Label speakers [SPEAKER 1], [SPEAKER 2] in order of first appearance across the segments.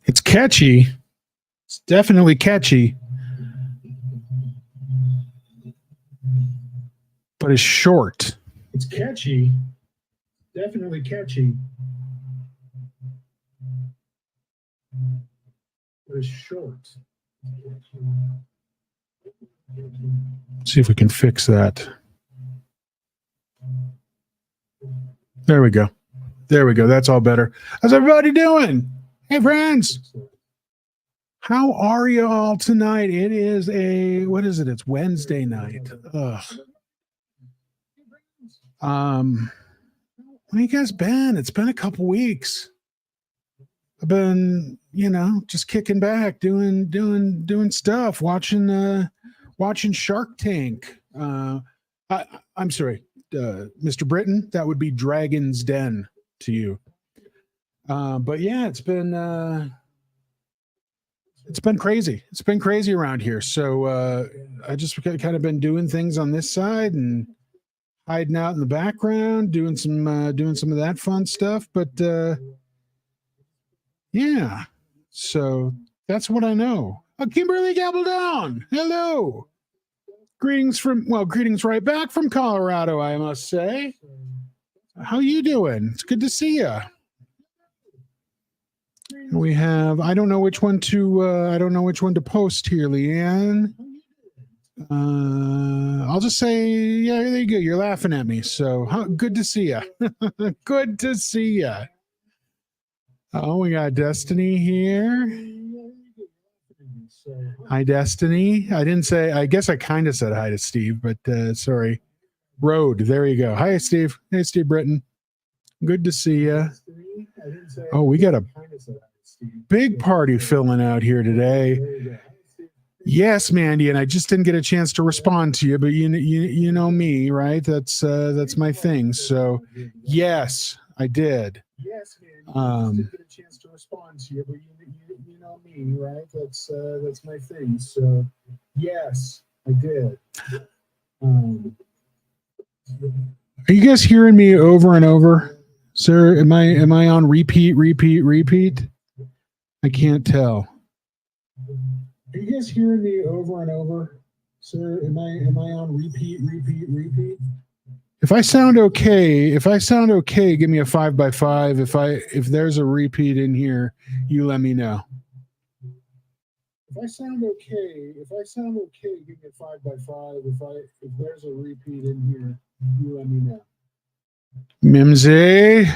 [SPEAKER 1] It's catchy. It's definitely catchy. But it's short. It's catchy. Definitely catchy. But it's short. See if we can fix that. There we go. There we go. That's all better. How's everybody doing? Hey, friends. How are you all tonight? It is what is it? It's Wednesday night. Ugh. Where you guys been? It's been a couple weeks. I've been, just kicking back, doing stuff, watching Shark Tank. I'm sorry, Mr. Britton, that would be Dragon's Den to you. But yeah, it's been crazy. It's been crazy around here. So I just kind of been doing things on this side and hiding out in the background, doing some of that fun stuff. But yeah, so that's what I know. Kimberly Gabaldon, hello. Greetings right back from Colorado, I must say. How you doing? It's good to see you. We have, I don't know which one to post here, Leanne. I'll just say, yeah, there you go. You're laughing at me. So good to see you. Good to see you. Oh, we got Destiny here. Hi, Destiny. I guess I kind of said hi to Steve, but sorry. Road. There you go. Hi, Steve. Hey, Steve Britton. Good to see you. Oh, we got a big party filling out here today. Yes, Mandy, and I just didn't get a chance to respond to you, but you know me, right? That's my thing. So, yes, I did. Yes, Mandy, just didn't get a chance to respond to you, but you know me, right? That's my thing. So, yes, I did. Are you guys hearing me over and over? Sir, am I on repeat? I can't tell. Are you guys hearing me over and over? Sir, am I on repeat? If I sound okay, give me a 5x5. If there's a repeat in here, you let me know. If I sound okay, give me a 5x5. If there's a repeat in here, you let me know. Mimsy.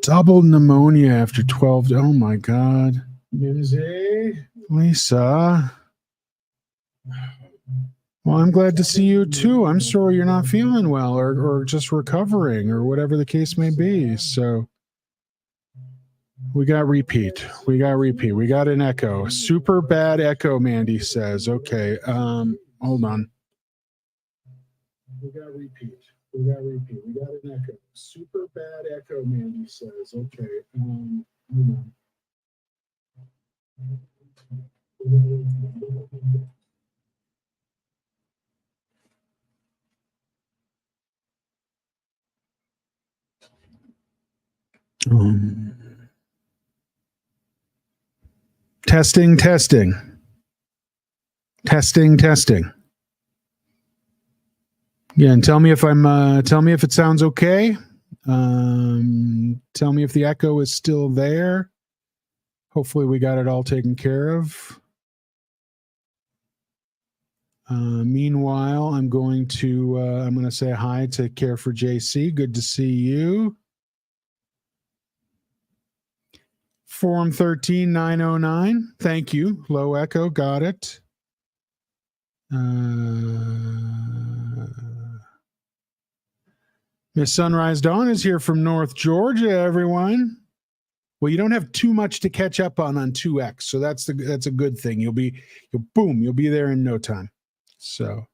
[SPEAKER 1] Double pneumonia after 12. Oh my God. Mimsy. Lisa. Well, I'm glad to see you too. I'm sorry you're not feeling well or just recovering or whatever the case may be. So we got repeat. We got an echo. Super bad echo, Mandy says. Okay. Hold on. We got repeat. We got an echo. Super bad echo, Mandy says. Okay. Hold on. Testing. Yeah, and tell me if it sounds okay. Tell me if the echo is still there. Hopefully we got it all taken care of. Meanwhile, I'm going to say hi to Care for JC. Good to see you. Form 13909. Thank you. Low echo. Got it. Miss Sunrise Dawn is here from North Georgia, everyone. Well, you don't have too much to catch up on 2X, so that's a good thing. You'll be there in no time. So,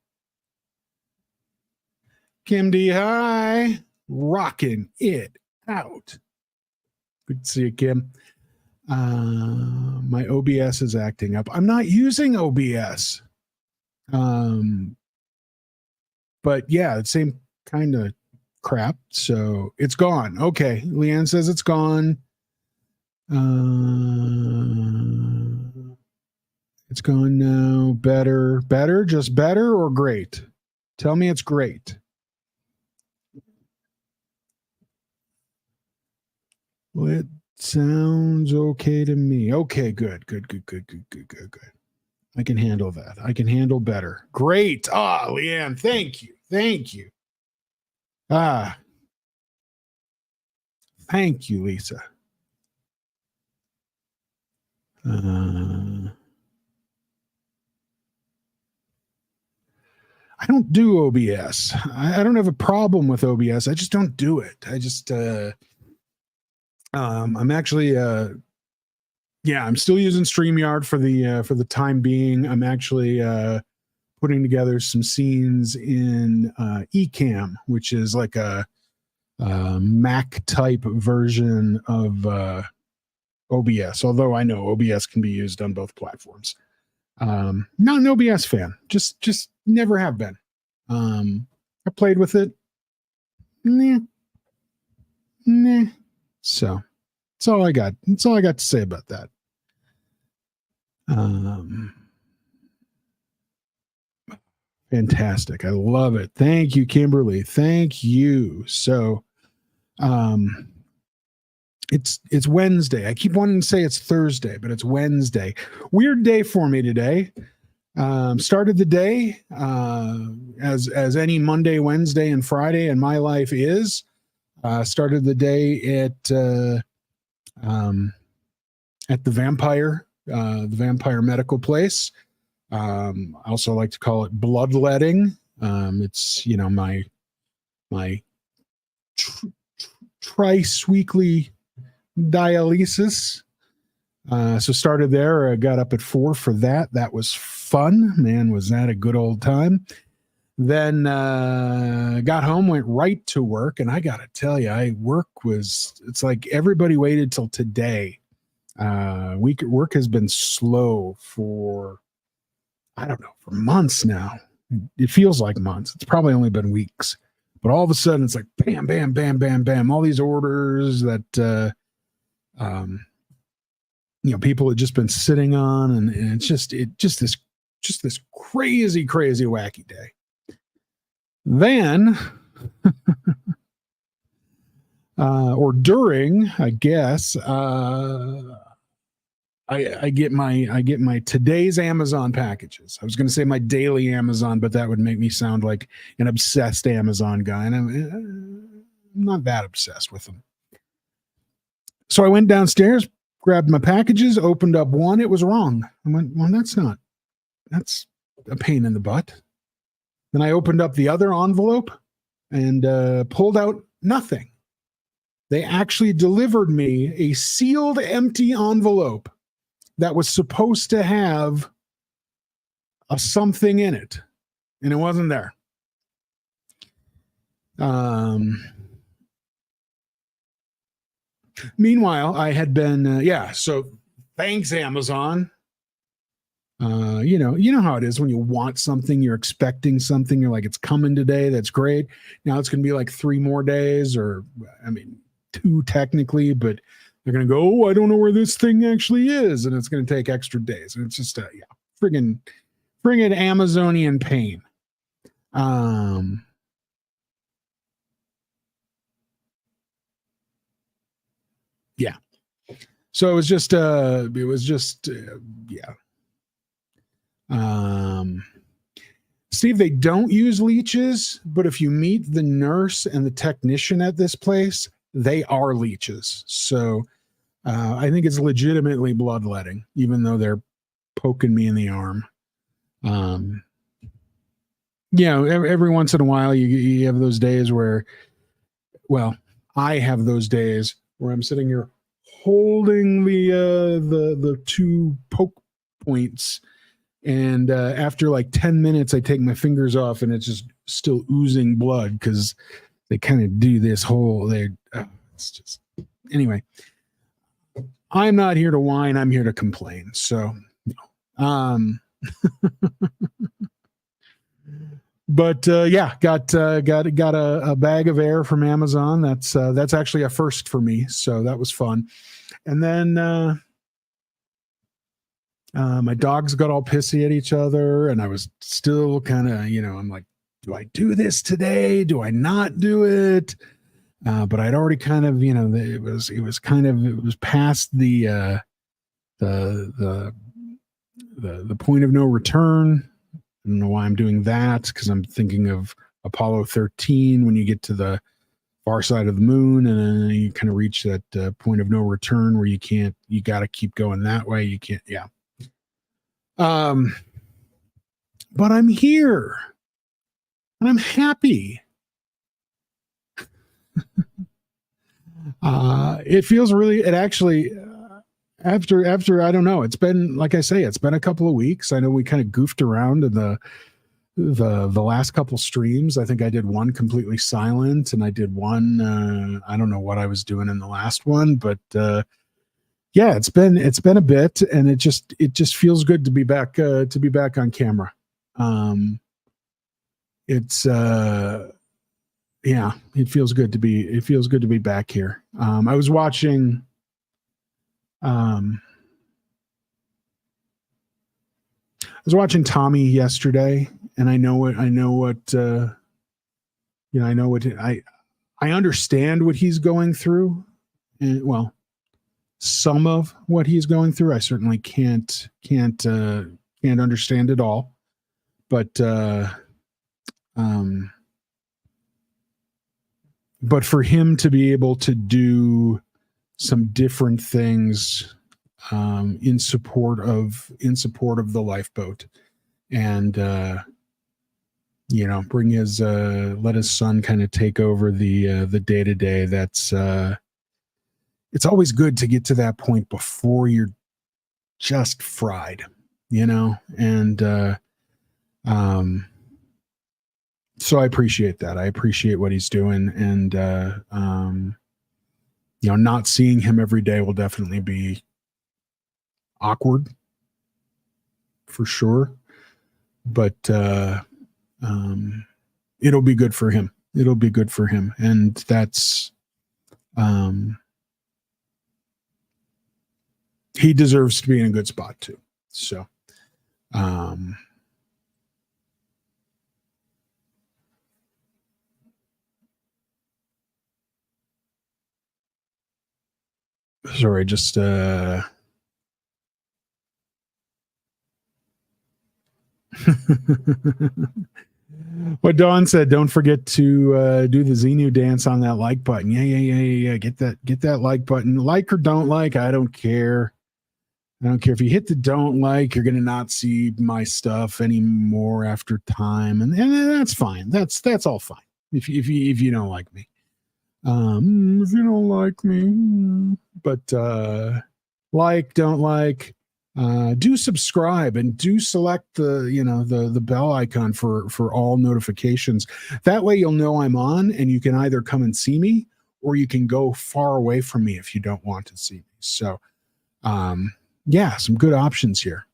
[SPEAKER 1] Kim D, hi, rocking it out. Good to see you, Kim. My OBS is acting up. I'm not using OBS. but yeah, the same kind of crap. So it's gone. Okay. Leanne says it's gone. It's gone now. Better, just better or great? Tell me it's great. Well, it sounds okay to me. Okay, good. I can handle that. I can handle better. Great. Ah, Leanne, thank you. Thank you. Thank you, Lisa. I don't do OBS. I don't have a problem with OBS. I just don't do it. I just I'm actually I'm still using StreamYard for the time being. I'm actually putting together some scenes in Ecamm, which is like a Mac type version of OBS, although I know OBS can be used on both platforms. Not an OBS fan, just never have been. I played with it. Nah. So that's all I got. That's all I got to say about that. Fantastic. I love it. Thank you, Kimberly. Thank you. So it's Wednesday. I keep wanting to say it's Thursday, but it's Wednesday. Weird day for me today. Started the day as any Monday, Wednesday, and Friday in my life is. Started the day at the vampire medical place. I also like to call it bloodletting. It's my thrice weekly dialysis. So started there. I got up at 4 for that. That was fun. Man, was that a good old time. Then got home, went right to work. And I got to tell you, it's like everybody waited till today. Work has been slow for, I don't know, for months now. It feels like months. It's probably only been weeks. But all of a sudden, it's like bam, bam, bam, bam, bam. All these orders that people had just been sitting on, and it's just this crazy, wacky day. Then, or during, I guess, I get my today's Amazon packages. I was going to say my daily Amazon, but that would make me sound like an obsessed Amazon guy, and I'm not that obsessed with them. So I went downstairs, grabbed my packages, opened up one. It was wrong. I went, well, that's a pain in the butt. Then I opened up the other envelope and pulled out nothing. They actually delivered me a sealed, empty envelope that was supposed to have a something in it, and it wasn't there. Meanwhile, I had been, so thanks, Amazon. You know how it is when you want something, you're expecting something, you're like, it's coming today. That's great. Now it's going to be like 3 more days, or 2 technically, but they're going to go, oh, I don't know where this thing actually is. And it's going to take extra days. And it's just, friggin' Amazonian pain. Yeah. So it was just, Steve, they don't use leeches, but if you meet the nurse and the technician at this place, they are leeches. So I think it's legitimately bloodletting, even though they're poking me in the arm. Every once in a while you have those days where, I have those days where I'm sitting here holding the 2 poke points, and after like 10 minutes, I take my fingers off, and it's just still oozing blood because they kind of do this whole. It's just anyway. I'm not here to whine. I'm here to complain. So, But yeah, got a bag of air from Amazon. That's actually a first for me, so that was fun. And then my dogs got all pissy at each other, and I was still kind of, I'm like, do I do this today? Do I not do it? But I'd already kind of, it was past the point of no return. I don't know why I'm doing that, because I'm thinking of Apollo 13 when you get to the far side of the moon, and then you kind of reach that point of no return where you got to keep going that way. You can't, yeah. But I'm here and I'm happy. It feels really, it actually, after, I don't know, it's been, like I say, it's been a couple of weeks. I know we kind of goofed around in the last couple streams. I think I did one completely silent, and I did one, I don't know what I was doing in the last one, but, yeah, it's been a bit, and it just feels good to be back on camera. Yeah, it feels good to be back here. I was watching Tommy yesterday, and I understand what he's going through. And, well, some of what he's going through, I certainly can't understand it all, but for him to be able to do some different things in support of the lifeboat, and bring his let his son kind of take over the day-to-day. That's it's always good to get to that point before you're just fried, and so I appreciate that. I appreciate what he's doing, and not seeing him every day will definitely be awkward for sure, but it'll be good for him. And that's he deserves to be in a good spot too. So sorry, just what Dawn said, don't forget to do the XENU dance on that like button. Yeah. Get that like button. Like or don't like, I don't care. I don't care if you hit the don't like, you're gonna not see my stuff anymore after time, and that's fine. That's all fine. If you don't like me, if you don't like me, but like, don't like, do subscribe, and do select the bell icon for all notifications. That way you'll know I'm on, and you can either come and see me, or you can go far away from me if you don't want to see me. So yeah, some good options here.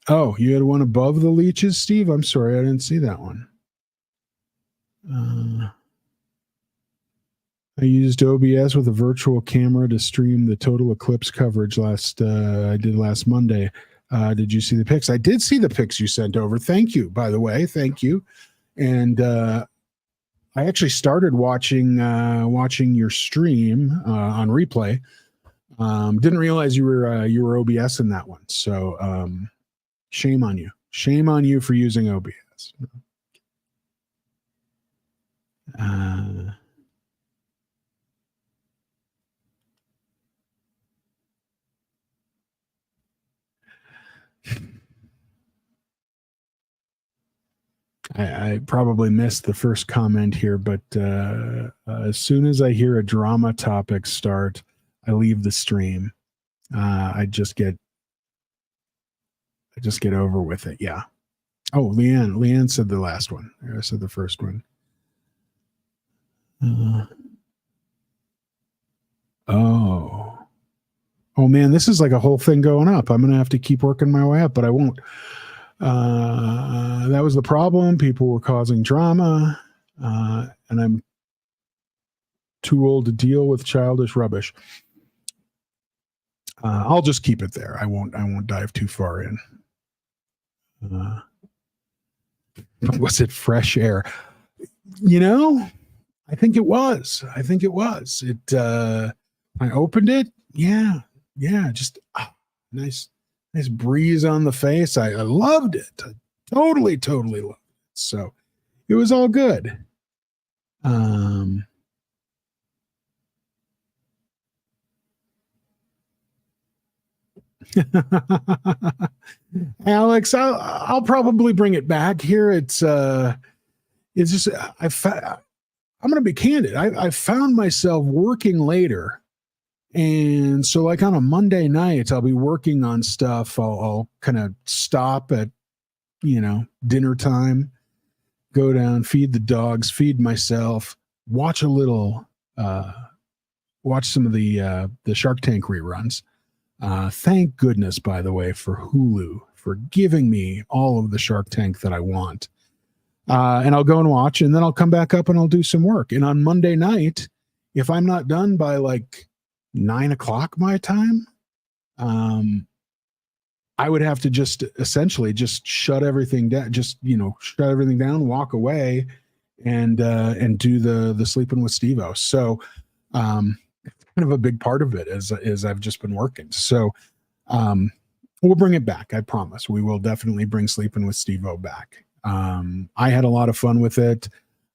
[SPEAKER 1] Oh, you had one above the leeches, Steve? I'm sorry, I didn't see that one. I used OBS with a virtual camera to stream the total eclipse coverage I did last Monday. Did you see the pics? I did see the pics you sent over. Thank you, by the way. Thank you. And I actually started watching your stream on replay. Didn't realize you were OBS in that one. So shame on you. Shame on you for using OBS. I probably missed the first comment here, but as soon as I hear a drama topic start, I leave the stream. I just get over with it. Yeah. Oh, Leanne said the last one. I said the first one. Oh, Oh man, this is like a whole thing going up. I'm going to have to keep working my way up, but I won't. That was the problem. People were causing drama, and I'm too old to deal with childish rubbish. I'll just keep it there. I won't dive too far in. Was it fresh air? You know, I think it was. It, I opened it. Yeah. Just nice breeze on the face. I loved it. I totally loved it. So it was all good. Alex, I'll probably bring it back here. It's just I'm going to be candid. I found myself working later, and so like on a Monday night, I'll be working on stuff. I'll kind of stop at dinner time, go down, feed the dogs, feed myself, watch some of the Shark Tank reruns. Thank goodness, by the way, for Hulu for giving me all of the Shark Tank that I want. And I'll go and watch, and then I'll come back up and I'll do some work. And on Monday night, if I'm not done by like 9:00 my time, I would have to just essentially just shut everything down, shut everything down, walk away, and do the sleeping with Steveo. So, kind of a big part of it is I've just been working. So, we'll bring it back. I promise. We will definitely bring Sleeping with Steveo back. I had a lot of fun with it.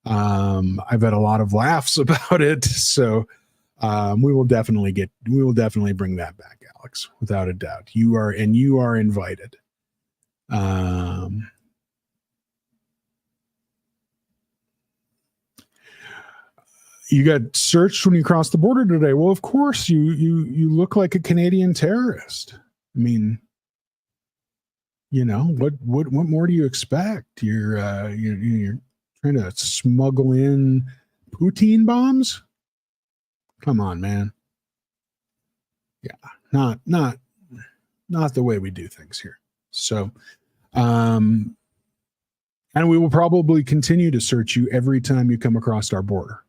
[SPEAKER 1] I've had a lot of laughs about it. So, we will definitely bring that back, Alex, without a doubt. You are invited. You got searched when you crossed the border today. Well, of course, you look like a Canadian terrorist. I mean, what more do you expect? You're trying to smuggle in poutine bombs? Come on, man. Yeah, not the way we do things here. So, and we will probably continue to search you every time you come across our border.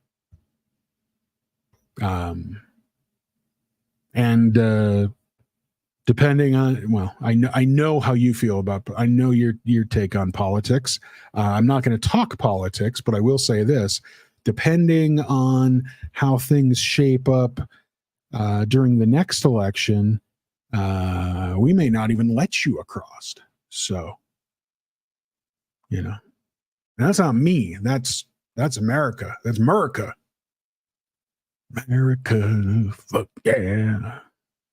[SPEAKER 1] Depending on, I know how you feel about, I know your take on politics. I'm not going to talk politics, but I will say this: depending on how things shape up during the next election, we may not even let you across. So, that's not me. That's America. That's America. America, fuck yeah.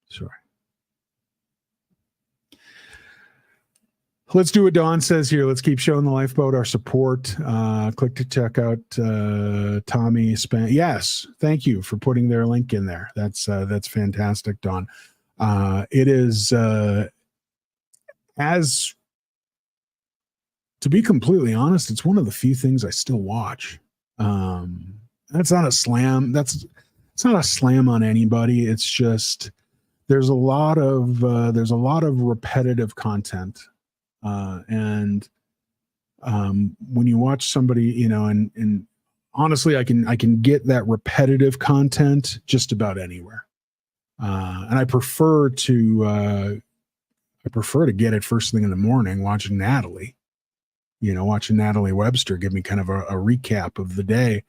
[SPEAKER 1] Sorry. Let's do what Don says here. Let's keep showing the lifeboat our support. Click to check out Tommy Span. Yes, thank you for putting their link in there. That's fantastic, Don. It is as to be completely honest, it's one of the few things I still watch. That's not a slam. It's not a slam on anybody. It's just there's a lot of repetitive content, and when you watch somebody, and honestly, I can get that repetitive content just about anywhere, and I prefer to get it first thing in the morning, watching Natalie Webster give me kind of a recap of the day,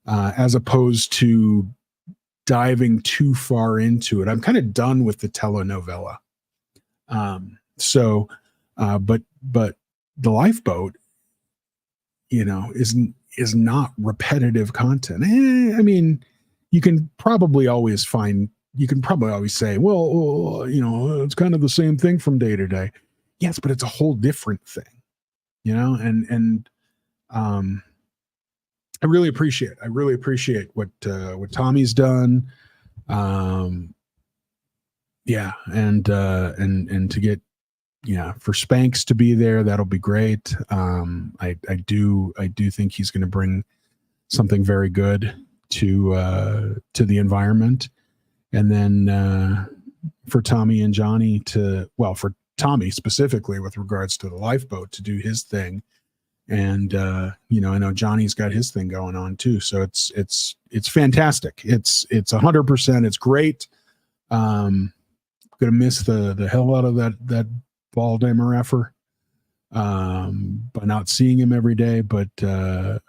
[SPEAKER 1] as opposed to diving too far into it. I'm kind of done with the telenovela. But the lifeboat, is not repetitive content. I mean, you can probably always say, well, it's kind of the same thing from day to day. Yes, but it's a whole different thing, and I really appreciate what Tommy's done. Yeah. And to get, for Spanx to be there, that'll be great. I do think he's going to bring something very good to the environment. And then, for Tommy and Johnny for Tommy specifically with regards to the lifeboat to do his thing. And, I know Johnny's got his thing going on too. So it's fantastic. It's 100%. It's great. Going to miss the hell out of that Baldamer effer, by not seeing him every day. But yeah,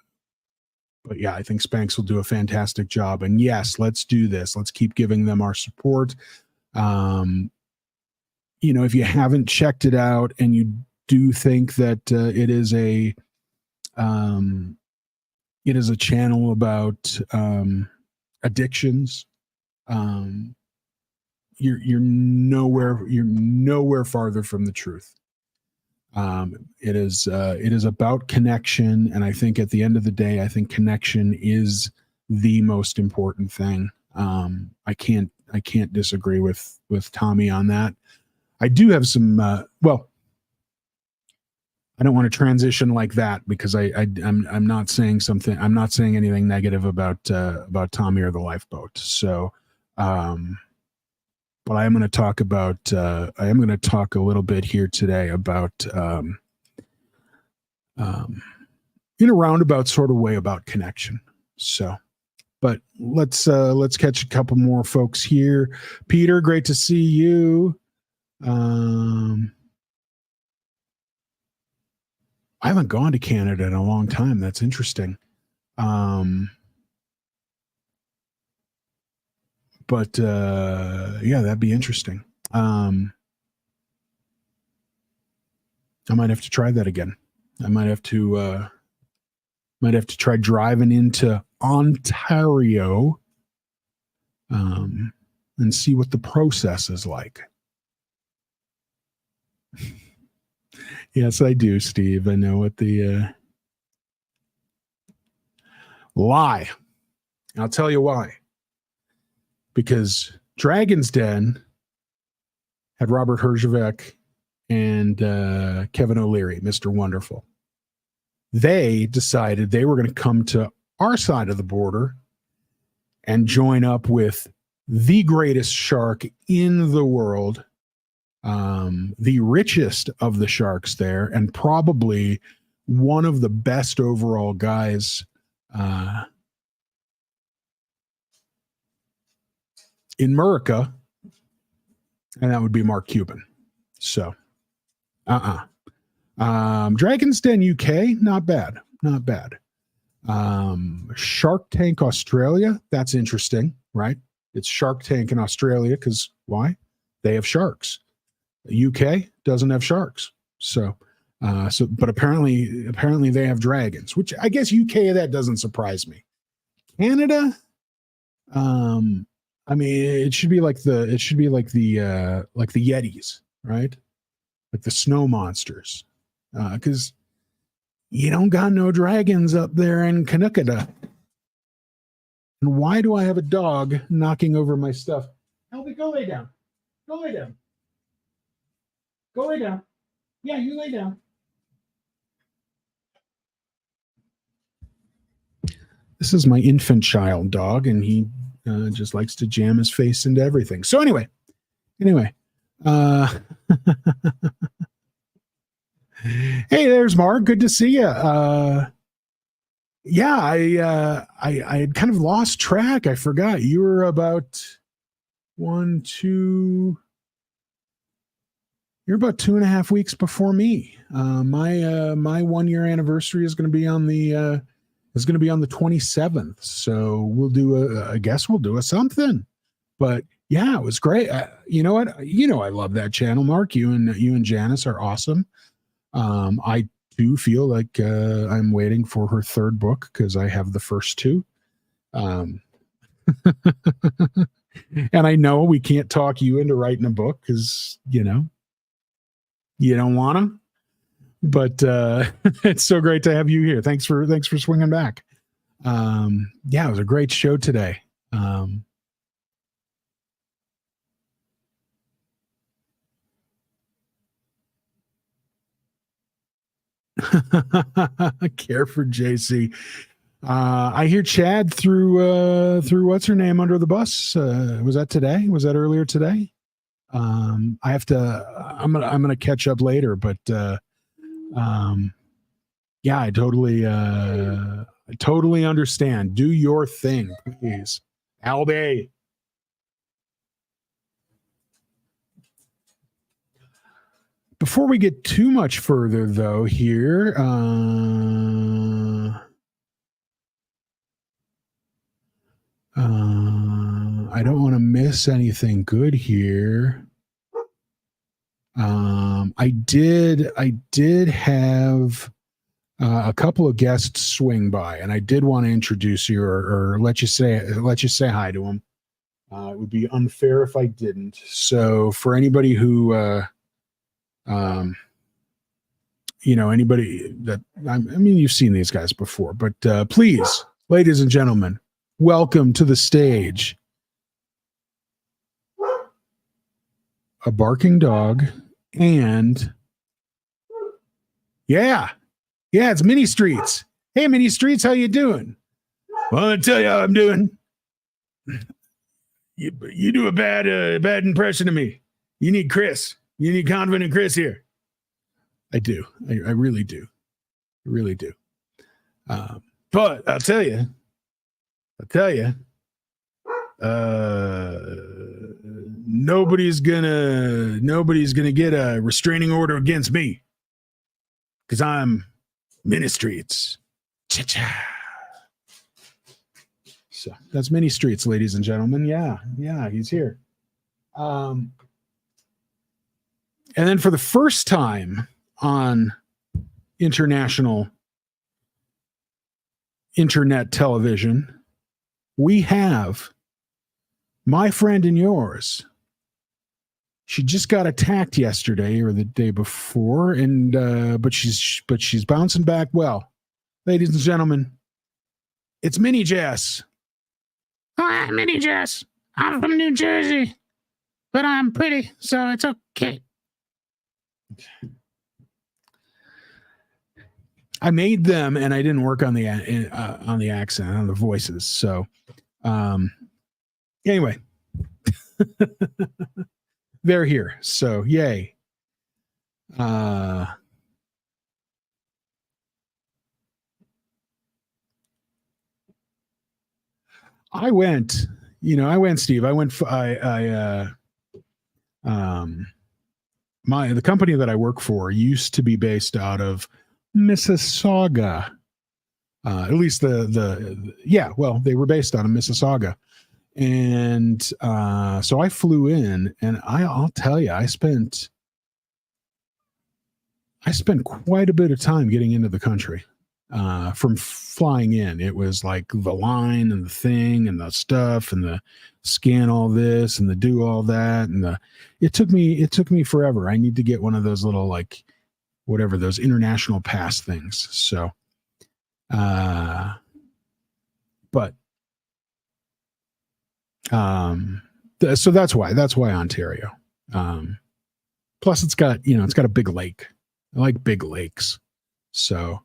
[SPEAKER 1] I think Spanx will do a fantastic job. And yes, let's do this. Let's keep giving them our support. If you haven't checked it out and you do think that it is a channel about addictions, you're nowhere farther from the truth. It is about connection, and I think at the end of the day, I think connection is the most important thing. I can't disagree with Tommy on that. I do have some. I don't want to transition like that because I'm not saying something. I'm not saying anything negative about Tommy or the lifeboat. So, but I am going to talk about. I am going to talk a little bit here today about, in a roundabout sort of way about connection. So, but let's catch a couple more folks here. Peter, great to see you. I haven't gone to Canada in a long time. That's interesting. But yeah, that'd be interesting. I might have to try that again. I might have to try driving into Ontario and see what the process is like. Yes, I do, Steve. I know what the lie. I'll tell you why. Because Dragon's Den had Robert Herjavec and Kevin O'Leary, Mr. Wonderful. They decided they were going to come to our side of the border and join up with the greatest shark in the world, the richest of the sharks there, and probably one of the best overall guys in America, and that would be Mark Cuban. So, Dragon's Den UK, not bad. Shark Tank Australia, that's interesting, right? It's Shark Tank in Australia because why? They have sharks. The UK doesn't have sharks. So, but apparently they have dragons, which I guess UK, that doesn't surprise me. Canada, I mean, it should be like the Yetis, right? Like the snow monsters, because you don't got no dragons up there in Canada. And why do I have a dog knocking over my stuff? Help me, go lay down. Go lay down. Go lay down. Yeah, you lay down. This is my infant child dog, and he just likes to jam his face into everything. So anyway, hey, there's Mark. Good to see you. Yeah, I had kind of lost track. I forgot you were about 2.5 weeks before me. My 1 year anniversary is going to be on the 27th. So we'll do I guess we'll do a something. But yeah, it was great. You know what? I love that channel, Mark. You and Janice are awesome. I do feel like I'm waiting for her third book because I have the first two. And I know we can't talk you into writing a book because, you don't want to. But it's so great to have you here. Thanks for swinging back. Yeah, it was a great show today. Care for JC. I hear Chad threw what's her name under the bus. Was that today? Was that earlier today? I have to. I'm gonna catch up later, but yeah, I totally understand. Do your thing, please, Albie. Before we get too much further, though, here, I don't want to miss anything good here. I did have a couple of guests swing by, and I did want to introduce you or let you say hi to them. It would be unfair if I didn't. So for anybody who anybody that I mean, you've seen these guys before, but please, ladies and gentlemen, welcome to the stage a barking dog and it's Mini Streets. Hey, Mini Streets, how you doing? Well, I'm gonna tell you how I'm doing. You do a bad impression of me. You need Chris. You need confident Chris here. I do. I really do. I really do. But I'll tell you, nobody's gonna get a restraining order against me because I'm Mini Streets. Cha-cha. So that's Mini Streets, ladies and gentlemen. Yeah, he's here. And then for the first time on international internet television, we have my friend and yours. She just got attacked yesterday or the day before, and but she's bouncing back well. Ladies and gentlemen, it's Mini Jess.
[SPEAKER 2] Hi, Mini Jess. I'm from New Jersey, but I'm pretty, so it's okay.
[SPEAKER 1] I made them, and I didn't work on the accent, on the voices. So, anyway, they're here. So, yay. I went, Steve. The company that I work for used to be based out of Mississauga. At least they were based out of Mississauga. And so I flew in, and I'll tell you, I spent quite a bit of time getting into the country. From flying in, it was like the line and the thing and the stuff and the scan all this and the do all that, and it took me forever. I need to get one of those little, like, whatever, those international pass things. So but so that's why Ontario. Plus it's got a big lake. I like big lakes. So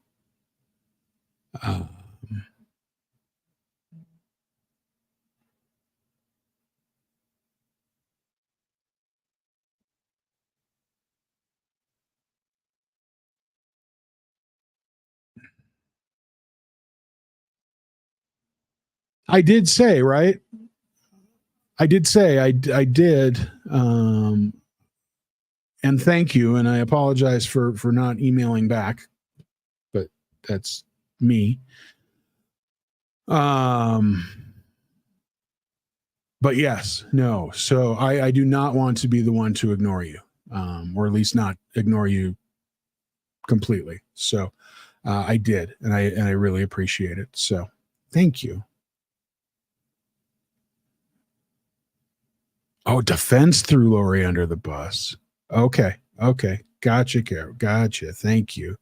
[SPEAKER 1] I did say, right? I did say I did. And thank you. And I apologize for not emailing back, but that's me. But yes, no. So I do not want to be the one to ignore you, or at least not ignore you completely. So I did, and I really appreciate it. So thank you. Oh, defense threw Lori under the bus. Okay. Gotcha, Carol. Gotcha. Thank you.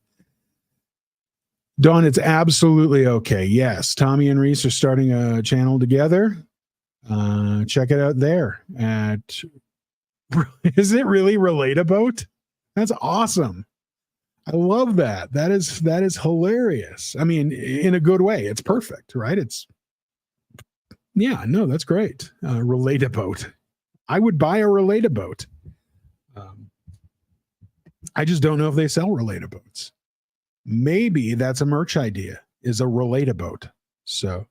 [SPEAKER 1] Dawn, it's absolutely okay. Yes, Tommy and Reese are starting a channel together. Check it out there at Is it really Relate-A-Boat? That's awesome. I love that. That is hilarious. I mean, in a good way. It's perfect, right? That's great. Relate-A-Boat. I would buy a Relate-A-Boat. I just don't know if they sell Relate-A-Boats. Maybe that's a merch idea, is a Relate-A-Boat. So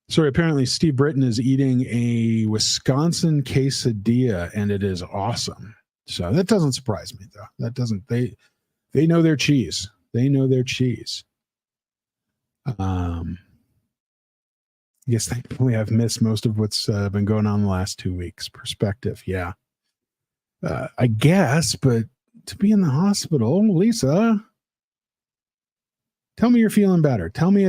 [SPEAKER 1] sorry, apparently Steve Britton is eating a Wisconsin quesadilla and it is awesome. So that doesn't surprise me though. That doesn't, they know their cheese. They know their cheese. I guess thankfully I've missed most of what's been going on the last 2 weeks. Perspective. Yeah. I guess, but to be in the hospital, Lisa, tell me you're feeling better. Tell me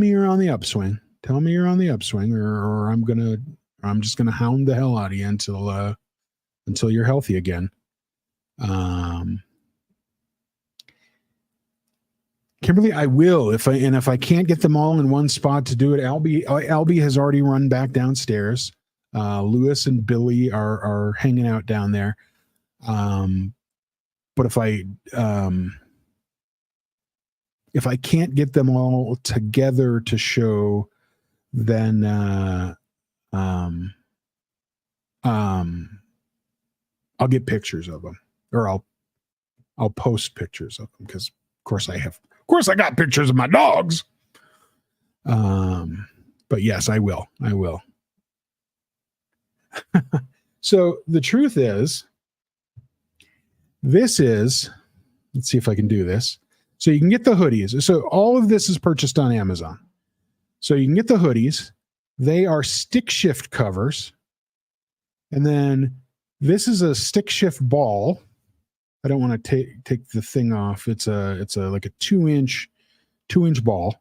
[SPEAKER 1] you're on the upswing. Tell me you're on the upswing, or I'm just gonna hound the hell out of you until you're healthy again. Kimberly, I will if I can't get them all in one spot to do it. Albie has already run back downstairs. Lewis and Billy are hanging out down there. But if I can't get them all together to show, then I'll get pictures of them, or I'll post pictures of them, because of course I got pictures of my dogs. But yes, I will. So the truth is, let's see if I can do this. So you can get the hoodies. So all of this is purchased on Amazon. So you can get the hoodies. They are stick shift covers. And then this is a stick shift ball. I don't want to take the thing off. It's like a 2-inch ball.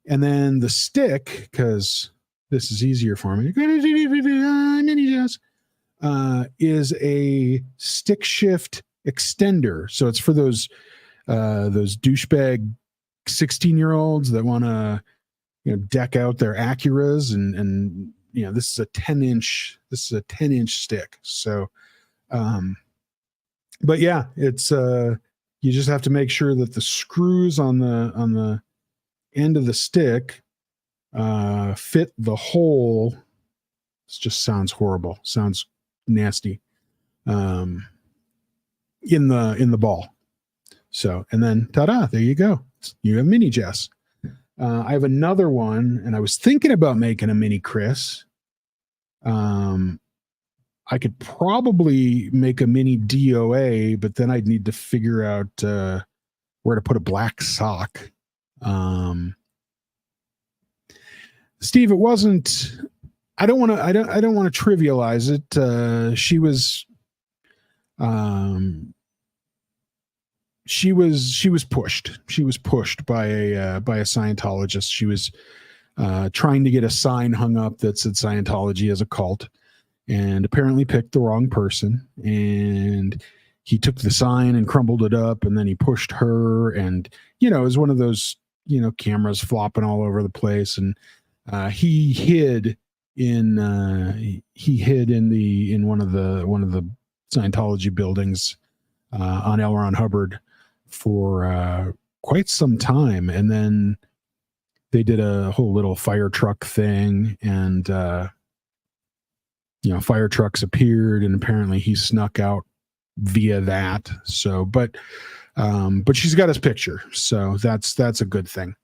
[SPEAKER 1] And then the stick, because this is easier for me, is a stick shift extender. So it's for those douchebag 16-year-olds that want to, deck out their Acuras, and this is a 10-inch stick. So, but yeah, it's you just have to make sure that the screws on the end of the stick fit the hole. This just sounds horrible. Sounds nasty. In the ball. So, and then ta-da, there you go. You have mini Jess. I have another one, and I was thinking about making a mini Chris. I could probably make a mini DOA, but then I'd need to figure out where to put a black sock. Steve, it wasn't. I don't want to trivialize it. She was pushed. She was pushed by a Scientologist. She was trying to get a sign hung up that said Scientology as a cult, and apparently picked the wrong person. And he took the sign and crumbled it up, and then he pushed her. And it was one of those cameras flopping all over the place. And he hid in one of the Scientology buildings on L. Ron Hubbard for quite some time. And then they did a whole little fire truck thing, and fire trucks appeared, and apparently he snuck out via that. So, but she's got his picture, so that's a good thing.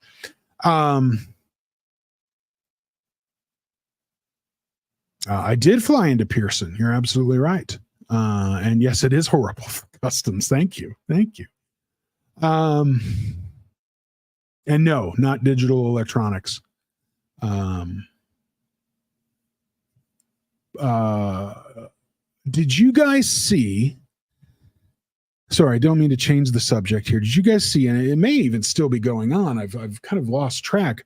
[SPEAKER 1] I did fly into Pearson. You're absolutely right. And yes, it is horrible for customs. Thank you. And no, not digital electronics. Did you guys see? Sorry, I don't mean to change the subject here. Did you guys see? And it may even still be going on. I've kind of lost track.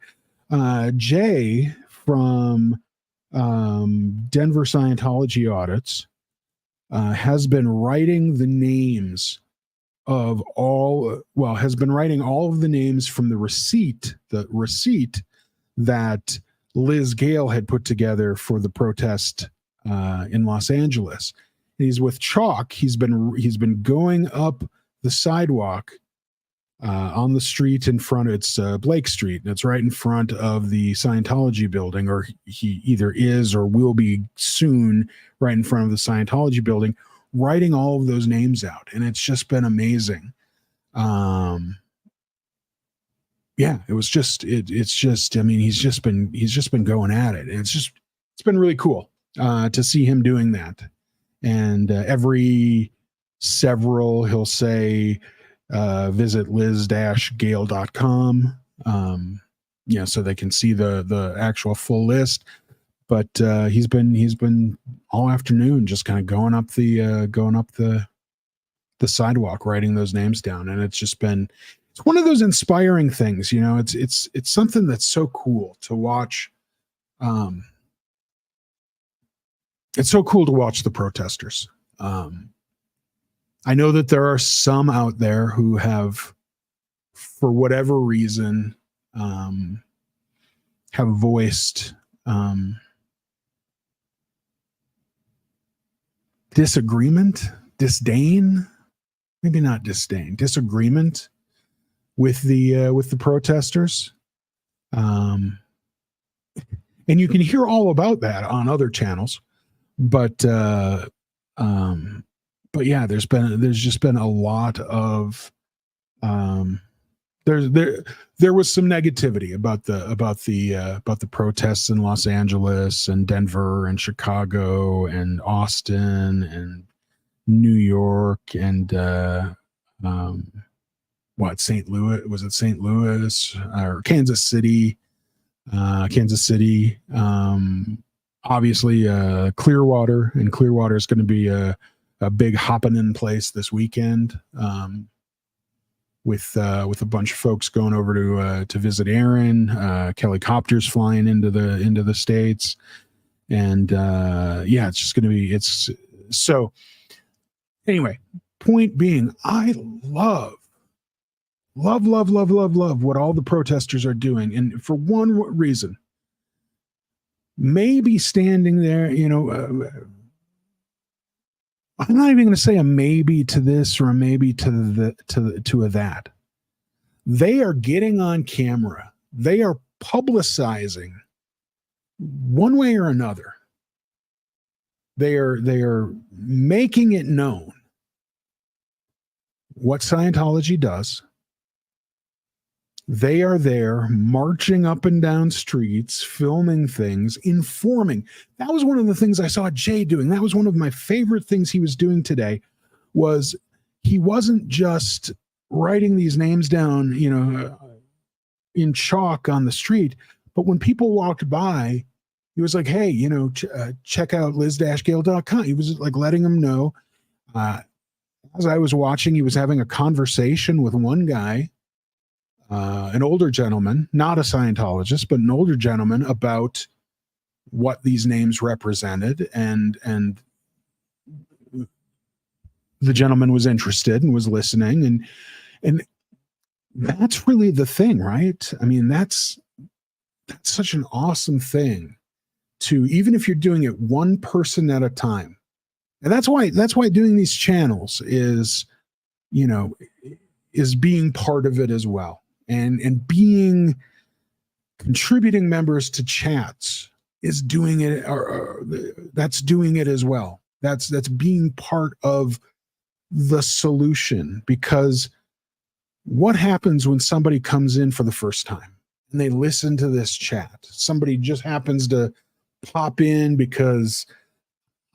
[SPEAKER 1] Jay from Denver Scientology Audits has been writing the names of has been writing all of the names from the receipt that Liz Gale had put together for the protest in Los Angeles. And he's with chalk. He's been going up the sidewalk on the street in front. It's Blake Street, and it's right in front of the Scientology building, or he either is or will be soon right in front of the Scientology building, writing all of those names out. And it's just been amazing. Yeah, it was just, it's just, I mean, he's just been going at it. And it's been really cool to see him doing that. And every several, he'll say, visit liz-gale.com, so they can see the actual full list. But he's been all afternoon just kind of going up the sidewalk, writing those names down. And it's one of those inspiring things, it's something that's so cool to watch. It's so cool to watch the protesters. I know that there are some out there who have, for whatever reason, have voiced disagreement, disdain, maybe not disdain, disagreement with the protesters. And you can hear all about that on other channels, but yeah, there's just been a lot of there was some negativity about the protests in Los Angeles and Denver and Chicago and Austin and New York and St. Louis, was it St. Louis or Kansas City? Obviously Clearwater, and Clearwater is going to be a big hopping in place this weekend, with a bunch of folks going over to visit Aaron. Helicopters flying into the States, and it's just going to be, it's so. Anyway, point being, I love what all the protesters are doing, and for one reason, maybe standing there, I'm not even going to say a maybe to this or a maybe to a that. They are getting on camera. They are publicizing one way or another. They are making it known what Scientology does. They are there marching up and down streets, filming things, informing. That was one of the things I saw Jay doing. That was one of my favorite things he was doing today, was he wasn't just writing these names down, in chalk on the street, but when people walked by, he was like, hey, check out liz-gale.com. He was like letting them know. As I was watching, he was having a conversation with one guy, an older gentleman, not a Scientologist, but an older gentleman, about what these names represented. And the gentleman was interested and was listening. And that's really the thing, right? I mean, that's such an awesome thing to, even if you're doing it one person at a time. And that's why doing these channels is being part of it as well. And being contributing members to chats is doing it, or that's doing it as well. That's being part of the solution, because what happens when somebody comes in for the first time and they listen to this chat? Somebody just happens to pop in because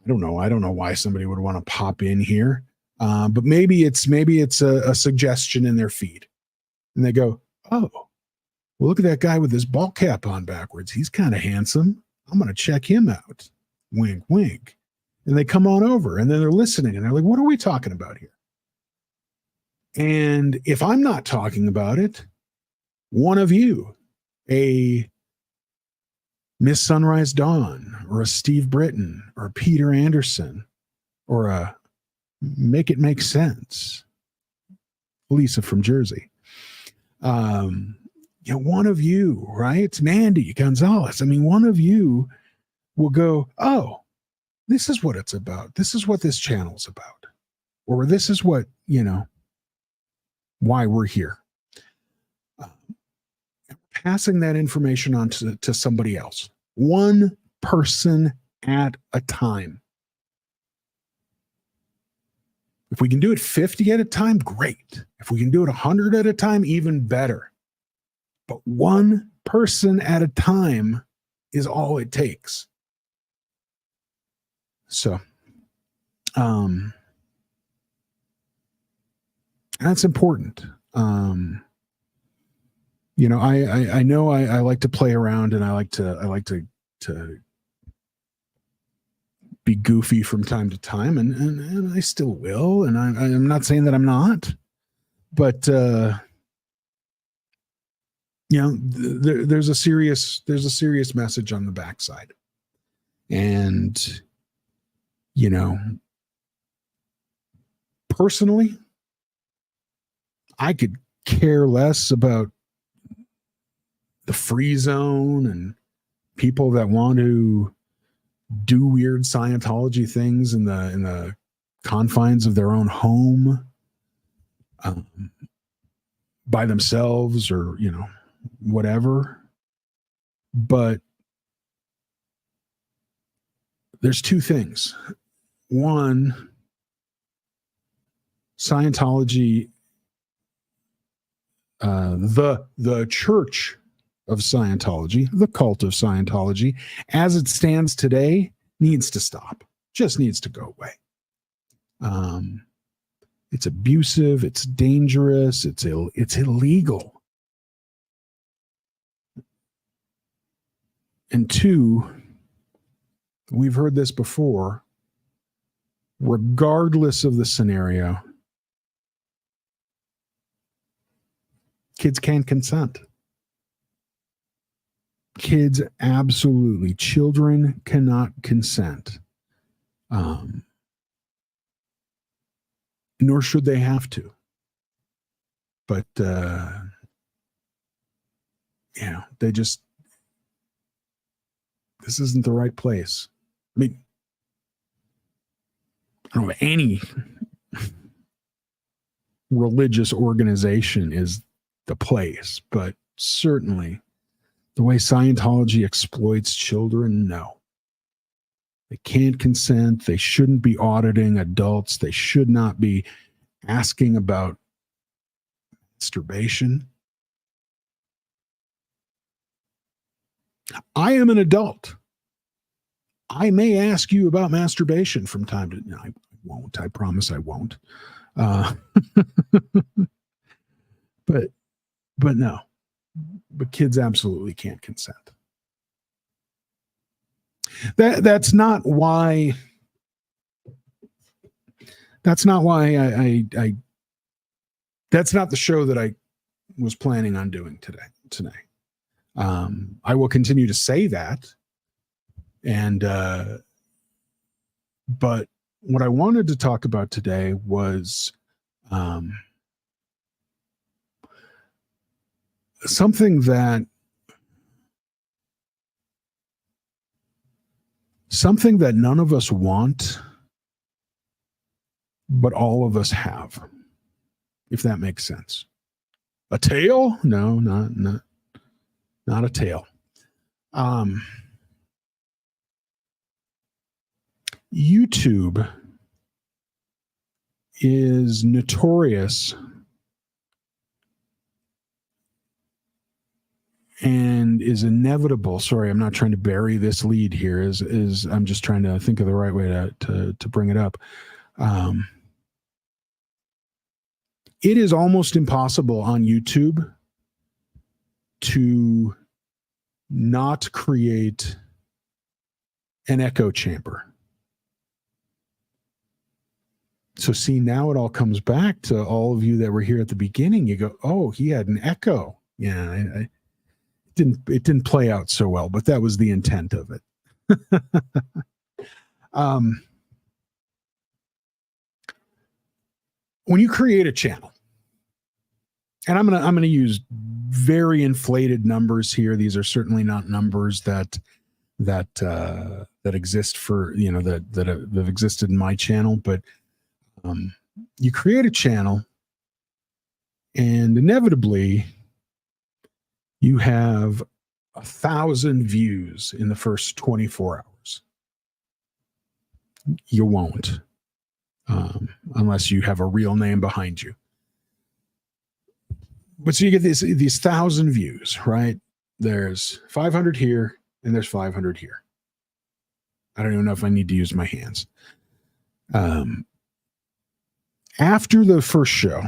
[SPEAKER 1] I don't know why somebody would want to pop in here, but maybe it's a suggestion in their feed. And they go, oh, well, look at that guy with his ball cap on backwards. He's kind of handsome. I'm going to check him out. Wink, wink. And they come on over, and then they're listening, and they're like, what are we talking about here? And if I'm not talking about it, one of you, a Miss Sunrise Dawn, or a Steve Britton, or a Peter Anderson, or a Make It Make Sense, Lisa from Jersey, one of you, right? Mandy Gonzalez. I mean, one of you will go, oh, this is what it's about. This is what this channel's about. Or this is what, why we're here. Passing that information on to somebody else, one person at a time. If we can do it 50 at a time, great. If we can do it 100 at a time, even better. But one person at a time is all it takes. So, that's important. You know, I know I like to play around, and I like to be goofy from time to time, and I still will, and I'm not saying that I'm not, but you know, there's a serious message on the backside, and you know, personally, I could care less about the free zone and people that want to do weird Scientology things in the confines of their own home, by themselves, or, you know, whatever. But there's two things. One, Scientology, the church of Scientology, the cult of Scientology, as it stands today, needs to stop. Just needs to go away. It's abusive. It's dangerous. It's illegal. And two, we've heard this before, regardless of the scenario, kids can't consent. Kids, absolutely. Children cannot consent. Nor should they have to. But, you know, this isn't the right place. I mean, I don't know if any religious organization is the place, but certainly the way Scientology exploits children, no. They can't consent. They shouldn't be auditing adults. They should not be asking about masturbation. I am an adult. I may ask you about masturbation from time to time. No, I won't. I promise I won't. But no. But kids absolutely can't consent. That's not why I that's not the show that I was planning on doing today. I will continue to say that. And but what I wanted to talk about today was something that none of us want, but all of us have, if that makes sense. A tail? No, not a tail. YouTube is notorious and is inevitable. Sorry, I'm not trying to bury this lead here. Is I'm just trying to think of the right way to bring it up. It is almost impossible on YouTube to not create an echo chamber. So see, now it all comes back to all of you that were here at the beginning. You go, oh, he had an echo. Yeah, it didn't play out so well, but that was the intent of it. When you create a channel, and I'm gonna use very inflated numbers here. These are certainly not numbers that exist for, you know, that have existed in my channel, but you create a channel And inevitably, you have 1,000 views in the first 24 hours. You won't, unless you have a real name behind you. But so you get these 1,000 views, right? There's 500 here and there's 500 here. I don't even know if I need to use my hands. After the first show,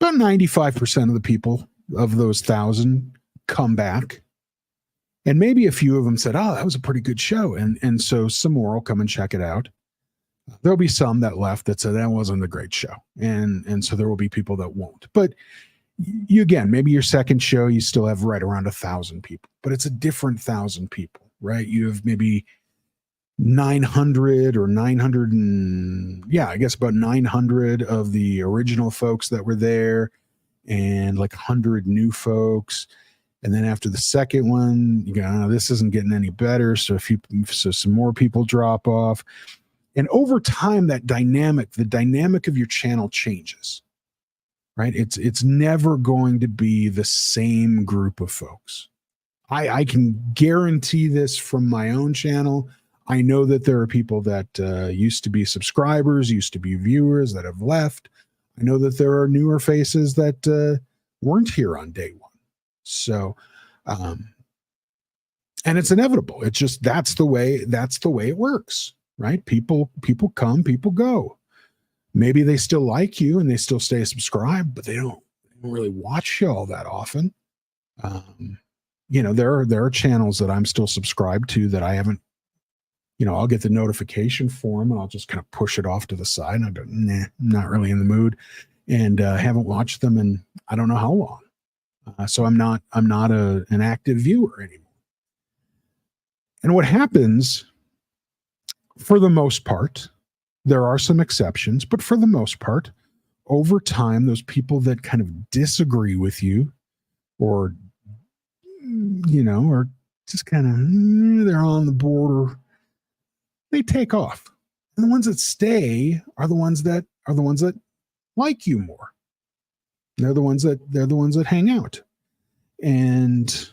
[SPEAKER 1] about 95% of the people of those 1,000 come back. And maybe a few of them said, oh, that was a pretty good show. And so some more will come and check it out. There'll be some that left that said that wasn't a great show. And so there will be people that won't. But you, again, maybe your second show, you still have right around 1,000 people, but it's a different 1,000 people, right? You have maybe 900 or 900 and I guess about 900 of the original folks that were there and like 100 new folks. And then after the second one, you go, oh, this isn't getting any better. So some more people drop off. And over time, the dynamic of your channel changes, right? It's never going to be the same group of folks. I can guarantee this from my own channel. I know that there are people that used to be subscribers, used to be viewers that have left. I know that there are newer faces that weren't here on day one. So, and it's inevitable. It's just, that's the way it works, right? People come, people go. Maybe they still like you and they still stay subscribed, but they don't really watch you all that often. There are channels that I'm still subscribed to that I haven't, I'll get the notification for them and I'll just kind of push it off to the side and I go, nah, I'm not really in the mood, and haven't watched them in I don't know how long. So I'm not an active viewer anymore. And what happens, for the most part, there are some exceptions, but for the most part, over time, those people that kind of disagree with you or just kind of, they're on the border, they take off. And the ones that stay are the ones that like you more. They're the ones that hang out. And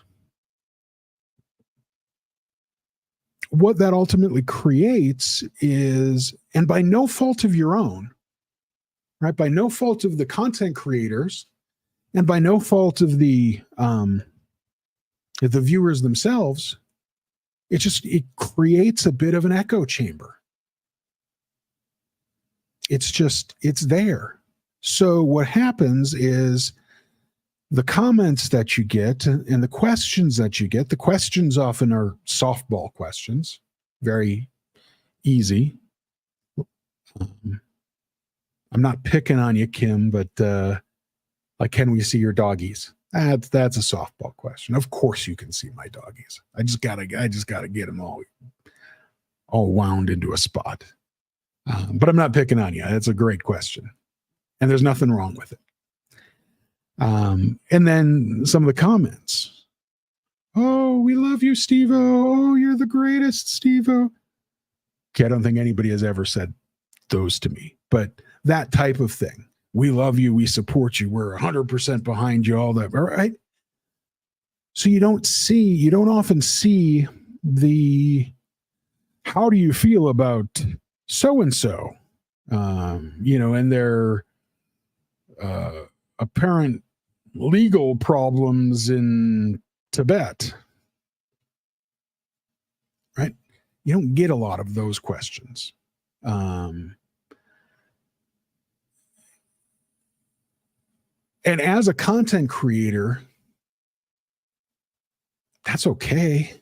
[SPEAKER 1] what that ultimately creates is, and by no fault of your own, right? By no fault of the content creators and by no fault of the viewers themselves, it creates a bit of an echo chamber. It's there. So what happens is the comments that you get and the questions that you get, the questions often are softball questions, very easy. I'm not picking on you, Kim, but like, can we see your doggies? That's a softball question. Of course you can see my doggies. I just gotta get them all wound into a spot. But I'm not picking on you. That's a great question. And there's nothing wrong with it. And then some of the comments. Oh, we love you, Steveo. Oh, you're the greatest, Steveo. Okay, I don't think anybody has ever said those to me, but that type of thing. We love you. We support you. We're 100% behind you. All that, right? So you don't often see how do you feel about so-and-so, and their apparent legal problems in Tibet, right? You don't get a lot of those questions. And as a content creator, that's okay.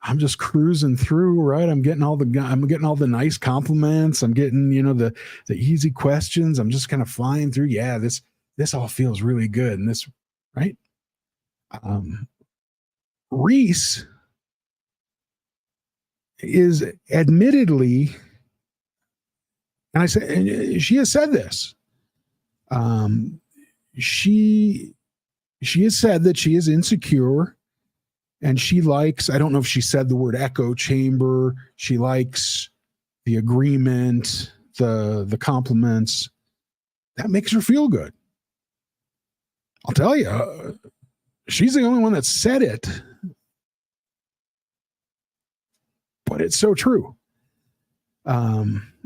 [SPEAKER 1] I'm just cruising through, right? I'm getting all the nice compliments. I'm getting, the easy questions. I'm just kind of flying through. Yeah, this all feels really good. And this, right? Reese is admittedly, and she has said this. She has said that she is insecure. And she likes, I don't know if she said the word echo chamber. She likes the agreement, the compliments. That makes her feel good. I'll tell you, she's the only one that said it. But it's so true.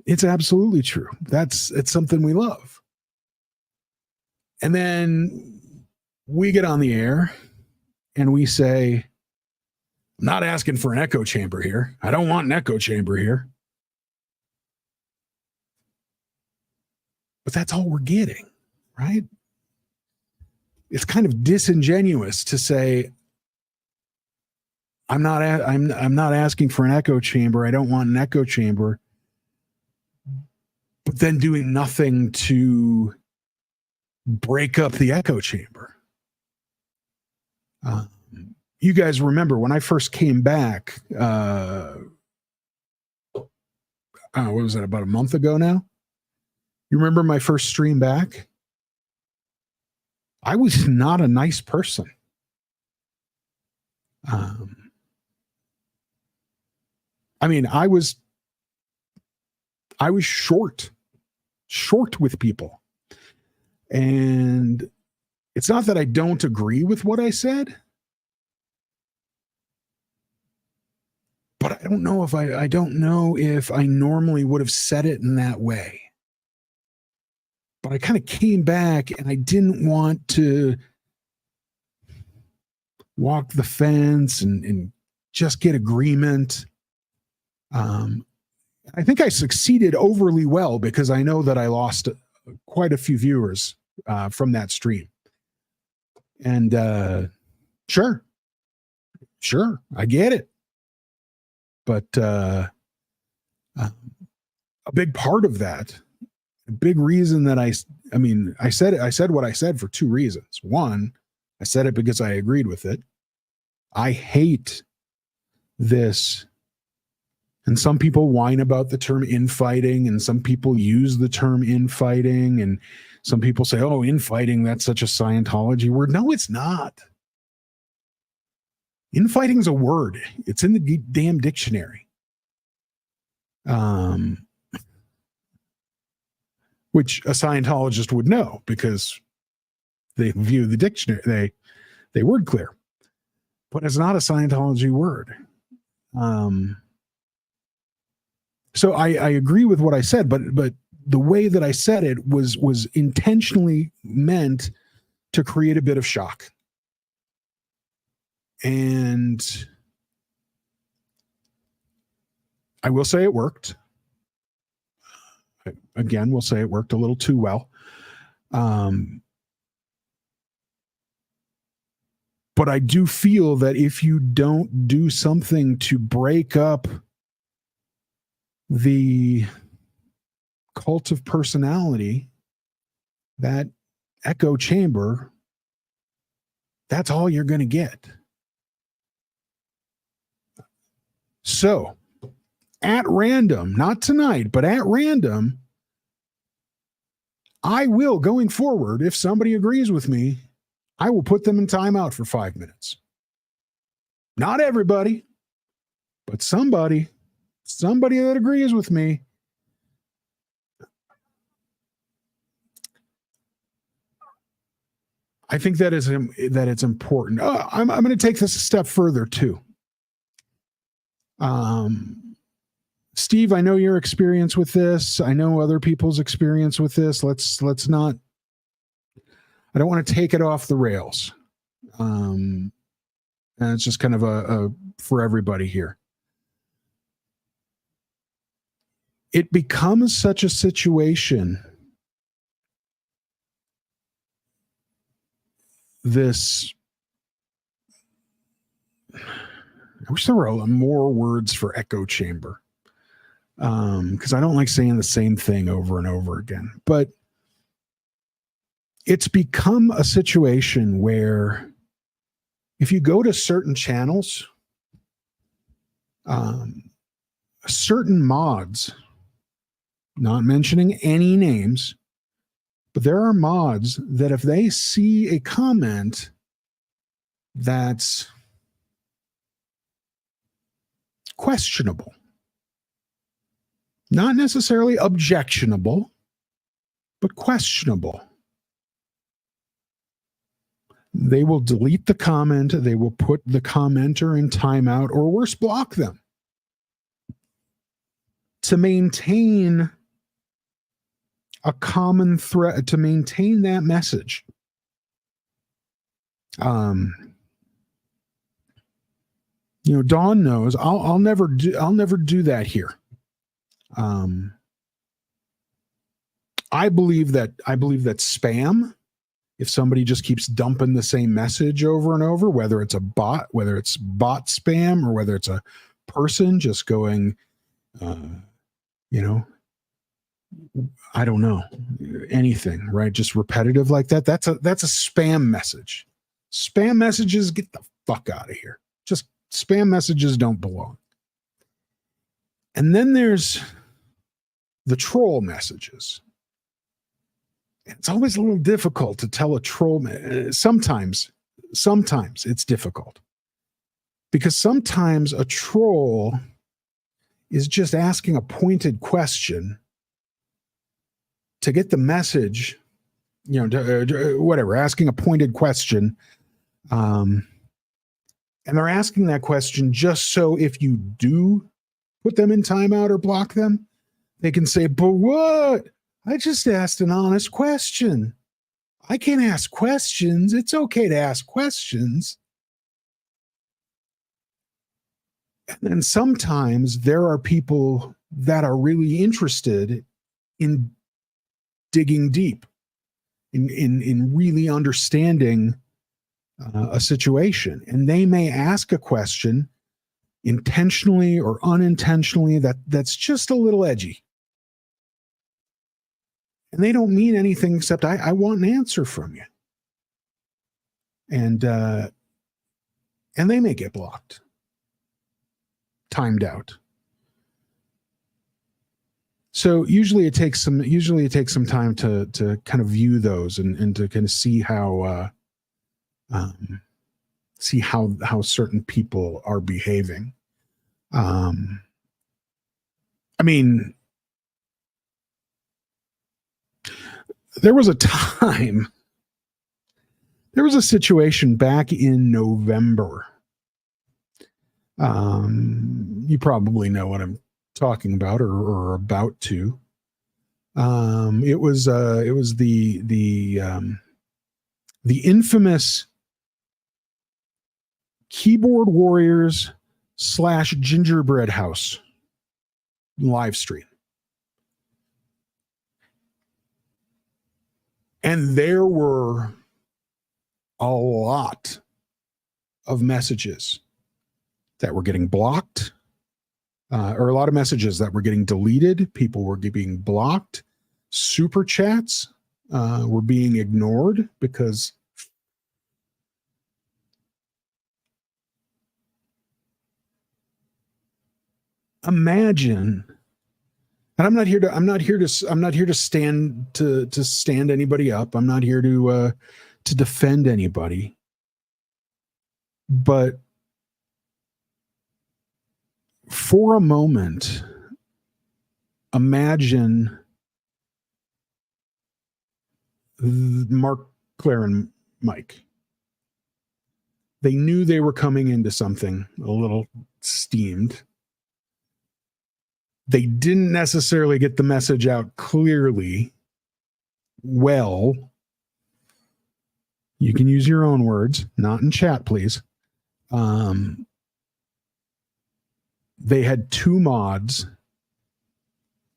[SPEAKER 1] It's absolutely true. It's something we love. And then we get on the air and we say, I'm not asking for an echo chamber here. I don't want an echo chamber here. But that's all we're getting, right? It's kind of disingenuous to say, I'm not asking for an echo chamber. I don't want an echo chamber. But then doing nothing to break up the echo chamber. You guys remember when I first came back, what was that, about a month ago now? You remember my first stream back? I was not a nice person. I mean, I was short with people. And it's not that I don't agree with what I said, but I don't know if I normally would have said it in that way. But I kind of came back and I didn't want to walk the fence and just get agreement. I think I succeeded overly well because I know that I lost quite a few viewers from that stream. And sure, I get it. But a big part of that, a big reason that I said what I said for two reasons. One, I said it because I agreed with it. I hate this. And some people whine about the term infighting, and some people use the term infighting, and some people say, oh, infighting, that's such a Scientology word. No, it's not. Infighting is a word. It's in the damn dictionary. Which a Scientologist would know because they view the dictionary, they word clear. But it's not a Scientology word. So I agree with what I said, but the way that I said it was intentionally meant to create a bit of shock. And I will say it worked. Again, we'll say it worked a little too well. But I do feel that if you don't do something to break up the cult of personality, that echo chamber, that's all you're going to get. So, at random, not tonight, but at random, I will, going forward, if somebody agrees with me, I will put them in timeout for 5 minutes. Not everybody, but somebody that agrees with me. I think that it's important. I'm going to take this a step further too. Steve, I know your experience with this. I know other people's experience with this. Let's not. I don't want to take it off the rails. And it's just kind of a for everybody here. It becomes such a situation. I wish there were more words for echo chamber. Because I don't like saying the same thing over and over again. But it's become a situation where if you go to certain channels, certain mods, not mentioning any names, but there are mods that if they see a comment that's questionable, not necessarily objectionable, but questionable, They will delete the comment. They will put the commenter in timeout, or worse, block them to maintain a common thread, to maintain that message. Dawn knows I'll never do that here. I believe that spam, if somebody just keeps dumping the same message over and over, whether it's a bot, whether it's bot spam, or whether it's a person just going, I don't know, anything, right? Just repetitive like that. That's a spam message. Spam messages, get the fuck out of here. Just spam messages don't belong. And then there's the troll messages. It's always a little difficult to tell a troll. Sometimes it's difficult, because sometimes a troll is just asking a pointed question to get the message, whatever, asking a pointed question. And they're asking that question just so if you do put them in timeout or block them, they can say, but what? I just asked an honest question. I can ask questions. It's okay to ask questions. And then sometimes there are people that are really interested in digging deep, in really understanding a situation. And they may ask a question intentionally or unintentionally that's just a little edgy. And they don't mean anything except I want an answer from you. And they may get blocked, timed out. So usually it takes some time to kind of view those and to kind of see how certain people are behaving. I mean, there was a situation back in November. You probably know what I'm talking about or about to. It was the infamous Keyboard Warriors / Gingerbread House live stream. And there were a lot of messages that were getting blocked, or a lot of messages that were getting deleted. People were being blocked. Super chats were being ignored because imagine. And I'm not here to stand anybody up. I'm not here to defend anybody. But for a moment, imagine Mark, Claire, and Mike. They knew they were coming into something a little steamed. They didn't necessarily get the message out clearly. Well, you can use your own words, not in chat, please. They had 2 mods,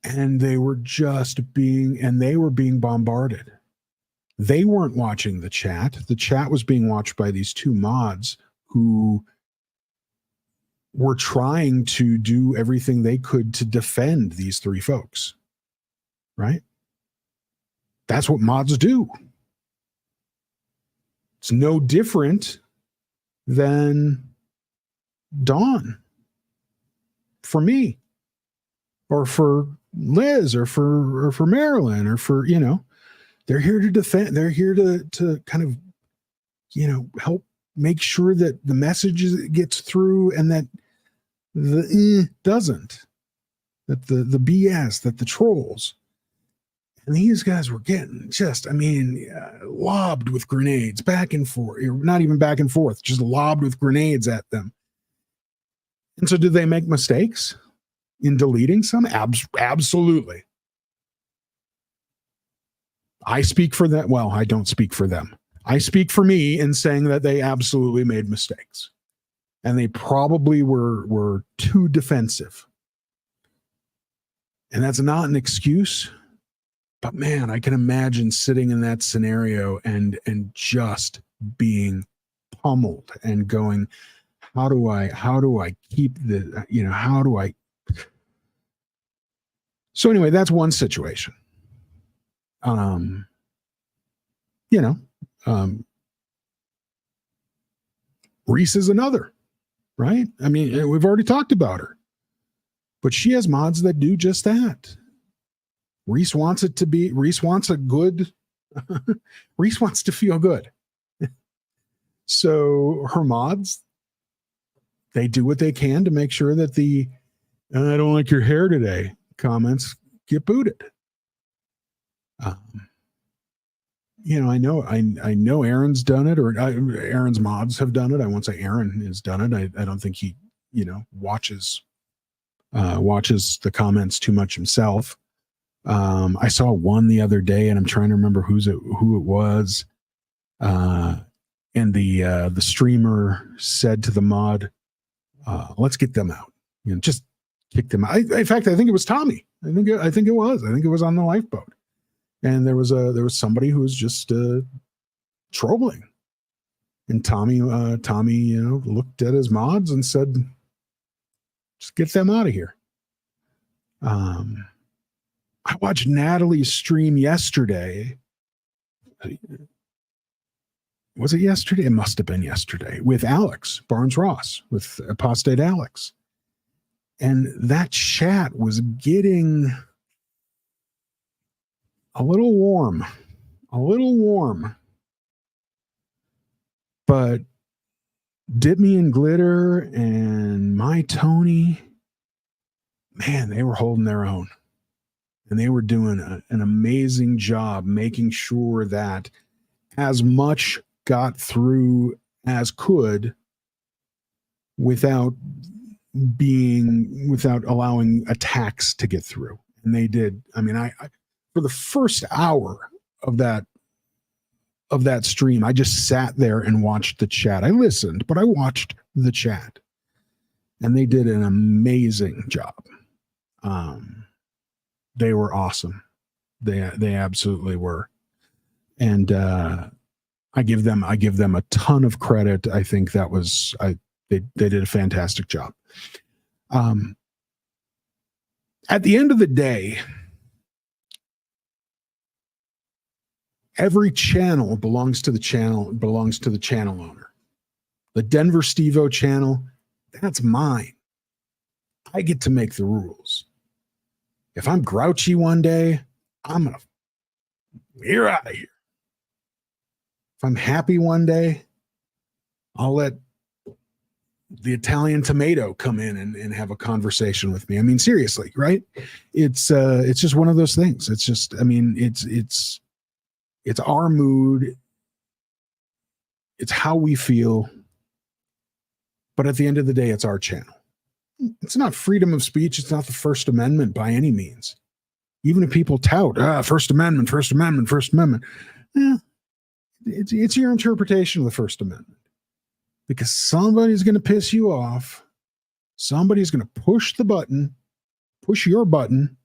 [SPEAKER 1] and they were being bombarded. They weren't watching the chat. The chat was being watched by these 2 mods who were trying to do everything they could to defend these 3 folks, right? That's what mods do. It's no different than Dawn for me, or for Liz, or for Marilyn, or for, they're here to defend. They're here to kind of, help make sure that the message gets through, and that the doesn't, that the BS, that the trolls. And these guys were getting just, lobbed with grenades back and forth. Not even back and forth, just lobbed with grenades at them. And so did they make mistakes in deleting some? Absolutely. I speak for them. Well, I don't speak for them. I speak for me in saying that they absolutely made mistakes. And they probably were too defensive. And that's not an excuse. But man, I can imagine sitting in that scenario and just being pummeled and going, how do I keep the, how do I? So anyway, that's one situation. Reese is another, right? I mean, we've already talked about her, but she has mods that do just that. Reese wants a good, Reese wants to feel good. So her mods, they do what they can to make sure that the, I don't like your hair today comments get booted. I know Aaron's done it, or Aaron's mods have done it. I won't say Aaron has done it. I don't think he, watches the comments too much himself. I saw one the other day, and I'm trying to remember who it was. And the streamer said to the mod, "Let's get them out. Just kick them out." In fact, I think it was Tommy. I think it was. I think it was on the lifeboat, and there was somebody who was just trolling, and Tommy looked at his mods and said, "Just get them out of here." I watched Natalie's stream yesterday. Was it yesterday? It must have been yesterday, with Alex Barnes-Ross, with Apostate Alex. And that chat was getting a little warm. But Dip Me in Glitter and My Tony, man, they were holding their own. And they were doing an amazing job making sure that as much got through as could without allowing attacks to get through. And they did. I mean, I for the first hour of that stream, I just sat there and watched the chat. I listened, but I watched the chat. And they did an amazing job. They were awesome. They absolutely were. And I give them a ton of credit. I think that was they did a fantastic job. At the end of the day, every channel belongs to the channel owner. The Denver Steveo channel, that's mine. I get to make the rules. If I'm grouchy one day, you're out of here. If I'm happy one day, I'll let the Italian tomato come in and have a conversation with me. I mean, seriously, right? It's just one of those things. It's just, it's our mood. It's how we feel. But at the end of the day, it's our channel. It's not freedom of speech. It's not the First Amendment by any means. Even if people tout, First Amendment. Yeah, it's your interpretation of the First Amendment. Because somebody's going to piss you off. Somebody's going to push your button,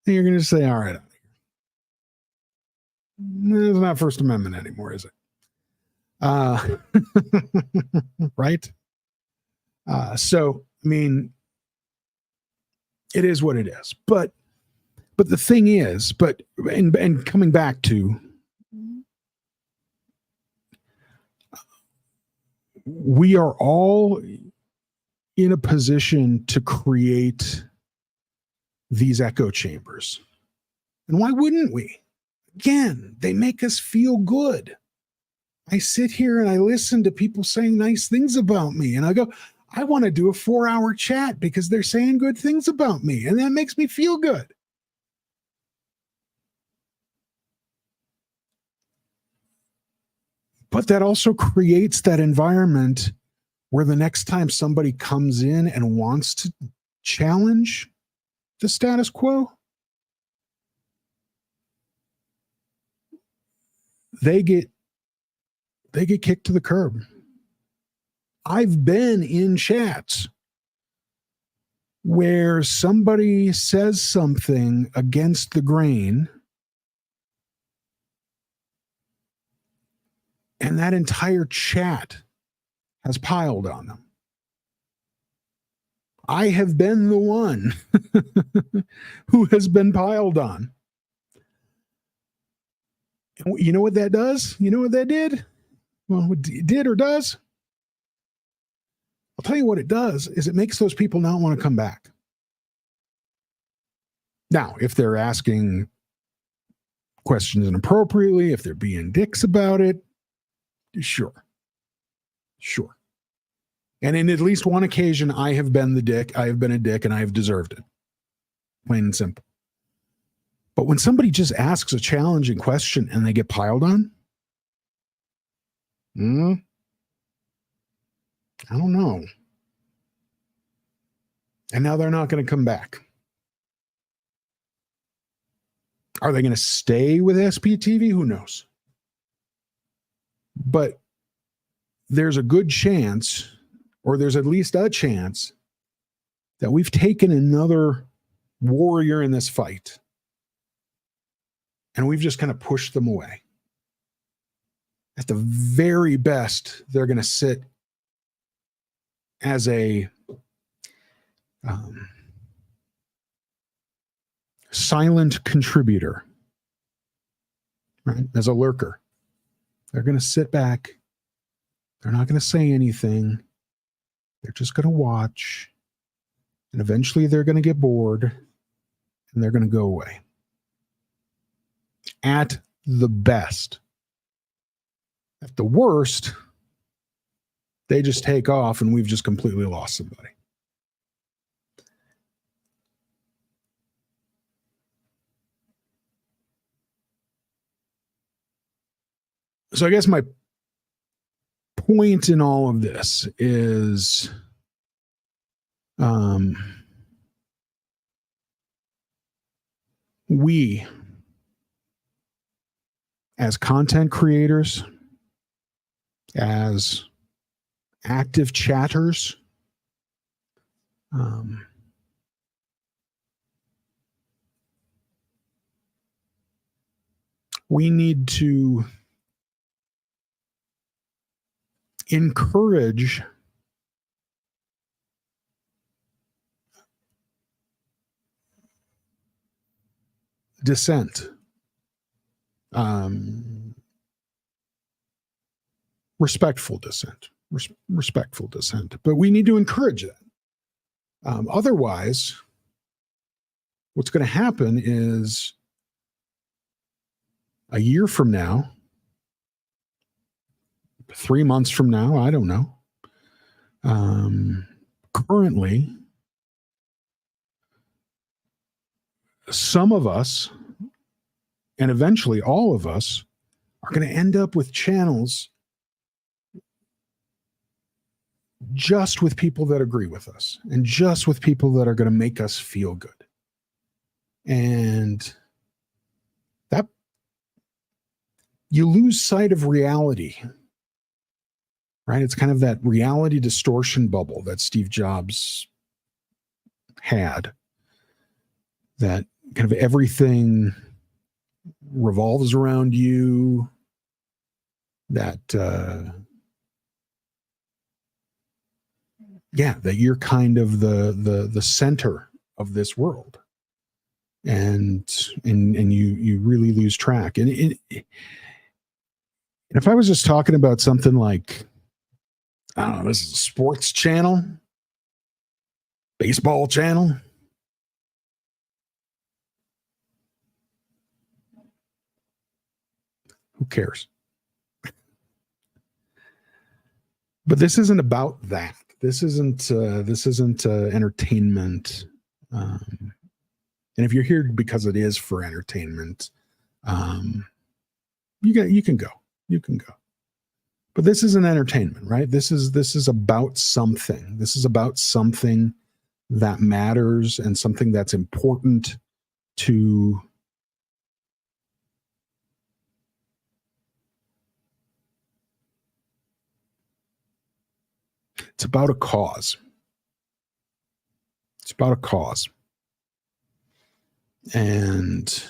[SPEAKER 1] and you're going to say, all right, it's not First Amendment anymore, is it? Right? So, I mean, it is what it is. But the thing is, and coming back to, we are all in a position to create these echo chambers. And why wouldn't we? Again, they make us feel good. I sit here and I listen to people saying nice things about me, and I go, I want to do a 4-hour chat because they're saying good things about me, and that makes me feel good. But that also creates that environment where the next time somebody comes in and wants to challenge the status quo, they get kicked to the curb. I've been in chats where somebody says something against the grain, and that entire chat has piled on them. I have been the one who has been piled on. You know what that does? You know what that did? Well, it did or does? I'll tell you what it does is it makes those people not want to come back. Now, if they're asking questions inappropriately, if they're being dicks about it, sure. And in at least one occasion, I have been the dick, I have been a dick, and I have deserved it. Plain and simple. But when somebody just asks a challenging question and they get piled on, I don't know. And now they're not going to come back. Are they going to stay with SPTV? Who knows? But there's a good chance, or there's at least a chance, that we've taken another warrior in this fight and we've just kind of pushed them away. At the very best, they're going to sit as a silent contributor, right? As a lurker. They're going to sit back. They're not going to say anything. They're just going to watch. And eventually they're going to get bored and they're going to go away. At the best. At the worst, they just take off and we've just completely lost somebody. So I guess my point in all of this is we, as content creators, as active chatters, we need to encourage dissent, respectful dissent, but we need to encourage that. Otherwise, what's going to happen is a year from now, 3 months from now, I don't know. Currently, some of us, and eventually all of us, are going to end up with channels just with people that agree with us and just with people that are going to make us feel good. And that, you lose sight of reality. Right? It's kind of that reality distortion bubble that Steve Jobs had. That kind of everything revolves around you. That, that you're kind of the center of this world. And you really lose track. And if I was just talking about something like, I don't know, this is a sports channel, baseball channel. Who cares? But this isn't about that. This isn't entertainment. And if you're here because it is for entertainment, you can go. You can go. But this is an entertainment, right? This is about something. This is about something that matters and something that's important to it's about a cause. It's about a cause. And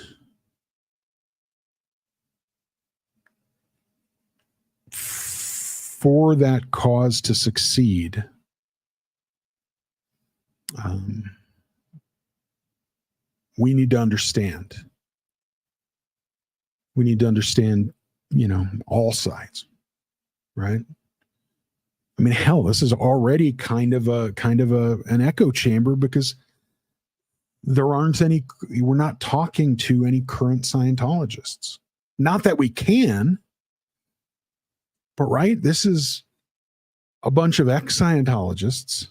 [SPEAKER 1] for that cause to succeed, we need to understand. We need to understand, all sides, right? I mean, hell, this is already kind of an echo chamber because we're not talking to any current Scientologists. Not that we can, but right, this is a bunch of ex-Scientologists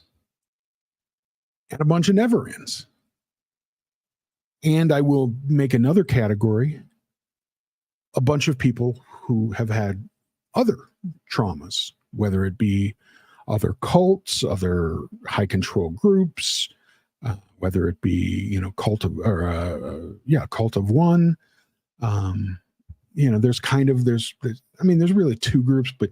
[SPEAKER 1] and a bunch of never-ins. And I will make another category, a bunch of people who have had other traumas, whether it be other cults, other high control groups, whether it be, cult of one. There's really two groups, but,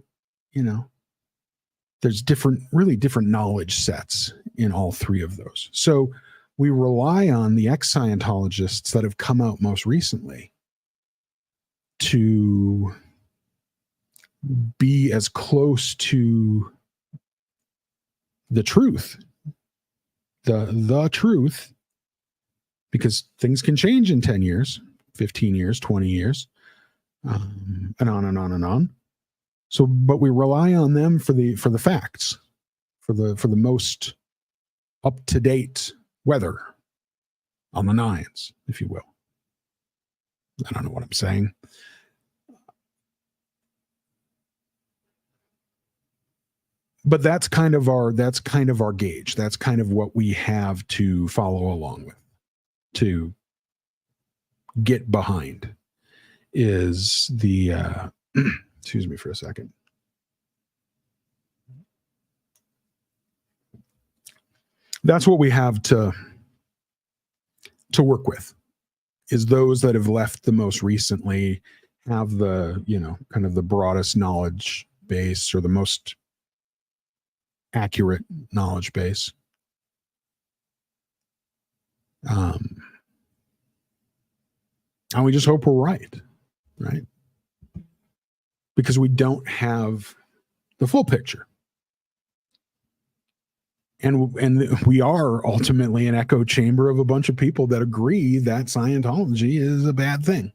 [SPEAKER 1] there's really different knowledge sets in all three of those. So we rely on the ex-Scientologists that have come out most recently to be as close to the truth, the truth, because things can change in 10 years, 15 years, 20 years, and on and on and on. So, but we rely on them for the facts, for the most up-to-date weather on the nines, if you will. I don't know what I'm saying. But that's kind of our gauge. That's kind of what we have to follow along with, to get behind, is the excuse me for a second. That's what we have to work with, is those that have left the most recently, have the, kind of the broadest knowledge base or the most accurate knowledge base. And we just hope we're right? Because we don't have the full picture. And we are ultimately an echo chamber of a bunch of people that agree that Scientology is a bad thing,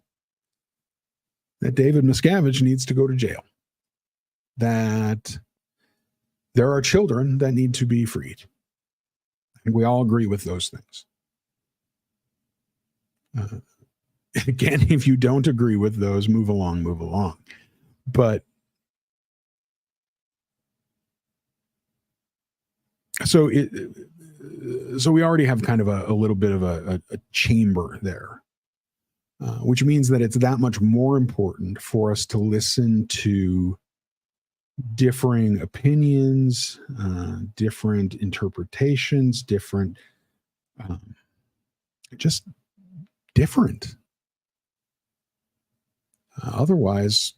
[SPEAKER 1] that David Miscavige needs to go to jail, that there are children that need to be freed. And we all agree with those things. Again, if you don't agree with those, move along. But so we already have kind of a little bit of a chamber there, which means that it's that much more important for us to listen to differing opinions, different interpretations, just different. Otherwise,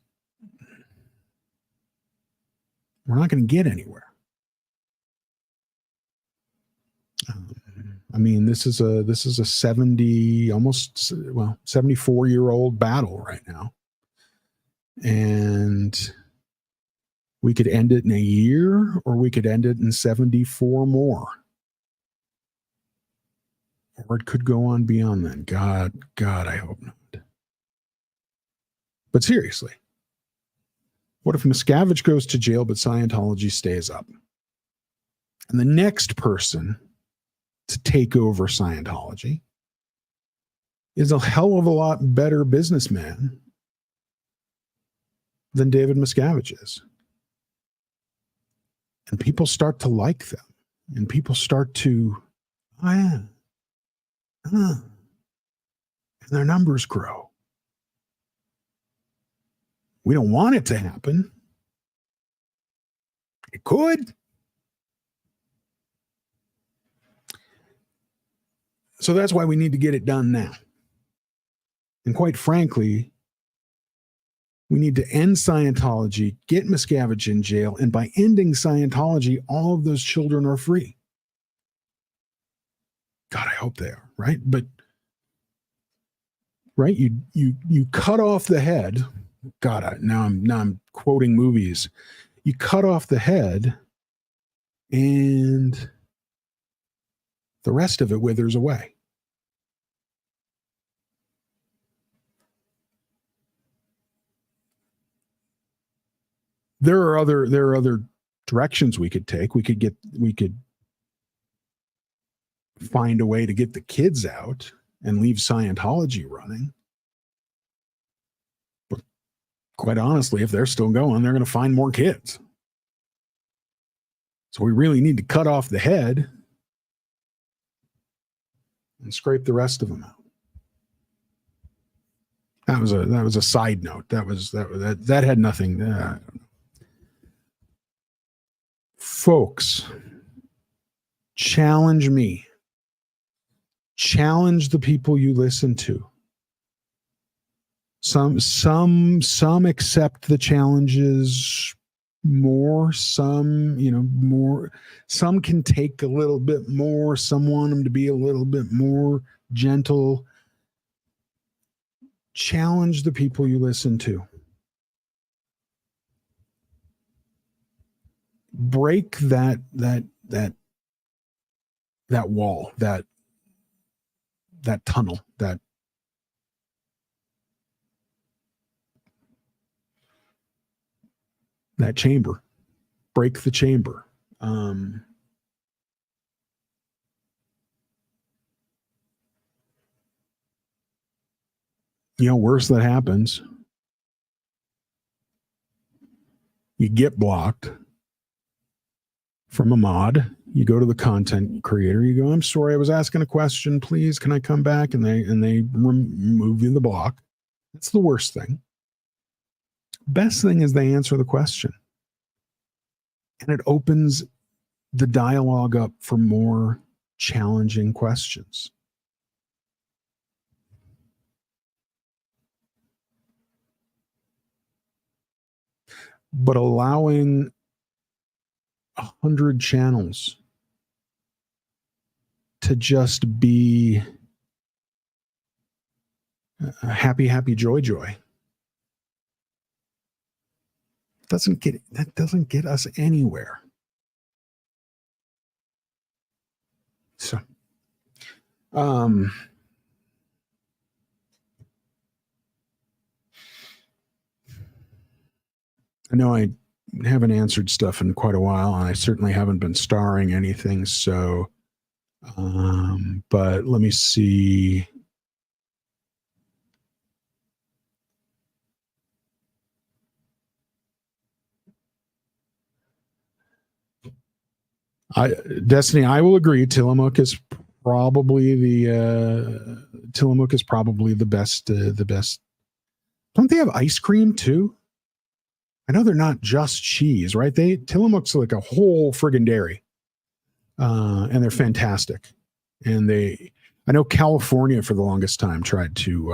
[SPEAKER 1] we're not going to get anywhere. This is a 74-year-old battle right now. And we could end it in a year, or we could end it in 74 more. Or it could go on beyond that. God, I hope not. But seriously, what if Miscavige goes to jail, but Scientology stays up? And the next person to take over Scientology is a hell of a lot better businessman than David Miscavige is. And people start to like them. And people start to, and their numbers grow. We don't want it to happen. It could. So that's why we need to get it done now. And quite frankly, we need to end Scientology, get Miscavige in jail, and by ending Scientology, all of those children are free. God, I hope they are, right? But right, you cut off the head. God, now I'm quoting movies. You cut off the head, and the rest of it withers away. There are other directions we could take. We could find a way to get the kids out and leave Scientology running. But quite honestly, if they're still going, they're going to find more kids. So we really need to cut off the head and scrape the rest of them out. That was a side note. That had nothing. Folks, challenge me. Challenge the people you listen to. Some accept the challenges more, some more. Some can take a little bit more. Some want them to be a little bit more gentle. Challenge the people you listen to. Break that wall, that tunnel, that chamber. Break the chamber. Worse that happens. You get blocked from a mod. You go to the content creator. You go, I'm sorry, I was asking a question. Please, can I come back? And they remove you the block. That's the worst thing. Best thing is they answer the question. And it opens the dialogue up for more challenging questions. But allowing 100 channels to just be happy, joy. That doesn't get us anywhere. So, I know I haven't answered stuff in quite a while, and I certainly haven't been starring anything. So, but let me see. Destiny, I will agree. Tillamook is probably the best. The best. Don't they have ice cream too? I know they're not just cheese, right? Tillamook's like a whole friggin' dairy, and they're fantastic. And I know California for the longest time tried to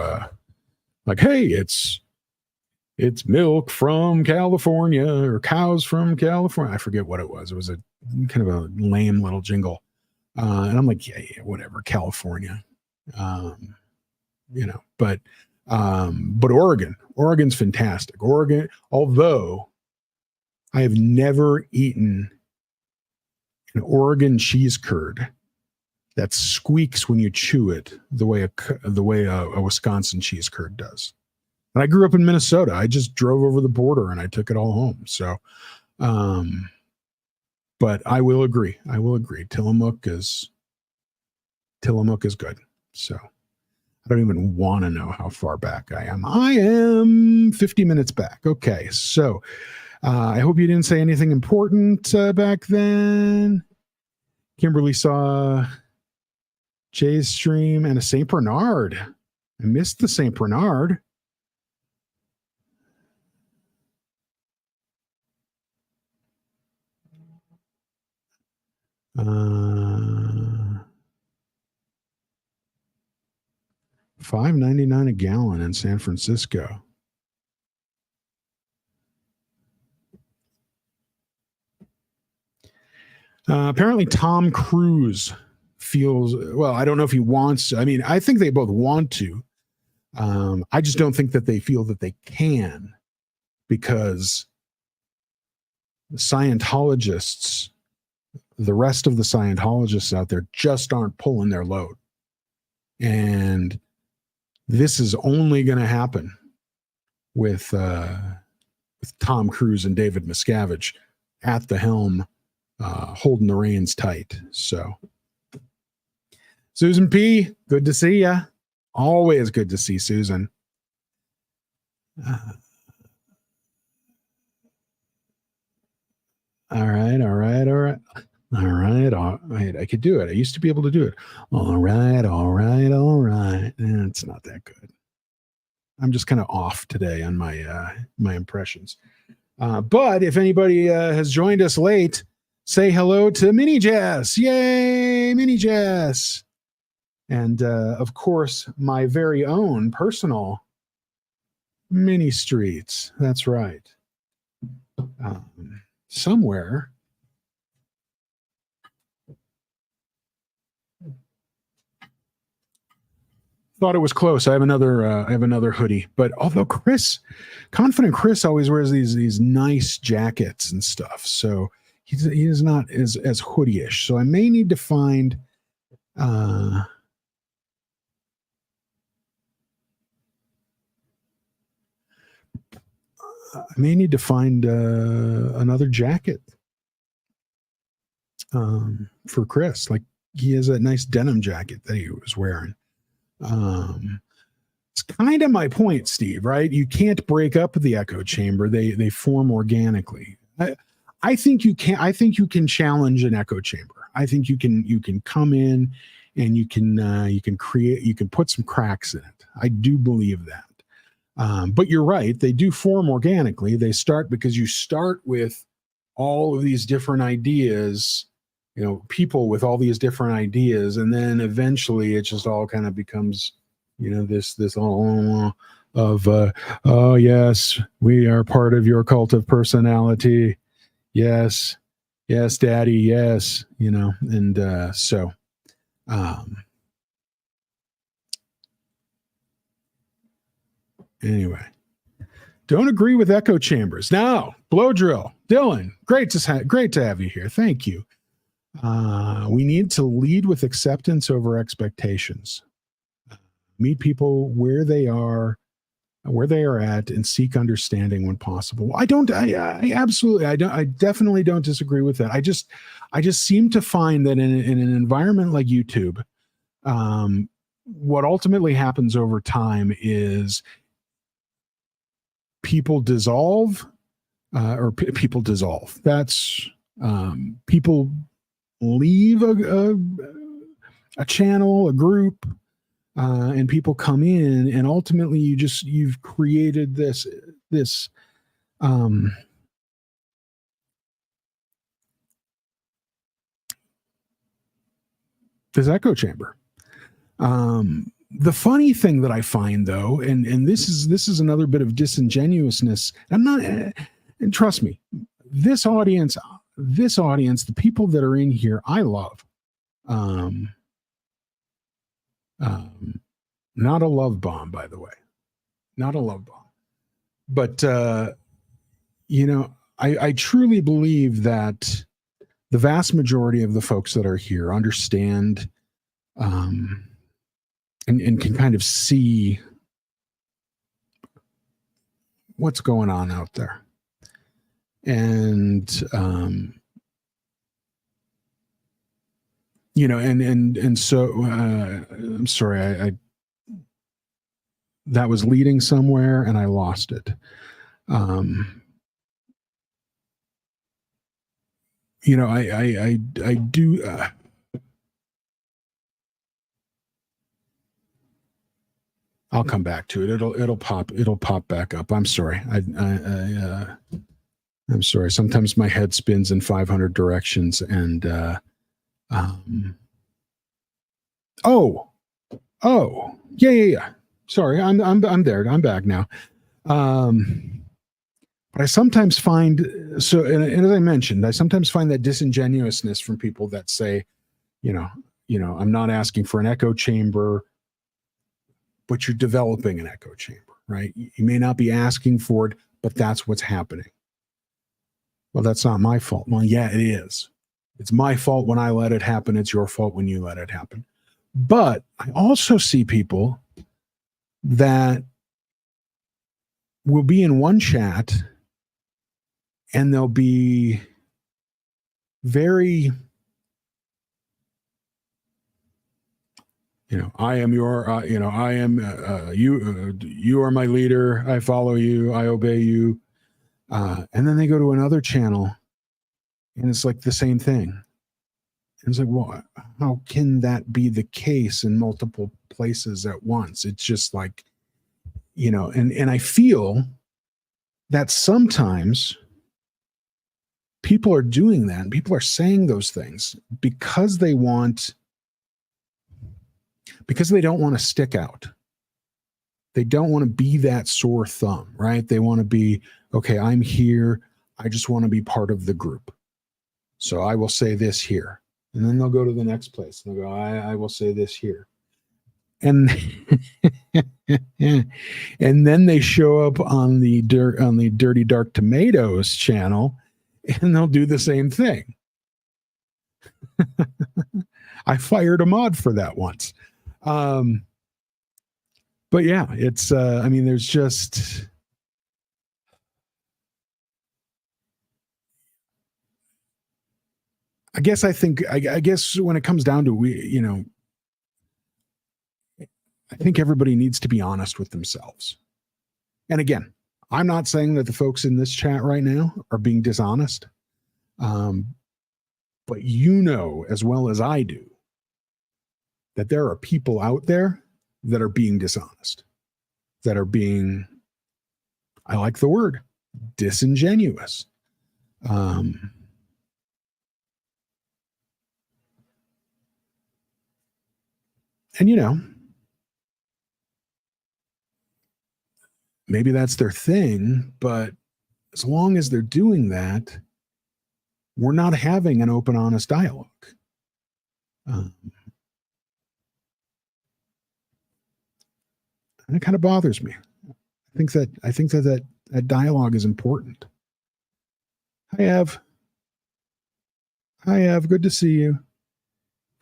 [SPEAKER 1] hey, it's milk from California or cows from California. I forget what it was. It was a kind of a lame little jingle. And I'm like, yeah, whatever, California. But Oregon's fantastic. Oregon, although I have never eaten an Oregon cheese curd that squeaks when you chew it the way a Wisconsin cheese curd does. And I grew up in Minnesota. I just drove over the border and I took it all home. So, but I will agree. Tillamook is good. So I don't even want to know how far back I am. I am 50 minutes back. Okay. So, I hope you didn't say anything important back then. Kimberly saw Jay's stream and a St. Bernard. I missed the St. Bernard. $5.99 a gallon in San Francisco. Apparently, Tom Cruise feels, well, I don't know if he wants to. I mean, I think they both want to. I just don't think that they feel that they can, because the Scientologists, the rest of the Scientologists out there just aren't pulling their load. And this is only going to happen with Tom Cruise and David Miscavige at the helm, holding the reins tight. So, Susan P., good to see ya. Always good to see Susan. All right. I could do it. I used to be able to do it. All right. It's not that good. I'm just kind of off today on my impressions. But if anybody has joined us late, say hello to Mini Jess. Yay, Mini Jess. And of course, my very own personal Mini Streets. That's right. Somewhere. Thought it was close. I have another hoodie, but although Confident Chris always wears these nice jackets and stuff, so he is not as hoodie-ish. So I may need to find another jacket for Chris. Like, he has that nice denim jacket that he was wearing. It's kind of my point, Steve, right? You can't break up the echo chamber. They form organically. I think you can challenge an echo chamber. I think you can come in and you can put some cracks in it. I do believe that. But you're right. They do form organically. They start because you start with all of these different ideas, people with all these different ideas. And then eventually it just all kind of becomes, this all of, oh yes, we are part of your cult of personality. Yes, daddy. Yes. So, anyway, don't agree with echo chambers. Now, blow drill, Dylan, great to have you here. Thank you. We need to lead with acceptance over expectations. Meet people where they are at, and seek understanding when possible. I definitely don't disagree with that. I just seem to find that in an environment like YouTube, what ultimately happens over time is people dissolve, people dissolve. That's people leave a channel, a group, and people come in, and ultimately you've created this echo chamber. The funny thing that I find, though, and this is another bit of disingenuousness. I'm not, and trust me, this audience, the people that are in here, I love. Not a love bomb, by the way, not a love bomb, but I truly believe that the vast majority of the folks that are here understand, and can kind of see what's going on out there. And, and so, I'm sorry, that was leading somewhere and I lost it. I do, I'll come back to it. It'll pop back up. I'm sorry. I'm sorry. Sometimes my head spins in 500 directions, and yeah. Sorry, I'm there. I'm back now. But I sometimes find, and as I mentioned, I sometimes find that disingenuousness from people that say, you know, I'm not asking for an echo chamber, but you're developing an echo chamber, right? You may not be asking for it, but that's what's happening. Well, that's not my fault. Well, yeah, it is. It's my fault when I let it happen. It's your fault when you let it happen. But I also see people that will be in one chat and they'll be very, I am your, I am you are my leader. I follow you. I obey you. And then they go to another channel and it's like the same thing. And it's like, well, how can that be the case in multiple places at once? It's just like, and I feel that sometimes people are doing that and people are saying those things because they don't want to stick out. They don't want to be that sore thumb, right? They want to be, okay, I'm here. I just want to be part of the group. So I will say this here. And then they'll go to the next place and they'll go, I will say this here. And and then they show up on the Dirty Dark Tomatoes channel and they'll do the same thing. I fired a mod for that once. But yeah, it's there's just I guess when it comes down to I think everybody needs to be honest with themselves. And again, I'm not saying that the folks in this chat right now are being dishonest. But as well as I do, that there are people out there that are being dishonest, that are being, I like the word, disingenuous. And maybe that's their thing, but as long as they're doing that, we're not having an open, honest dialogue. And it kind of bothers me. I think that dialogue is important. Hi, Ev. Good to see you.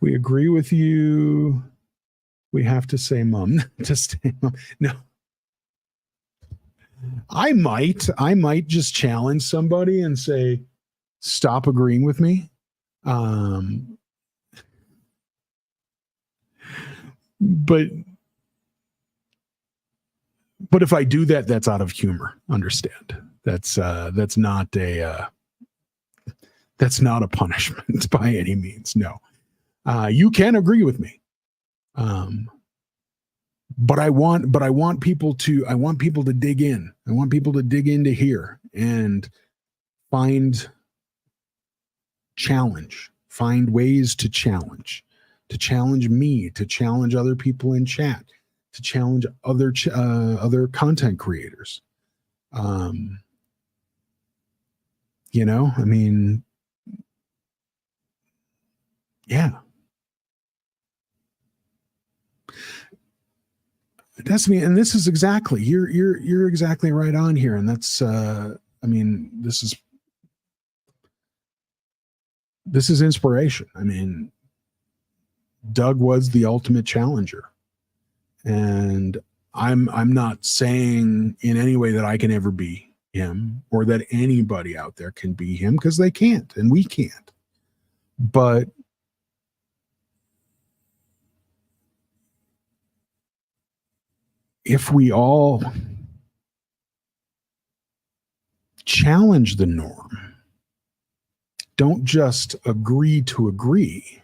[SPEAKER 1] We agree with you. We have to say mum to stay mum. No. I might just challenge somebody and say, stop agreeing with me. But if I do that, that's out of humor. Understand? That's not a punishment by any means. No. You can agree with me. But I want people to dig in. I want people to dig into here and find ways to challenge me, to challenge other people in chat, to challenge other content creators. Yeah. That's me, and this is exactly you're exactly right on here, and that's this is inspiration. Doug was the ultimate challenger, and I'm not saying in any way that I can ever be him or that anybody out there can be him, because they can't and we can't. But if we all challenge the norm, don't just agree to agree,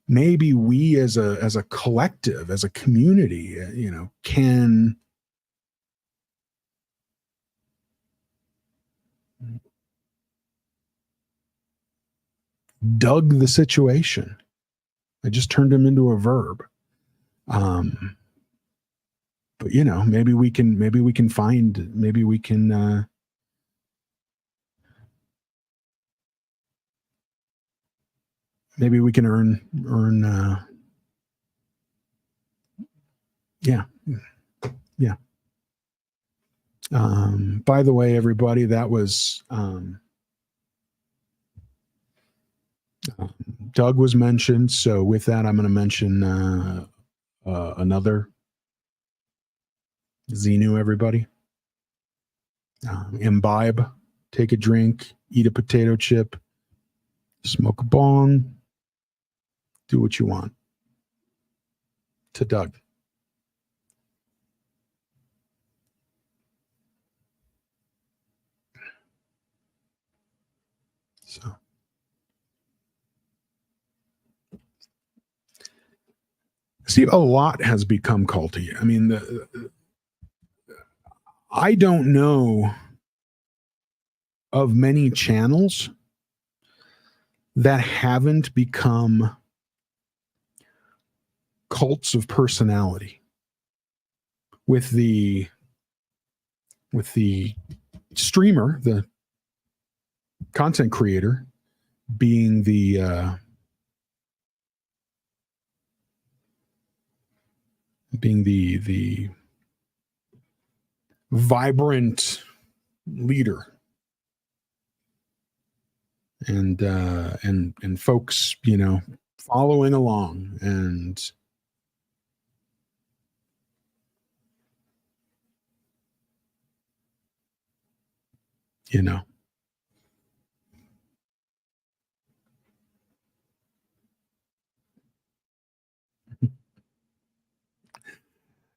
[SPEAKER 1] maybe we as a collective, as a community, can dug the situation. I just turned him into a verb. But you know, maybe we can earn yeah. By the way, everybody, that was Doug was mentioned. So with that, I'm going to mention another XENU, everybody. Imbibe, take a drink, eat a potato chip, smoke a bong, do what you want. To Doug. So. Steve, a lot has become culty. I mean, I don't know of many channels that haven't become cults of personality with the streamer, the content creator, being the vibrant leader, and folks, you know, following along, and you know.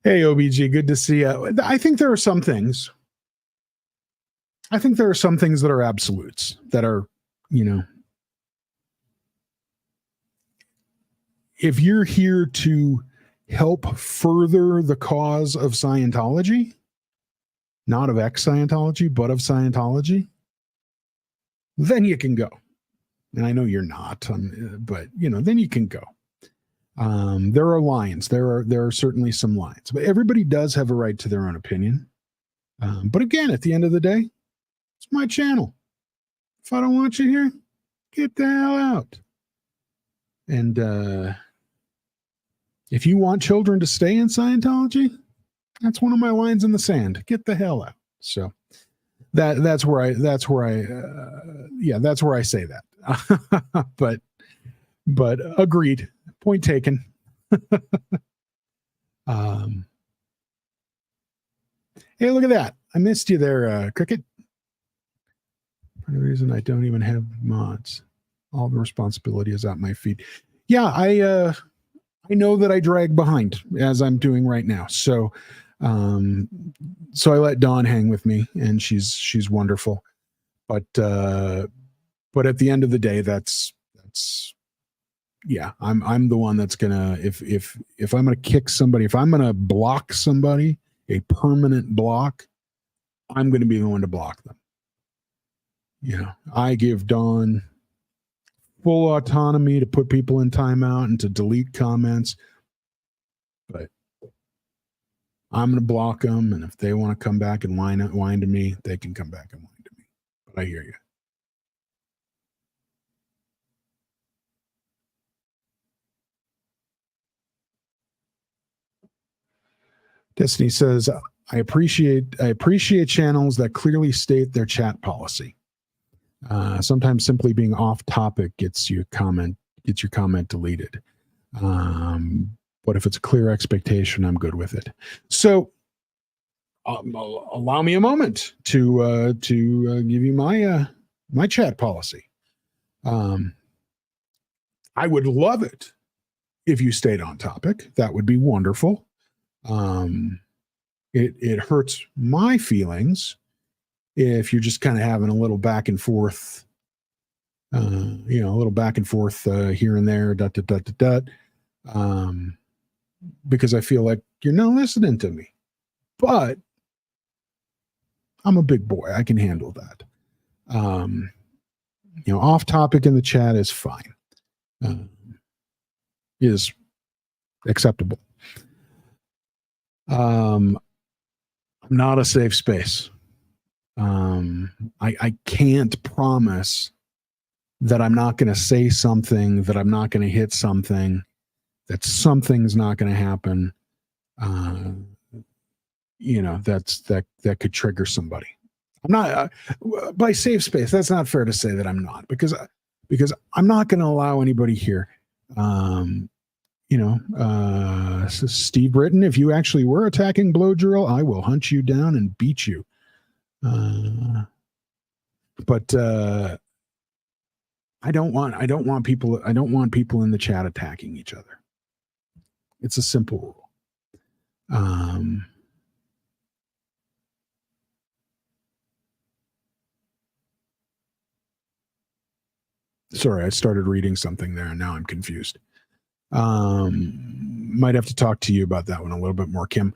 [SPEAKER 1] Hey, OBG, good to see you. I think there are some things. I think there are some things that are absolutes, that are, you know, if you're here to help further the cause of Scientology, not of ex-Scientology, but of Scientology, then you can go. And I know you're not, but, you know, then you can go. There are lines. There are certainly some lines, but everybody does have a right to their own opinion. But again, at the end of the day, it's my channel. If I don't want you here, get the hell out. And if you want children to stay in Scientology, that's one of my lines in the sand. Get the hell out. So that's where I say that. but agreed. Point taken. Hey, look at that. I missed you there, Cricket. For the reason I don't even have mods. All the responsibility is at my feet. Yeah, I know that I drag behind, as I'm doing right now. So I let Dawn hang with me, and she's wonderful. But at the end of the day, that's yeah, I'm the one that's gonna, if I'm gonna kick somebody, if I'm gonna block somebody, a permanent block, I'm gonna be the one to block them. You know, I give Dawn full autonomy to put people in timeout and to delete comments, but I'm gonna block them, and if they want to come back and whine to me, they can come back and whine to me. But I hear you. Destiny says, I appreciate channels that clearly state their chat policy. Sometimes simply being off topic gets your comment deleted. But if it's a clear expectation, I'm good with it. So allow me a moment to give you my chat policy. I would love it if you stayed on topic. That would be wonderful. It hurts my feelings if you're just kind of having a little back and forth, a little back and forth here and there, because I feel like you're not listening to me. But I'm a big boy. I can handle that. off topic in the chat is fine, is acceptable. I'm not a safe space. I can't promise that I'm not going to say something, that I'm not going to hit something, that something's not going to happen. That could trigger somebody. I'm not by safe space. That's not fair to say that I'm not, because I'm not going to allow anybody here. Steve Britton, if you actually were attacking Blow Drill, I will hunt you down and beat you. But I don't want people in the chat attacking each other. It's a simple rule. Sorry, I started reading something there and now I'm confused. Might have to talk to you about that one a little bit more, Kim.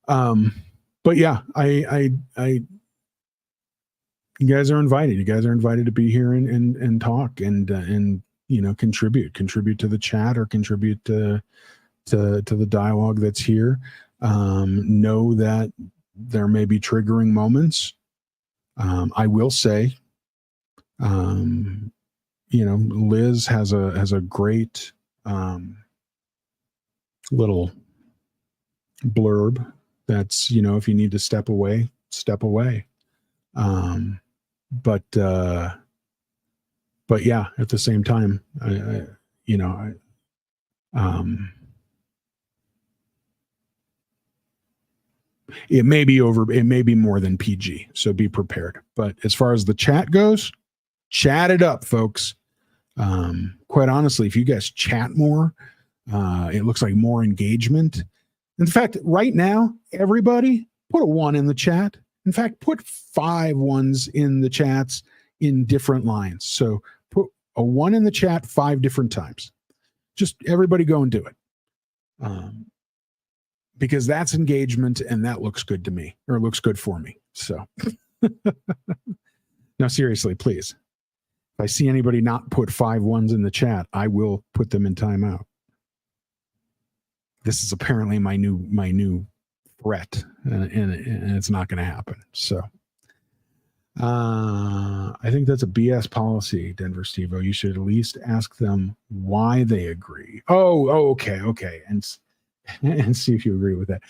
[SPEAKER 1] But yeah, I you guys are invited. You guys are invited to be here and talk and contribute to the chat or contribute to the dialogue that's here. Know that there may be triggering moments. I will say, Liz has a great little blurb that's, if you need to step away, step away. But yeah, at the same time, it may be more than PG, so be prepared. But as far as the chat goes, chat it up, folks. Quite honestly, if you guys chat more, it looks like more engagement. In fact, right now, everybody put a 1 in the chat. In fact, put 5 1s in the chats in different lines. So put a 1 in the chat 5 different times. Just everybody go and do it. Because that's engagement and that looks good to me, or looks good for me. So now seriously, please. If I see anybody not put 5 1s in the chat, I will put them in timeout. This is apparently my new threat, and it's not going to happen. So I think that's a BS policy, Denver Steveo. You should at least ask them why they agree. Okay, and see if you agree with that.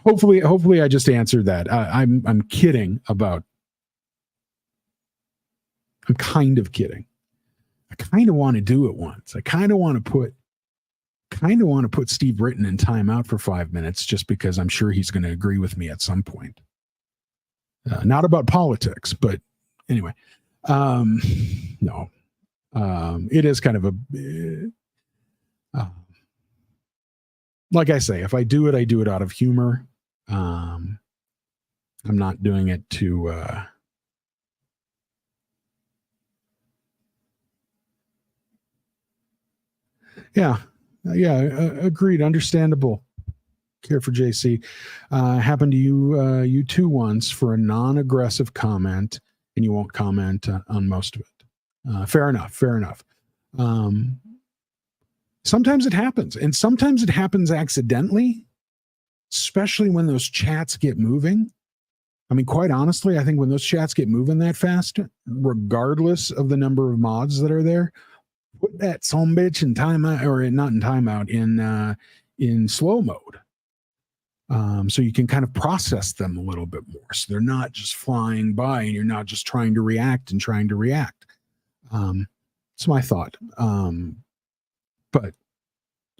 [SPEAKER 1] Hopefully I just answered that. I'm kidding about. I'm kind of kidding. I kind of want to do it once. I kind of want to put Steve Britton in timeout for 5 minutes, just because I'm sure he's going to agree with me at some point. Not about politics, but anyway. No. It is kind of a... like I say, if I do it out of humor. I'm not doing it to... Yeah, agreed. Understandable. Care for JC. Happened to you too once for a non-aggressive comment, and you won't comment on most of it. Fair enough. Sometimes it happens, and sometimes it happens accidentally, especially when those chats get moving. I mean, quite honestly, I think when those chats get moving that fast, regardless of the number of mods that are there, put that son bitch in timeout, or not in timeout, in slow mode. So you can kind of process them a little bit more. So they're not just flying by and you're not just trying to react. It's my thought. But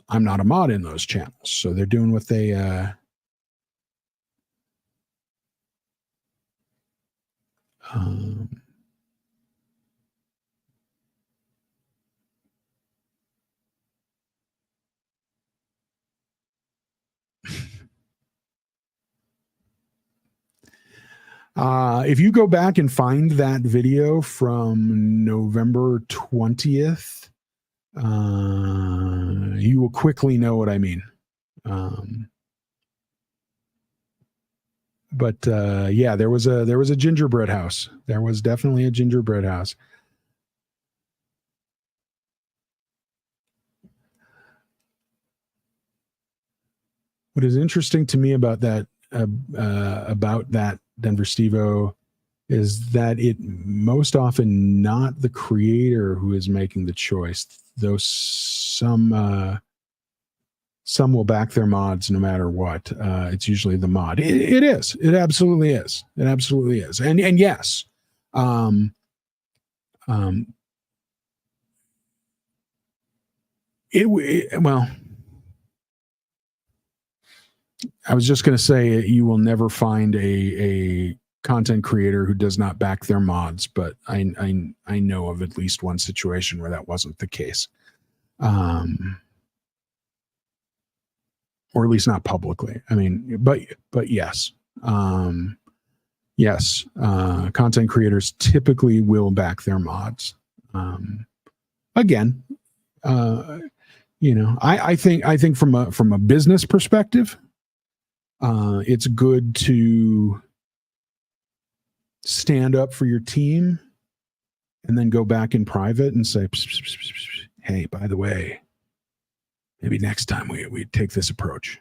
[SPEAKER 1] I'm not a mod in those channels. So they're doing what they, if you go back and find that video from November 20th, you will quickly know what I mean. yeah, there was a gingerbread house. There was definitely a gingerbread house. What is interesting to me about that Denver Steveo is that it most often not the creator who is making the choice, though some will back their mods no matter what. It's usually the mod. It is. It absolutely is. It absolutely is. And yes, well, I was just going to say you will never find a content creator who does not back their mods, but I know of at least one situation where that wasn't the case. Or at least not publicly. I mean, but yes. Yes. Content creators typically will back their mods. Again, I think from a business perspective, it's good to stand up for your team and then go back in private and say, hey, by the way, maybe next time we take this approach,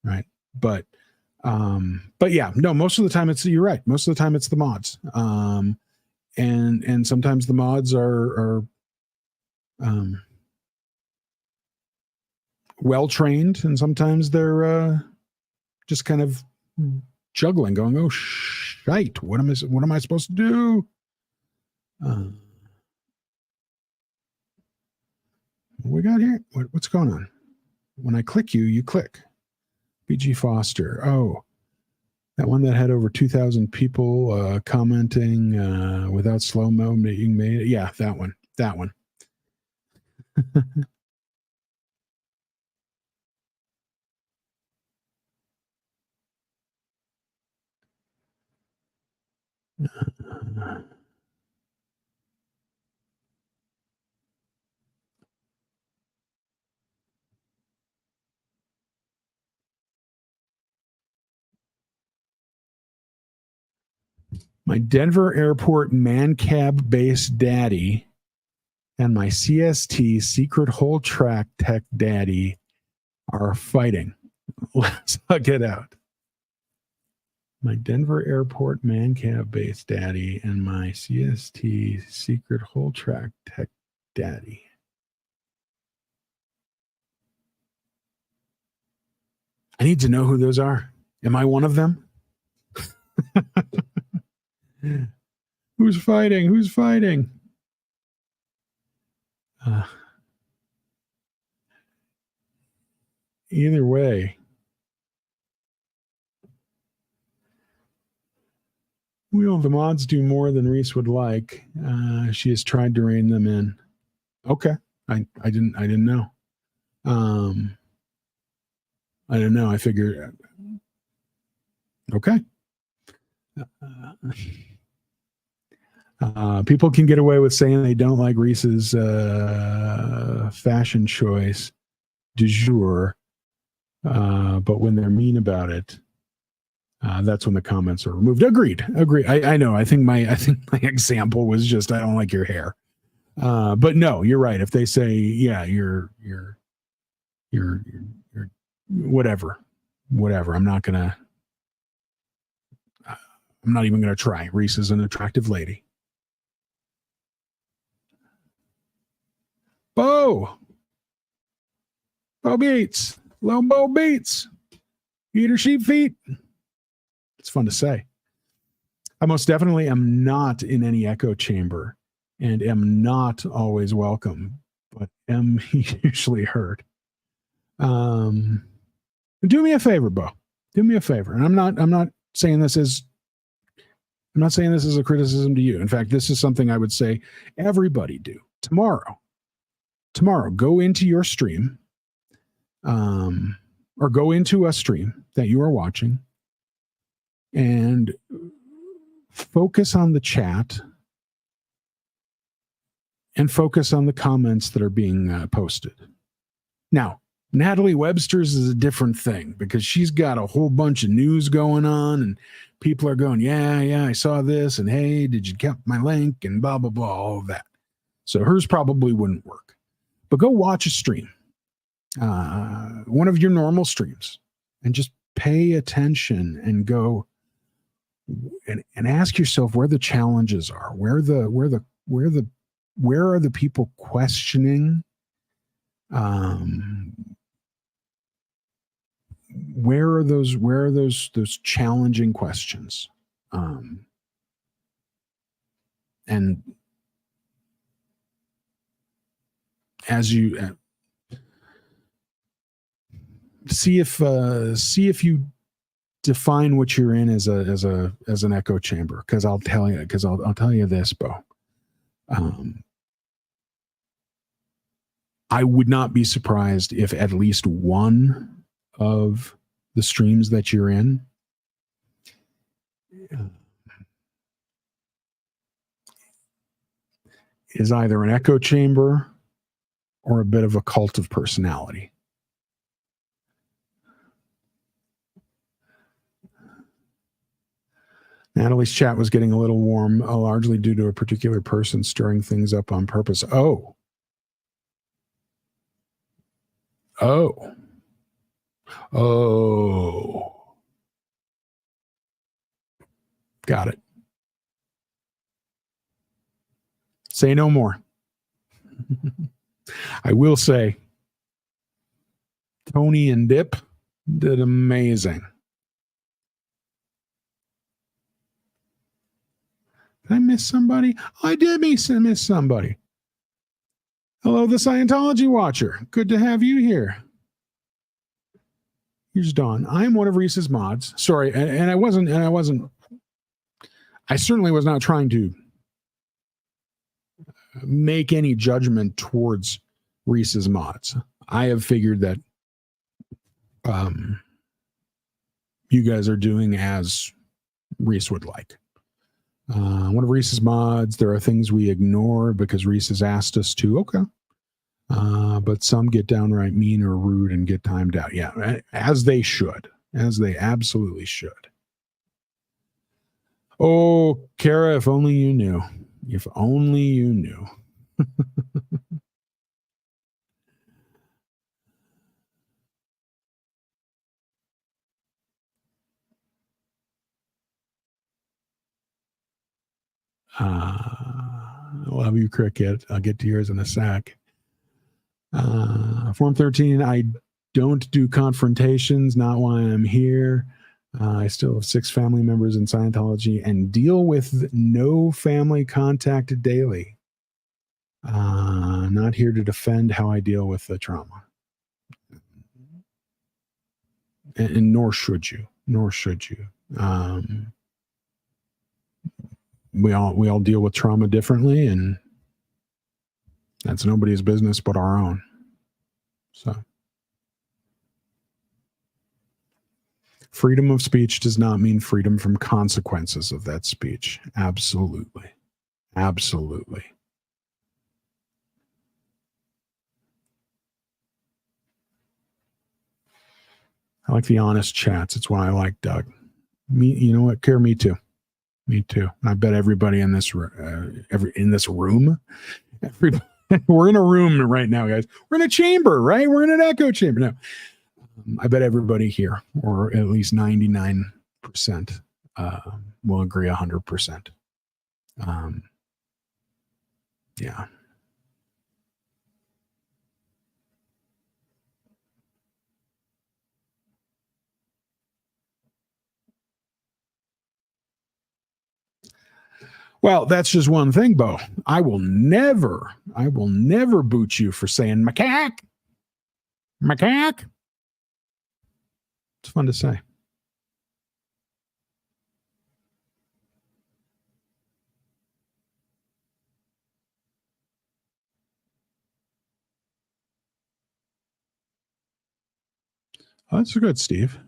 [SPEAKER 1] right? But yeah, no, most of the time you're right. Most of the time it's the mods. And sometimes the mods are well trained, and sometimes they're just kind of juggling, going, "Oh shite, what am I supposed to do?" What we got here? What's going on? When I click you click. BG Foster. Oh, that one that had over 2,000 people commenting without slow-mo being made. Yeah, that one. That one. My Denver Airport man cab based daddy and my CST secret hole track tech daddy are fighting. Let's hug it out. My Denver Airport man cab based daddy and my CST secret hole track tech daddy. I need to know who those are. Am I one of them? Who's fighting? Who's fighting? Either way. Will the mods do more than Reese would like? She has tried to rein them in. Okay. I didn't know. I don't know. I figured. Okay. People can get away with saying they don't like Reese's fashion choice du jour, but when they're mean about it, that's when the comments are removed. Agreed. I know. I think my example was just I don't like your hair, but no, you're right. If they say yeah, you're whatever, I'm not even gonna try. Reese is an attractive lady. Bo Beats. Lone Bo Beats. Eat her sheep feet. It's fun to say. I most definitely am not in any echo chamber and am not always welcome, but am usually heard. Do me a favor, Bo. Do me a favor. And I'm not saying this as a criticism to you. In fact, this is something I would say everybody do. Tomorrow, go into your stream, or go into a stream that you are watching and focus on the chat and focus on the comments that are being posted. Now, Natalie Webster's is a different thing because she's got a whole bunch of news going on and people are going, yeah, I saw this. And hey, did you get my link? And blah, blah, blah, all of that. So hers probably wouldn't work. But go watch a stream, one of your normal streams, and just pay attention and go and ask yourself where the challenges are, where are the people questioning, where are those challenging questions, and as you see if you define what you're in as an echo chamber, because I'll tell you this, Bo. I would not be surprised if at least one of the streams that you're in is either an echo chamber or a bit of a cult of personality. Natalie's chat was getting a little warm, largely due to a particular person stirring things up on purpose. Oh. Got it. Say no more. I will say, Tony and Dip did amazing. Did I miss somebody? I did miss somebody. Hello, the Scientology Watcher. Good to have you here. Here's Dawn. I am one of Reese's mods. Sorry, and I certainly was not trying to make any judgment towards Reese's mods. I have figured that you guys are doing as Reese would like. One of Reese's mods, there are things we ignore because Reese has asked us to. Okay. But some get downright mean or rude and get timed out. Yeah, as they should. As they absolutely should. Oh, Kara, if only you knew. If only you knew. Love you, Cricket. I'll get to yours in a sec. Form 13, I don't do confrontations, not why I'm here. I still have 6 family members in Scientology and deal with no family contact daily. Not here to defend how I deal with the trauma. And nor should you. We all deal with trauma differently, and that's nobody's business but our own. So, freedom of speech does not mean freedom from consequences of that speech. Absolutely. Absolutely. I like the honest chats. It's why I like Doug. You know what, Care? Me too. Me too. I bet everybody in this room, we're in a room right now, guys. We're in a chamber, right? We're in an echo chamber now. I bet everybody here, or at least 99%, will agree 100%. Yeah. Well, that's just one thing, Bo. I will never boot you for saying macaque. Macaque. It's fun to say. Oh, that's good, Steve.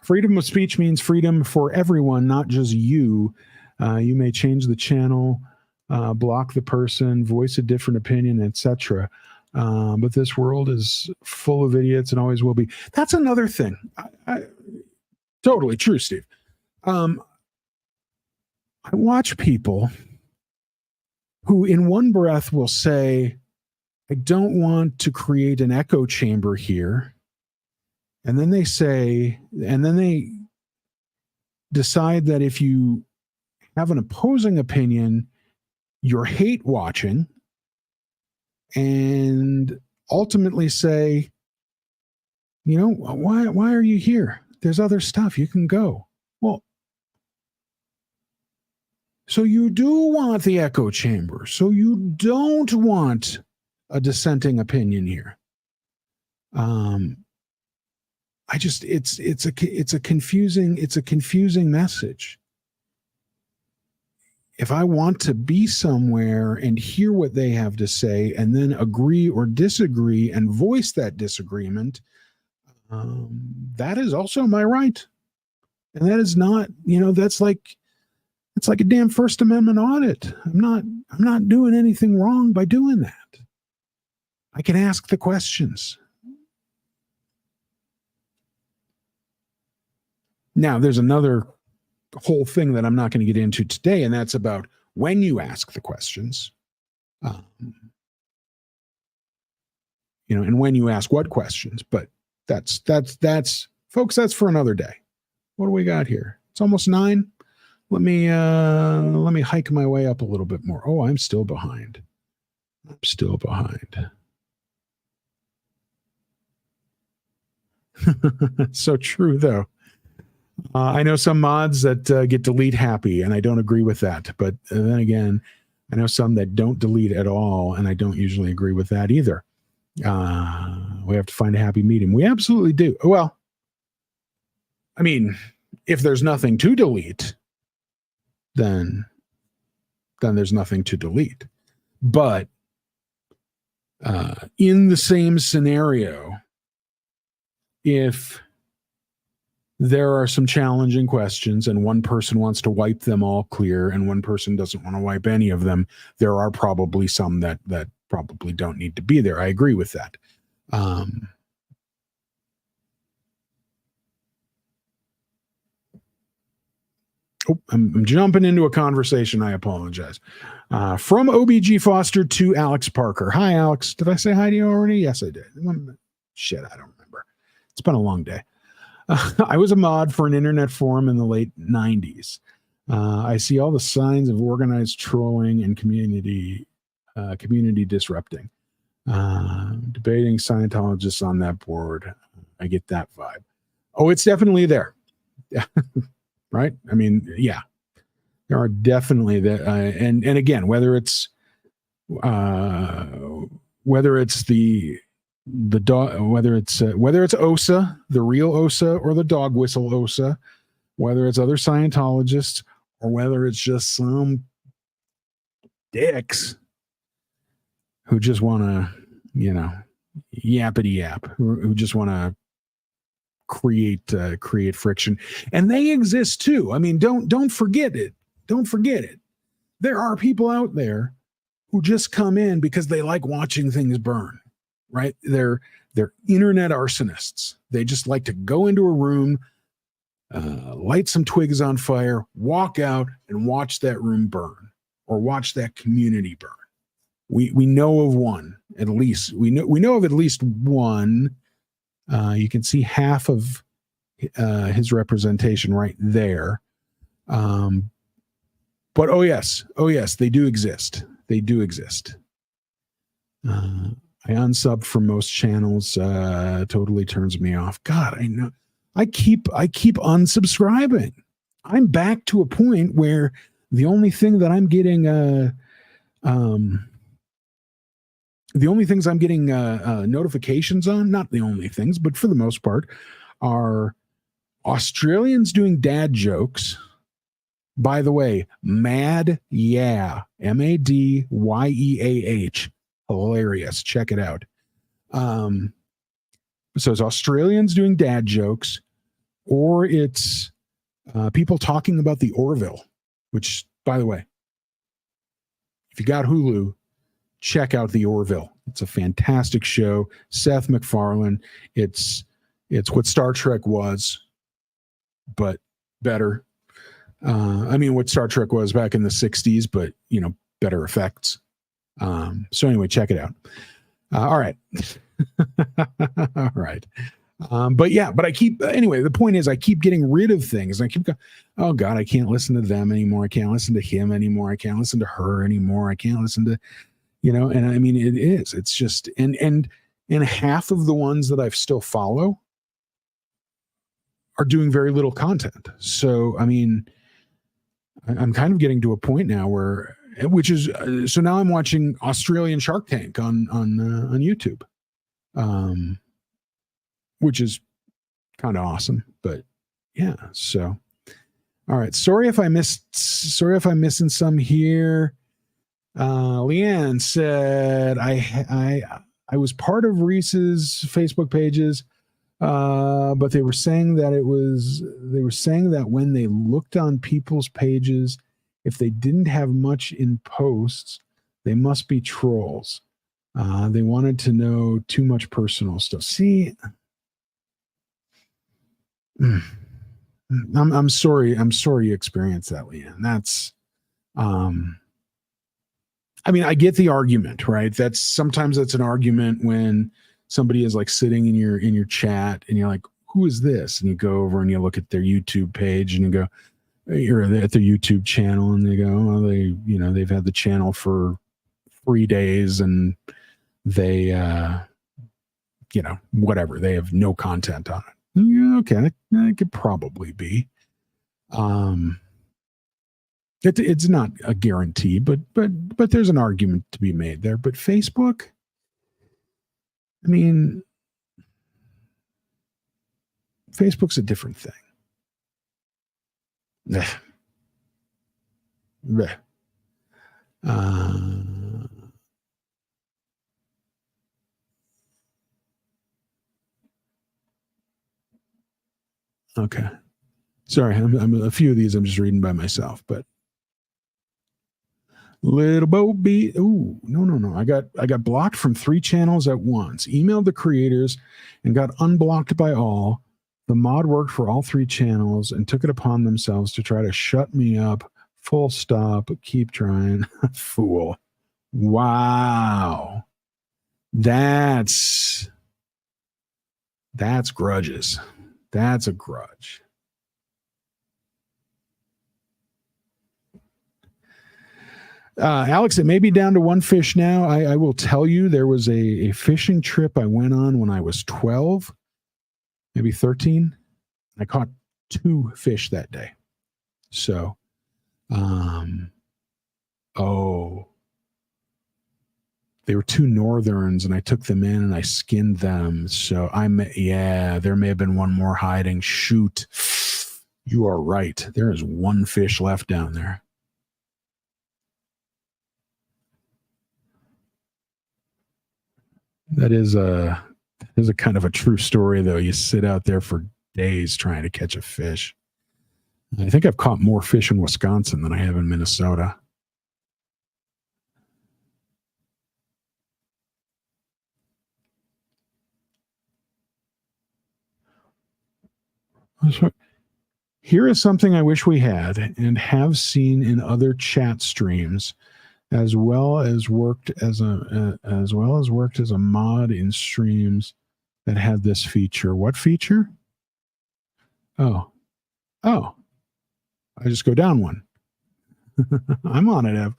[SPEAKER 1] Freedom of speech means freedom for everyone, not just you. You may change the channel, block the person, voice a different opinion, etc. But this world is full of idiots and always will be. That's another thing. Totally true, Steve. I watch people who in one breath will say, I don't want to create an echo chamber here. And then they decide that if you have an opposing opinion, you're hate watching, and ultimately say, why are you here? There's other stuff. You can go. Well, so you do want the echo chamber. So you don't want a dissenting opinion here. It's a confusing message. If I want to be somewhere and hear what they have to say and then agree or disagree and voice that disagreement, that is also my right. And that is not, it's like a damn First Amendment audit. I'm not doing anything wrong by doing that. I can ask the questions. Now, there's another whole thing that I'm not going to get into today, and that's about when you ask the questions, and when you ask what questions. But that's folks, that's for another day. What do we got here? It's almost 9. Let me hike my way up a little bit more. Oh, I'm still behind. So true, though. I know some mods that get delete happy, and I don't agree with that. But then again, I know some that don't delete at all, and I don't usually agree with that either. We have to find a happy medium. We absolutely do. Well, I mean, if there's nothing to delete, then there's nothing to delete. But in the same scenario, if there are some challenging questions and one person wants to wipe them all clear and one person doesn't want to wipe any of them, there are probably some that probably don't need to be there. I agree with that. I'm jumping into a conversation. I apologize. From OBG Foster to Alex Parker. Hi, Alex. Did I say hi to you already? Yes, I did. Shit, I don't remember. It's been a long day. I was a mod for an internet forum in the late 90s. I see all the signs of organized trolling and community disrupting. Debating Scientologists on that board. I get that vibe. Oh, it's definitely there. Right? I mean, yeah. There are definitely that. And again, whether it's the dog, whether it's OSA, the real OSA, or the dog whistle OSA, whether it's other Scientologists, or whether it's just some dicks who just want to, yappity yap, who just want to create friction, and they exist too. I mean, don't forget it. Don't forget it. There are people out there who just come in because they like watching things burn. Right? They're internet arsonists. They just like to go into a room, light some twigs on fire, walk out, and watch that room burn, or watch that community burn. We know of one, at least. We know of at least one. You can see half of his representation right there. But oh yes, they do exist. They do exist. I unsub from most channels. Totally turns me off. God, I know. I keep unsubscribing. I'm back to a point where the only thing that I'm getting, notifications on, not the only things, but for the most part, are Australians doing dad jokes. By the way, Mad Yeah, MADYEAH. Hilarious. Check it out. So it's Australians doing dad jokes, or it's people talking about the Orville, which, by the way, if you got Hulu, check out the Orville. It's a fantastic show. Seth MacFarlane. It's what Star Trek was, but better. I mean, what Star Trek was back in the 60s, but, better effects. So anyway, check it out. All right. All right. But anyway, the point is I keep getting rid of things. I keep going, oh God, I can't listen to them anymore. I can't listen to him anymore. I can't listen to her anymore. I can't listen to, and I mean, it's just, and half of the ones that I still follow are doing very little content. So, I mean, I'm kind of getting to a point now so now I'm watching Australian Shark Tank on YouTube. Which is kind of awesome, but yeah. So, all right. Sorry if I'm missing some here. Leanne said, I was part of Reese's Facebook pages, but they were saying that when they looked on people's pages, if they didn't have much in posts, they must be trolls. They wanted to know too much personal stuff. See, I'm sorry you experienced that, Leanne. That's I mean, I get the argument, right? Sometimes that's an argument when somebody is like sitting in your chat and you're like, who is this? And you go over and you look at their YouTube page and you go, you're at their YouTube channel, and they go, oh, they've had the channel for 3 days and they whatever, they have no content on it. Yeah, okay, that could probably be. It's not a guarantee, but there's an argument to be made there. But Facebook, I mean, Facebook's a different thing. Blech. Blech. Okay. Sorry, I'm a few of these I'm just reading by myself, but Little Bo B. Ooh, no. I got blocked from 3 channels at once. Emailed the creators and got unblocked by all. The mod worked for all 3 channels and took it upon themselves to try to shut me up. Full stop. Keep trying. Fool. Wow. That's grudges. That's a grudge. Alex, it may be down to 1 fish now. I will tell you, there was a fishing trip I went on when I was 12, maybe 13. I caught 2 fish that day. So, they were 2 northerns, and I took them in and I skinned them. So there may have been one more hiding. Shoot. You are right. There is 1 fish left down there. That is a kind of a true story, though. You sit out there for days trying to catch a fish. I think I've caught more fish in Wisconsin than I have in Minnesota. Here is something I wish we had and have seen in other chat streams, as well as worked as a mod in streams that had this feature. What feature? Oh, I just go down one. I'm on it.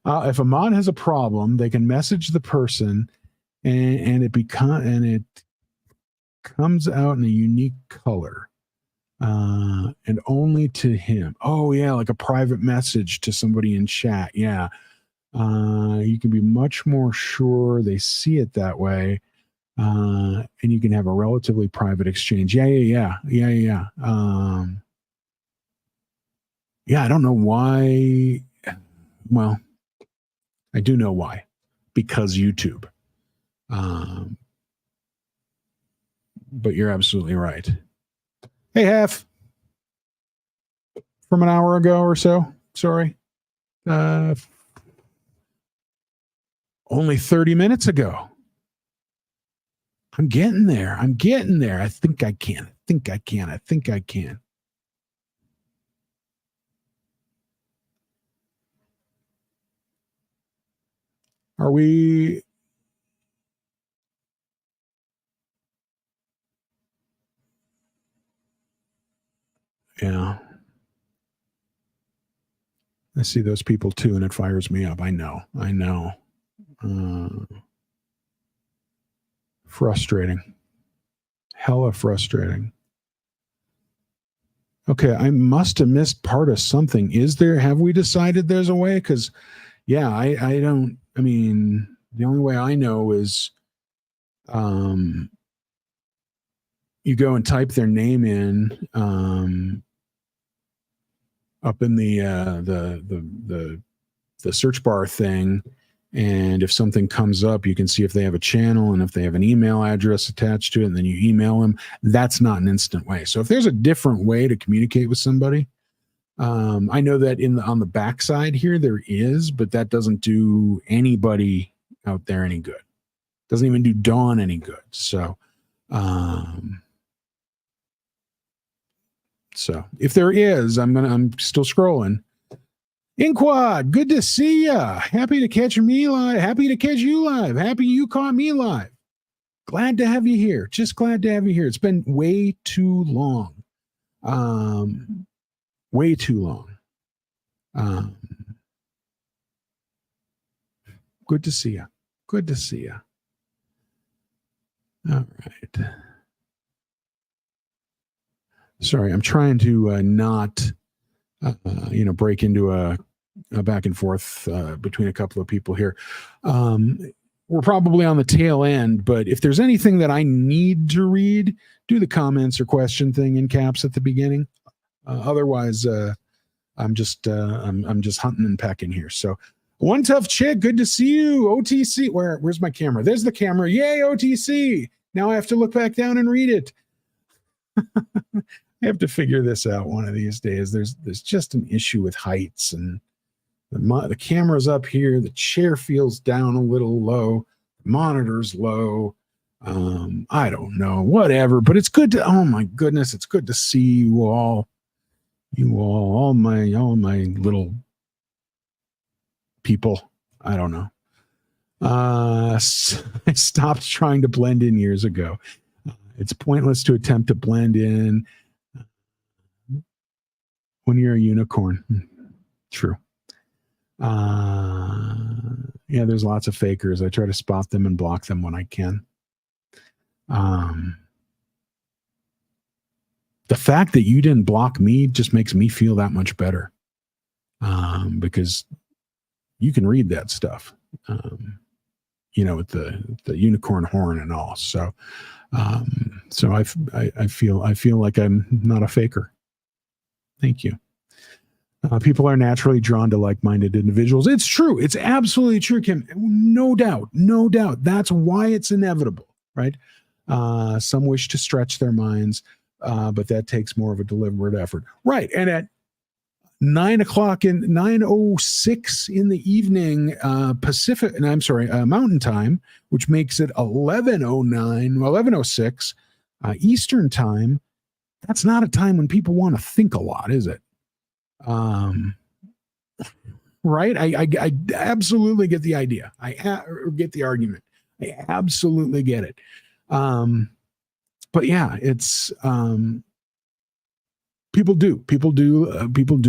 [SPEAKER 1] If a mod has a problem, they can message the person, and it comes out in a unique color. And only to him. Oh yeah, like a private message to somebody in chat. Yeah. You can be much more sure they see it that way. And you can have a relatively private exchange. Yeah. I don't know why. Well, I do know why. Because YouTube. But you're absolutely right. Hey, Hef. From an hour ago or so. Sorry. Only 30 minutes ago. I'm getting there. I'm getting there. I think I can. I think I can. I think I can. Are we? Yeah. I see those people too, and it fires me up. I know. I know. Frustrating. Hella frustrating. Okay, I must have missed part of something. Have we decided there's a way? Because, yeah, I don't, I mean, the only way I know is you go and type their name in up in the search bar thing, and if something comes up, you can see if they have a channel and if they have an email address attached to it, and then you email them. That's not an instant way. So if there's a different way to communicate with somebody, I know that on the backside here there is, but that doesn't do anybody out there any good. Doesn't even do Dawn any good. So if there is, I'm still scrolling. Inquad, good to see ya. Happy to catch me live. Happy to catch you live. Happy you caught me live. Glad to have you here. Just glad to have you here. It's been way too long. Way too long. Good to see you. Good to see you. All right. Sorry, I'm trying to not, break into a back and forth between a couple of people here. We're probably on the tail end, but if there's anything that I need to read, do the comments or question thing in caps at the beginning. Otherwise, I'm just hunting and pecking here. So, one tough chick, good to see you. OTC, where's my camera? There's the camera. Yay, OTC. Now I have to look back down and read it. I have to figure this out one of these days. There's just an issue with heights, and the camera's up here. The chair feels down a little low. The monitor's low. I don't know, whatever. But it's good to. Oh my goodness, it's good to see you all. All my little people. I don't know. I stopped trying to blend in years ago. It's pointless to attempt to blend in when you're a unicorn. True. Yeah, there's lots of fakers. I try to spot them and block them when I can. The fact that you didn't block me just makes me feel that much better. Because you can read that stuff. With the unicorn horn and all. So I feel like I'm not a faker. Thank you. People are naturally drawn to like-minded individuals. It's true. It's absolutely true, Kim. No doubt. No doubt. That's why it's inevitable, right? Some wish to stretch their minds, but that takes more of a deliberate effort. Right. And at 9:06 in the evening, Mountain Time, which makes it 11:06 Eastern Time. That's not a time when people want to think a lot, is it? Right? I absolutely get the idea. I get the argument. I absolutely get it. But yeah, it's people do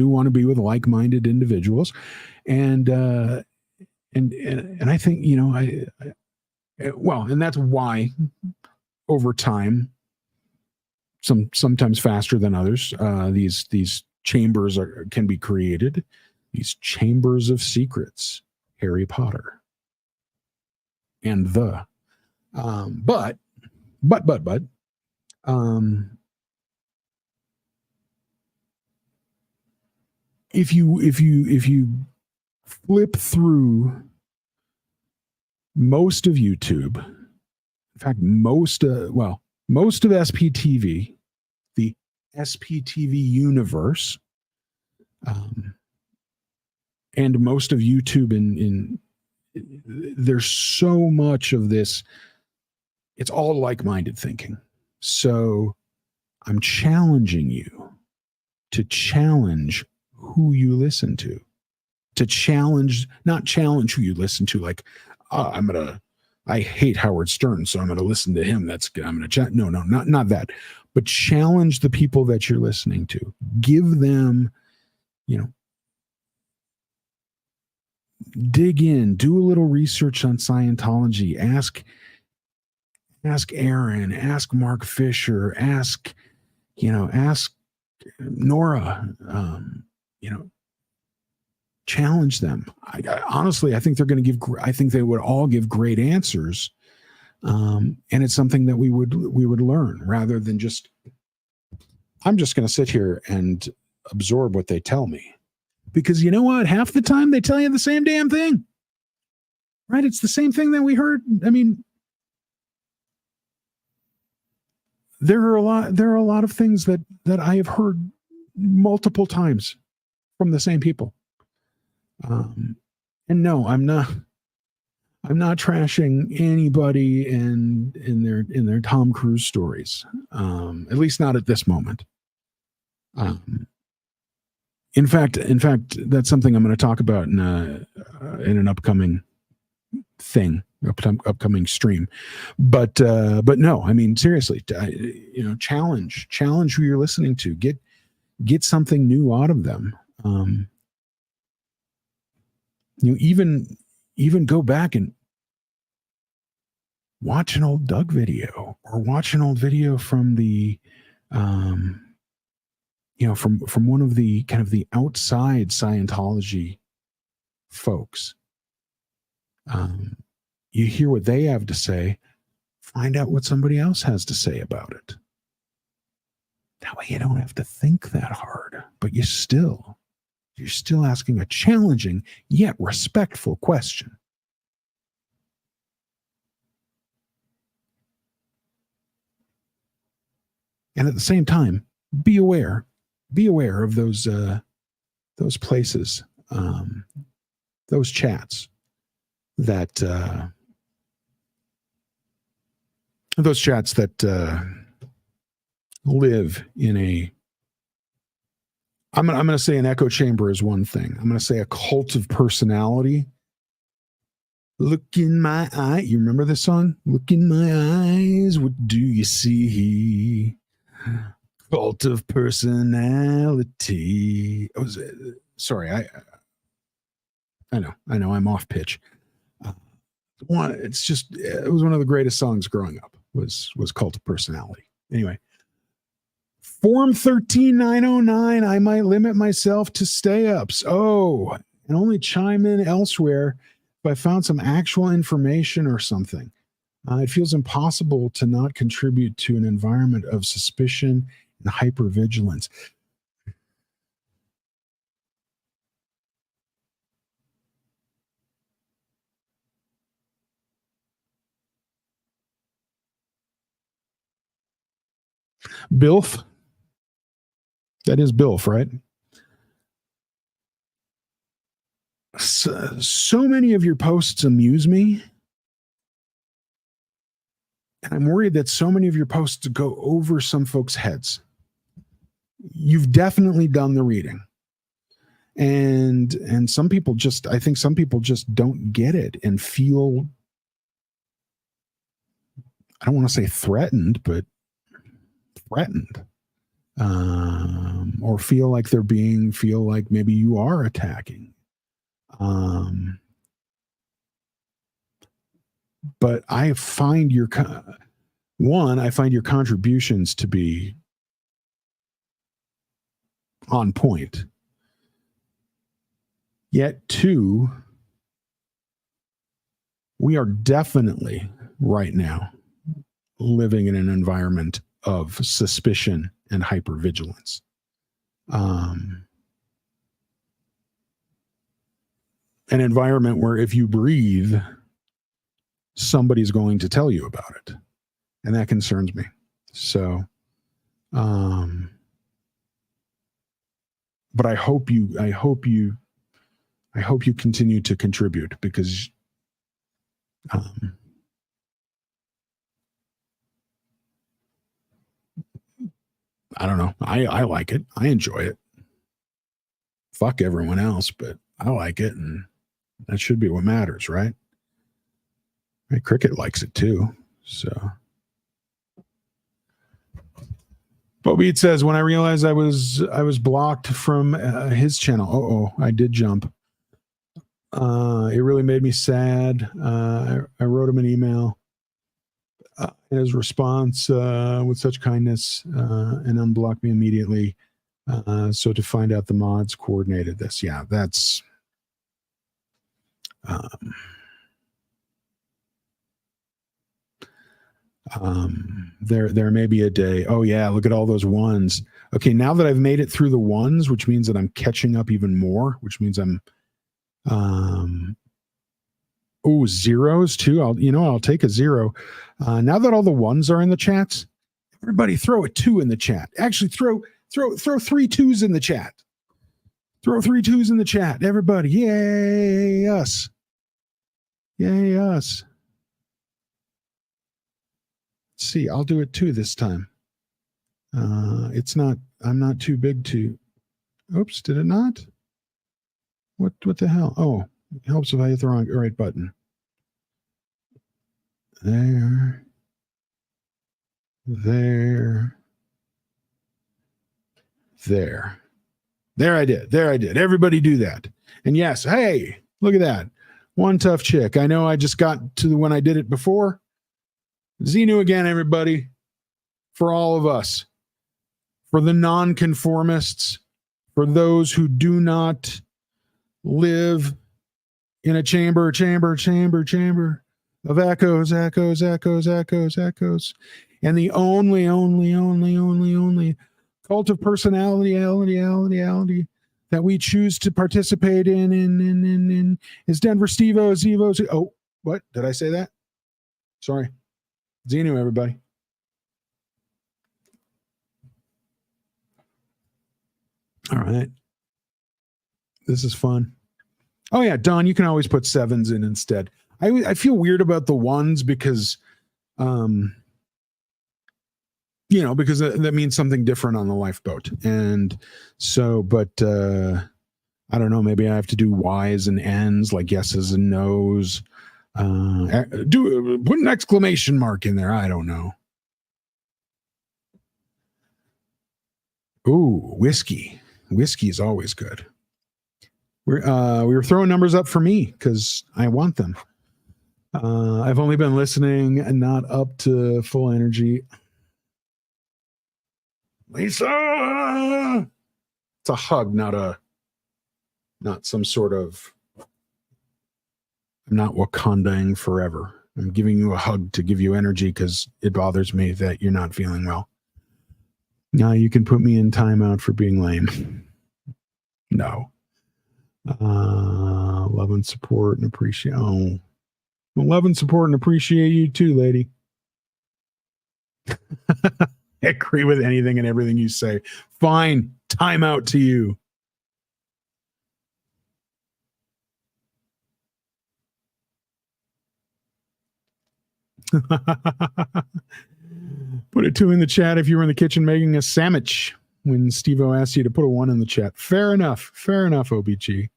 [SPEAKER 1] want to be with like-minded individuals, and I think and that's why over time, sometimes faster than others, these chambers can be created, these chambers of secrets, Harry Potter, and but if you flip through most of YouTube, in fact, most of SPTV, the SPTV universe, and most of YouTube, there's so much of this It's all like-minded thinking. So I'm challenging you to challenge who you listen to challenge, not challenge who you listen to. Like, I hate Howard Stern, so I'm going to listen to him. I'm going to no, not that, but challenge the people that you're listening to. Give them, dig in, do a little research on Scientology. Ask Aaron, ask Mark Fisher, ask Nora, challenge them. Honestly, I think they're going to I think they would all give great answers. And it's something that we would learn rather than just, I'm just going to sit here and absorb what they tell me. Because you know what? Half the time they tell you the same damn thing, right? It's the same thing that we heard. I mean, there are a lot of things that I have heard multiple times from the same people. And no, I'm not trashing anybody in their Tom Cruise stories. At least not at this moment. In fact, that's something I'm going to talk about in an upcoming thing, upcoming stream. But no, I mean, seriously, challenge who you're listening to. Get something new out of them. Even go back and watch an old Doug video, or watch an old video from the from one of the kind of the outside Scientology folks. You hear what they have to say, find out what somebody else has to say about it. That way you don't have to think that hard, but you're still asking a challenging yet respectful question. And at the same time, be aware of those places, those chats that live in a, I'm going to say an echo chamber is one thing. I'm going to say a cult of personality. Look in my eye. You remember this song? Look in my eyes. What do you see? Cult of personality. Sorry. I know. I'm off pitch. It was one of the greatest songs growing up. Was Cult of Personality. Anyway. Form 13909, I might limit myself to stay-ups. Oh, and only chime in elsewhere if I found some actual information or something. It feels impossible to not contribute to an environment of suspicion and hypervigilance. Bilf? That is Bilf, right? So many of your posts amuse me. And I'm worried that so many of your posts go over some folks' heads. You've definitely done the reading. And some people I think some people just don't get it and feel, I don't want to say threatened, but threatened. Or feel like maybe you are attacking. But I find your contributions to be on point. Yet two, we are definitely right now living in an environment of suspicion and hypervigilance. An environment where if you breathe, somebody's going to tell you about it. And that concerns me. So, but I hope you continue to contribute, because I don't know. I like it. I enjoy it. Fuck everyone else, but I like it, and that should be what matters, right? Right, Cricket likes it too. So Bobeat says, when I realized I was blocked from his channel. I did jump. It really made me sad. I wrote him an email. His response with such kindness and unblocked me immediately. So to find out the mods coordinated this. Yeah, that's there may be a day. Oh yeah, look at all those ones. Okay, now that I've made it through the ones, which means that I'm catching up even more, which means I'm zeros too. I'll take a zero. Now that all the ones are in the chats, everybody throw a 2 in the chat. Actually, throw 3 2s in the chat. Throw 3 2s in the chat. Everybody, yay us. Yay us. Let's see, I'll do it 2 this time. I'm not too big to. Oops, did it not? What the hell? Oh, it helps if I hit the right button. There. There I did. Everybody do that. And yes, hey, look at that. One tough chick. I know I just got to when I did it before. XENU again, everybody. For all of us. For the nonconformists. For those who do not live in a chamber of echoes. And the only cult of personality that we choose to participate in is Denver Steveo. Oh, what? Did I say that? Sorry. XENU, everybody. All right. This is fun. Oh yeah, Don, you can always put 7s in instead. I feel weird about the 1s because because that means something different on the lifeboat. And so, but I don't know, maybe I have to do Ys and Ns, like yeses and nos. Put an exclamation mark in there. I don't know. Ooh, whiskey. Whiskey is always good. We were throwing numbers up for me because I want them. I've only been listening and not up to full energy. Lisa, it's a hug, not some sort of. I'm not Wakandaing forever. I'm giving you a hug to give you energy because it bothers me that you're not feeling well. Now you can put me in timeout for being lame. No. Love and support and appreciate. Oh, well, love and support and appreciate you too, lady. I agree with anything and everything you say. Fine. Timeout to you. Put a 2 in the chat if you were in the kitchen making a sandwich when Steveo asked you to put a 1 in the chat. Fair enough, OBG.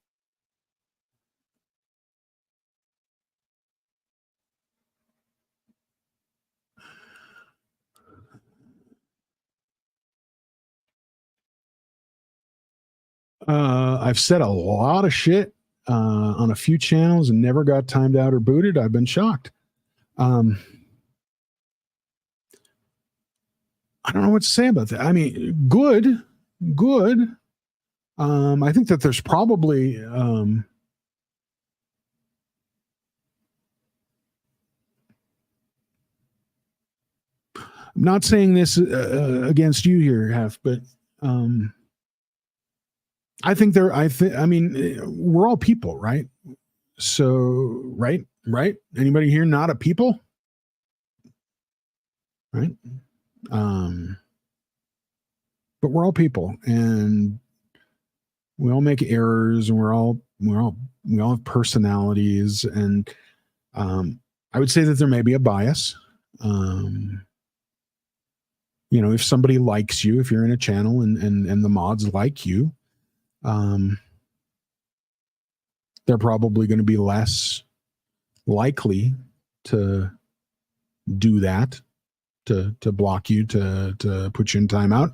[SPEAKER 1] I've said a lot of shit on a few channels and never got timed out or booted. I've been shocked. I don't know what to say about that. I mean, good. I think that there's probably I'm not saying this against you here, Hef, but I think I mean, we're all people, right? So, right? Anybody here not a people? Right? But we're all people, and we all make errors, and we all have personalities, and I would say that there may be a bias. if somebody likes you, if you're in a channel and the mods like you, they're probably going to be less likely to do that, to block you, to put you in timeout.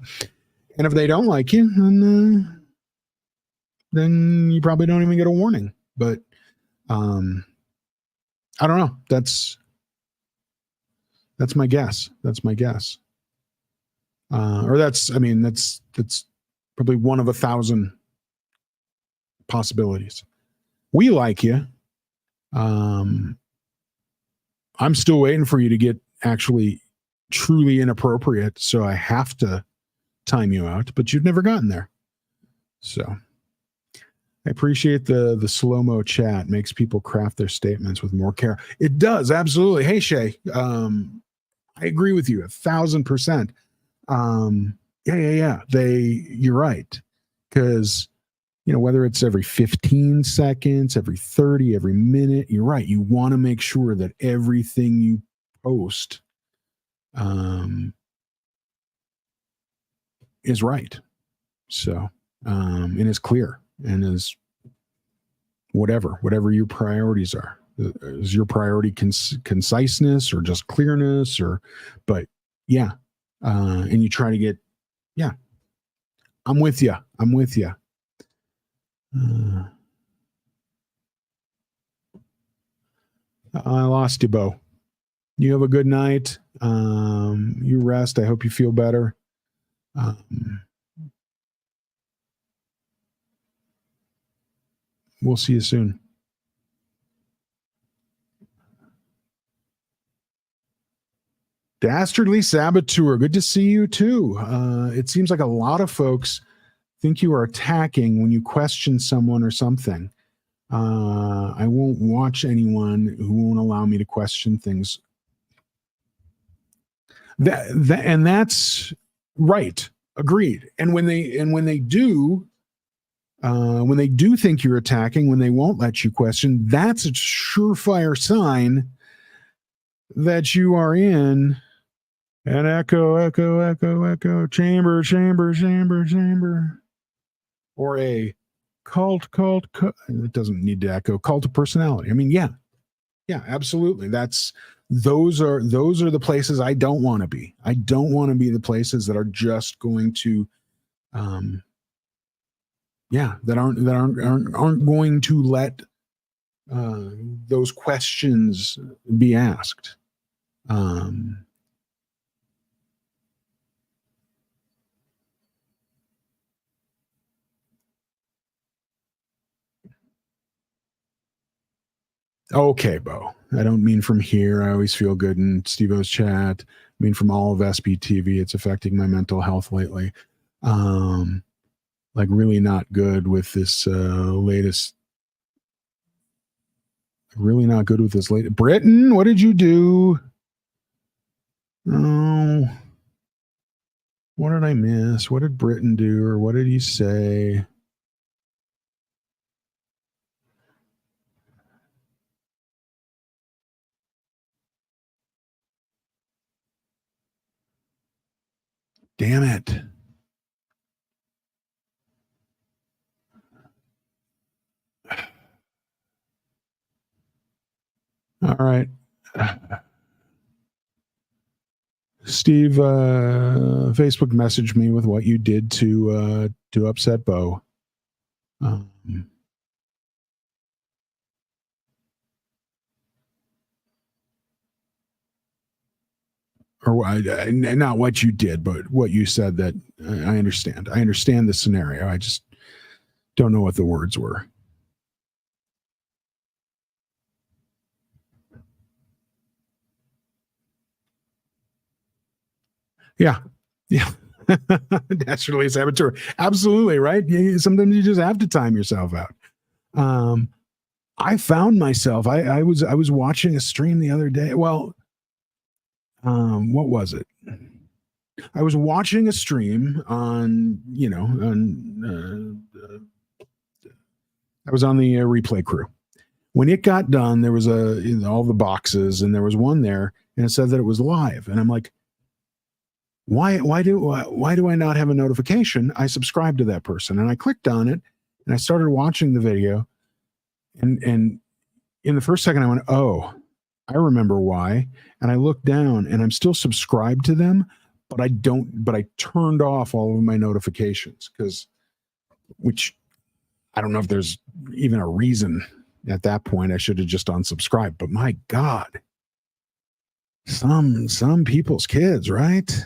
[SPEAKER 1] And if they don't like you, then you probably don't even get a warning. But I don't know. That's my guess. That's my guess. Or that's probably one of 1,000 possibilities. We like you. I'm still waiting for you to get actually truly inappropriate, so I have to time you out, but you've never gotten there. So I appreciate the slow-mo chat. Makes people craft their statements with more care. It does, absolutely. Hey, Shay, I agree with you 1,000%. Yeah. You're right. Because, whether it's every 15 seconds, every 30, every minute, you're right. You want to make sure that everything you post is right. So, and is clear and is whatever your priorities are. Is your priority conciseness or just clearness but yeah. And you try to get, yeah, I'm with you. I lost you, Bo. You have a good night. You rest. I hope you feel better. We'll see you soon. Dastardly Saboteur, good to see you too. It seems like a lot of folks think you are attacking when you question someone or something. I won't watch anyone who won't allow me to question things. And that's right. Agreed. And when they do think you're attacking, when they won't let you question, that's a surefire sign that you are in an echo chamber, or a cult. It doesn't need to echo. Cult of personality. I mean, yeah, absolutely. Those are the places I don't want to be. I don't want to be the places that are just going to, that aren't going to let those questions be asked. Okay, Bo. I don't mean from here. I always feel good in Steveo's chat. I mean from all of SBTV. It's affecting my mental health lately. Like really not good with this latest. Really not good with this latest. Britain, what did you do? Oh, what did I miss? What did Britain do, or what did he say? Damn it. All right. Steve, Facebook messaged me with what you did to upset Bo. Or not what you did, but what you said. That I understand. I understand the scenario. I just don't know what the words were. Yeah. Dastardly Saboteur. Absolutely, right? Sometimes you just have to time yourself out. I found myself. I was watching a stream the other day. Well, what was it? I was watching a stream on, I was on the replay crew. When it got done, there was all the boxes, and there was one there, and it said that it was live. And I'm like, why do I not have a notification? I subscribed to that person, and I clicked on it, and I started watching the video, and in the first second I went, oh, I remember why. And I looked down, and I'm still subscribed to them, but I turned off all of my notifications, which I don't know if there's even a reason. At that point I should have just unsubscribed, but my God, some people's kids, right?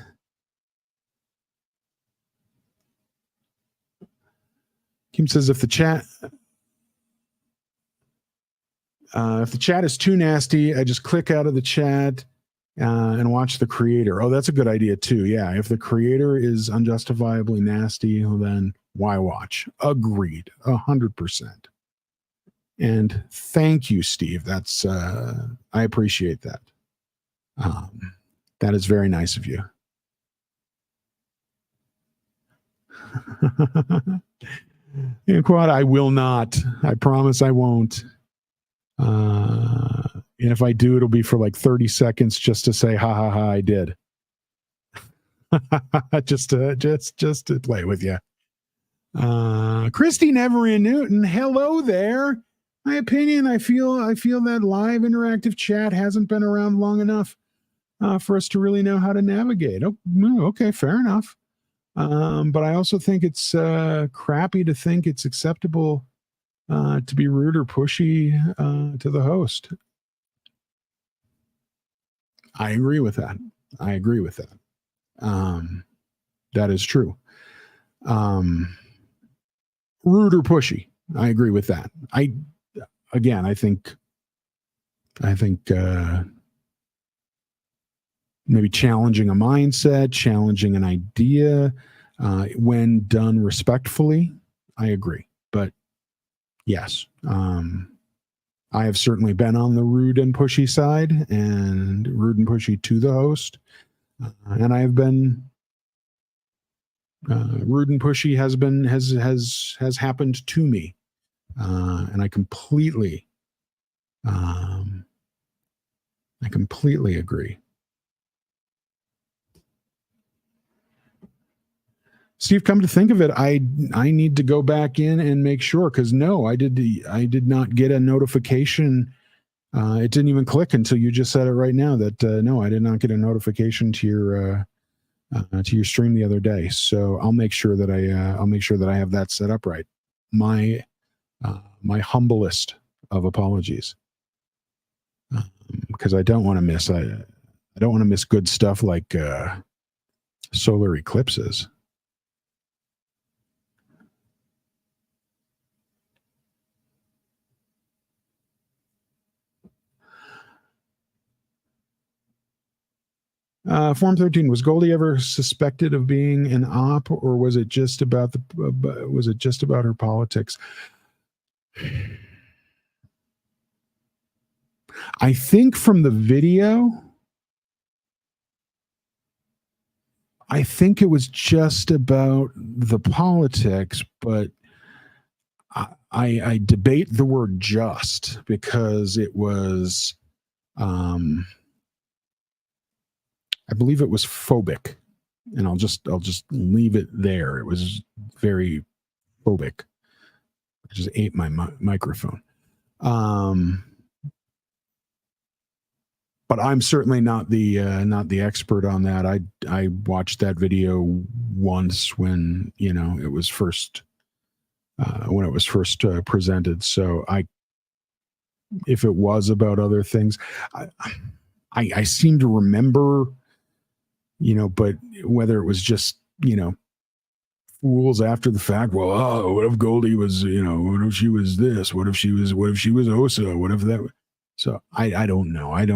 [SPEAKER 1] Kim says if the chat is too nasty, I just click out of the chat and watch the creator. Oh, that's a good idea too. Yeah, if the creator is unjustifiably nasty, well, then why watch? Agreed, 100%. And thank you, Steve. That's I appreciate that. That is very nice of you. Quad, I will not. I promise I won't. And if I do, it'll be for like 30 seconds just to say, ha ha ha, I did. just to play with you. Christy Neverian Newton, hello there. My opinion, I feel that live interactive chat hasn't been around long enough for us to really know how to navigate. Oh, okay, fair enough. But I also think it's crappy to think it's acceptable to be rude or pushy to the host. I agree with that. That is true. Rude or pushy. I agree with that. I think maybe challenging a mindset, challenging an idea, when done respectfully, I agree. But yes, I have certainly been on the rude and pushy side, and rude and pushy to the host, and I have been rude and pushy has happened to me, and I completely agree. Steve, come to think of it, I need to go back in and make sure, because no, I did not get a notification. It didn't even click until you just said it right now that no, I did not get a notification to your stream the other day. So I'll make sure that I have that set up right. My humblest of apologies, because I don't want to miss good stuff like solar eclipses. Form 13, was Goldie ever suspected of being an op, or was it just about her politics? I think from the video, I think it was just about the politics, but I debate the word just, because it was I believe it was phobic, and I'll just leave it there. It was very phobic. I just ate my microphone. But I'm certainly not the expert on that. I watched that video once when it was first presented. So if it was about other things, I seem to remember. But whether it was just, fools after the fact, well, oh, what if Goldie was, what if she was this? What if she was Osa? What if that? So I don't know. I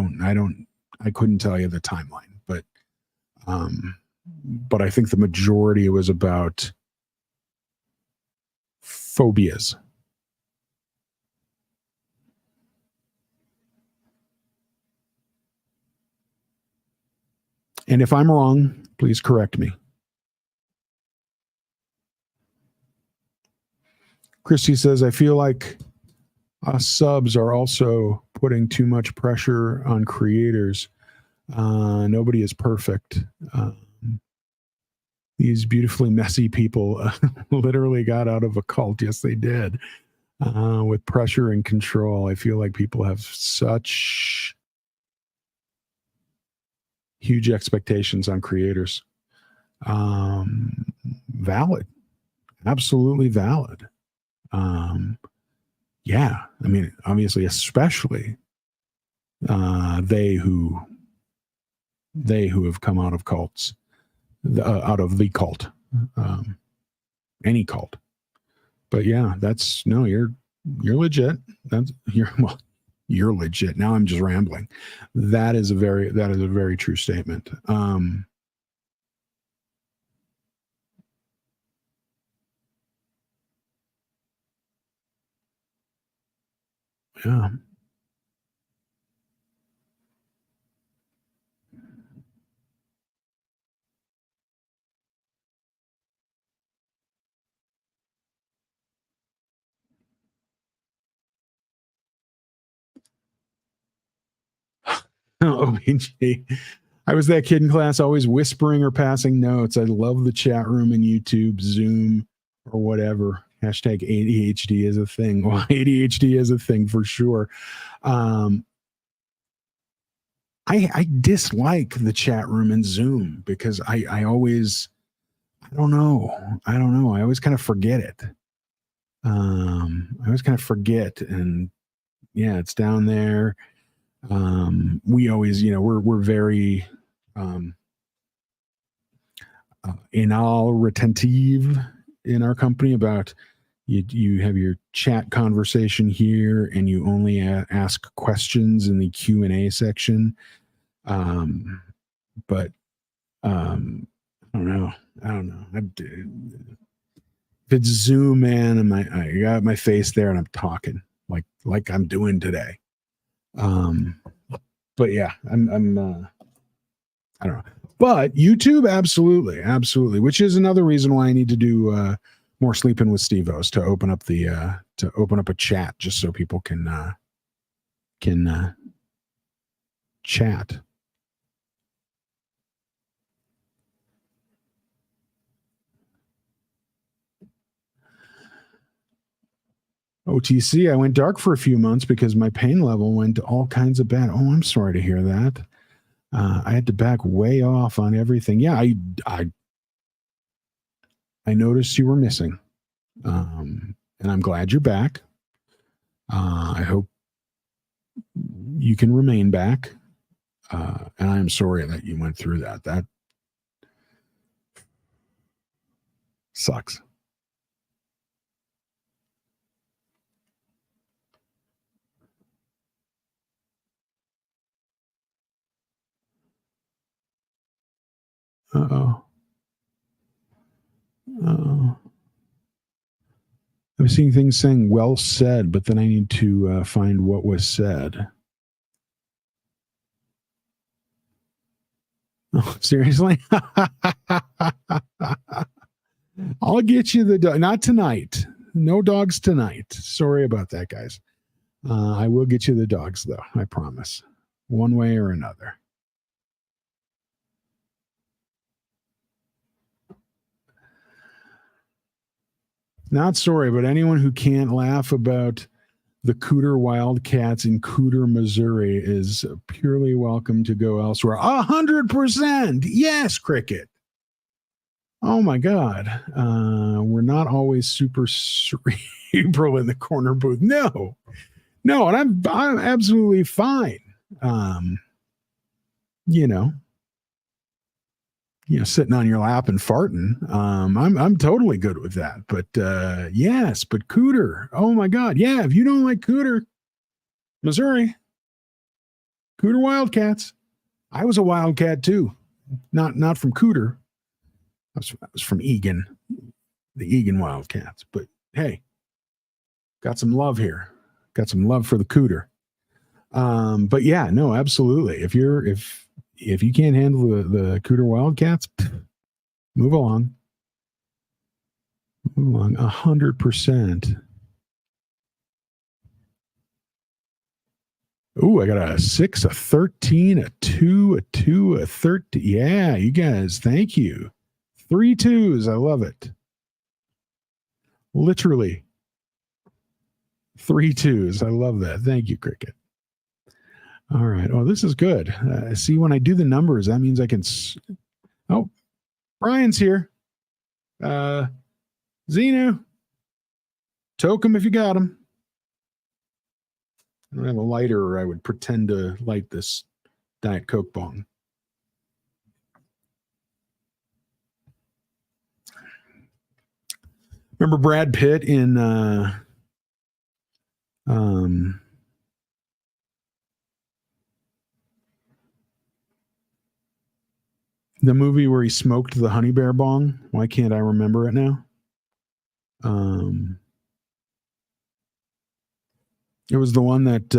[SPEAKER 1] couldn't tell you the timeline, but I think the majority was about phobias. And if I'm wrong, please correct me. Christy says, I feel like us subs are also putting too much pressure on creators. Nobody is perfect. these beautifully messy people literally got out of a cult. Yes, they did. With pressure and control. I feel like people have such huge expectations on creators. Valid. Absolutely valid. Yeah, I mean, obviously, especially they who have come out of cults, out of the cult, any cult. But yeah, you're legit. You're legit. Now I'm just rambling. That is a very true statement. Yeah. OBG. I was that kid in class always whispering or passing notes. I love the chat room and YouTube, Zoom, or whatever. Hashtag ADHD is a thing. Well, ADHD is a thing for sure. I dislike the chat room and Zoom because I always, I don't know. I always kind of forget it. And yeah, it's down there. We always, we're very retentive in our company about you have your chat conversation here and you only ask questions in the Q&A section. But I don't know. If it's Zoom, man, and I got my face there and I'm talking like I'm doing today. But yeah, I'm I don't know. But YouTube, absolutely, which is another reason why I need to do more sleeping with Stevos to open up a chat just so people can chat. OTC, I went dark for a few months because my pain level went to all kinds of bad. Oh, I'm sorry to hear that. I had to back way off on everything. Yeah, I noticed you were missing. And I'm glad you're back. I hope you can remain back. And I'm sorry that you went through that. That sucks. Uh-oh. I'm seeing things saying well said, but then I need to find what was said. Oh, seriously? I'll get you the dog. Not tonight. No dogs tonight. Sorry about that, guys. I will get you the dogs, though. I promise. One way or another. Not sorry, but anyone who can't laugh about the Cooter Wildcats in Cooter, Missouri is purely welcome to go elsewhere. 100%. Yes, Cricket. Oh my God. We're not always super cerebral in the corner booth. No, and I'm absolutely fine. Sitting on your lap and farting. I'm totally good with that. But yes, but Cooter. Oh my God. Yeah, if you don't like Cooter, Missouri, Cooter Wildcats. I was a Wildcat too. Not from Cooter. I was from Egan, the Egan Wildcats. But hey, got some love here. Got some love for the Cooter. But yeah, no, absolutely. If you can't handle the Cooter Wildcats, move along. 100%. Ooh, I got a 6, a 13, a 2, a 2, a 13. Yeah, you guys, thank you. 3 2s. I love it. Literally 3 2s. I love that. Thank you, Cricket. All right. Oh, this is good. See, when I do the numbers, that means I can. Oh, Brian's here. XENU. Toke him if you got him. I don't have a lighter, or I would pretend to light this Diet Coke bong. Remember Brad Pitt in the movie where he smoked the honey bear bong? Why can't I remember it now? It was the one that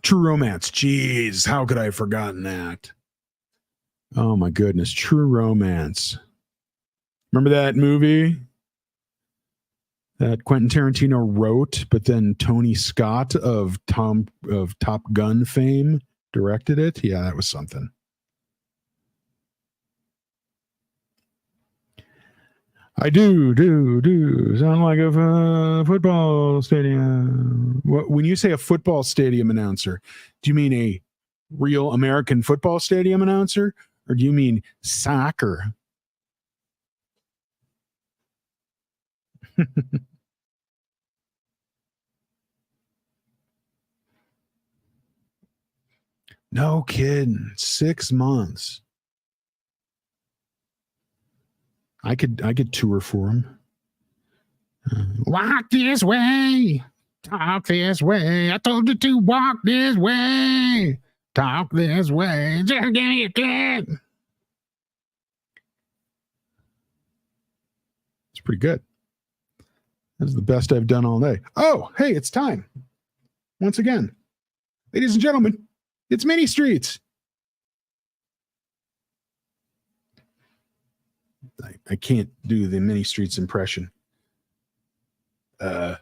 [SPEAKER 1] True Romance. Jeez, how could I have forgotten that? Oh my goodness, True Romance. Remember that movie that Quentin Tarantino wrote, but then Tony Scott of Top Gun fame directed it? Yeah, that was something. I do sound like a football stadium. When you say a football stadium announcer, do you mean a real American football stadium announcer, or do you mean soccer? No kidding. 6 months. I could tour for him.
[SPEAKER 2] Walk this way. Talk this way. I told you to walk this way. Talk this way. Just give me a kick.
[SPEAKER 1] It's pretty good. That's the best I've done all day. Oh, hey, it's time. Once again, ladies and gentlemen, it's Mini Streets. I can't do the Mini Streets impression. I'm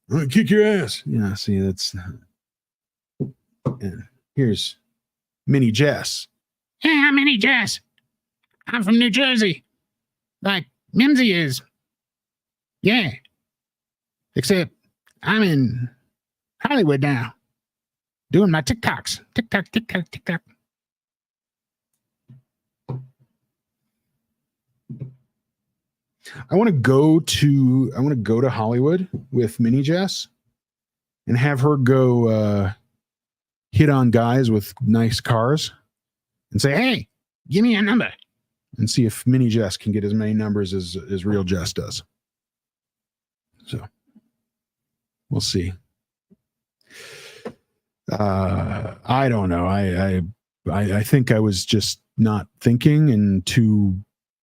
[SPEAKER 1] gonna kick your ass. Yeah, see, that's. And here's Mini Jess.
[SPEAKER 2] Hey, I'm Mini Jess. I'm from New Jersey. Like Mimsy is. Yeah. Except I'm in Hollywood now. Doing my TikToks. TikTok.
[SPEAKER 1] I want to go to Hollywood with Mini Jess and have her go hit on guys with nice cars and say, "Hey,
[SPEAKER 2] Give me a number.
[SPEAKER 1] and see if Mini Jess can get as many numbers as real Jess does." So we'll see. I don't know. I think I was just not thinking, and two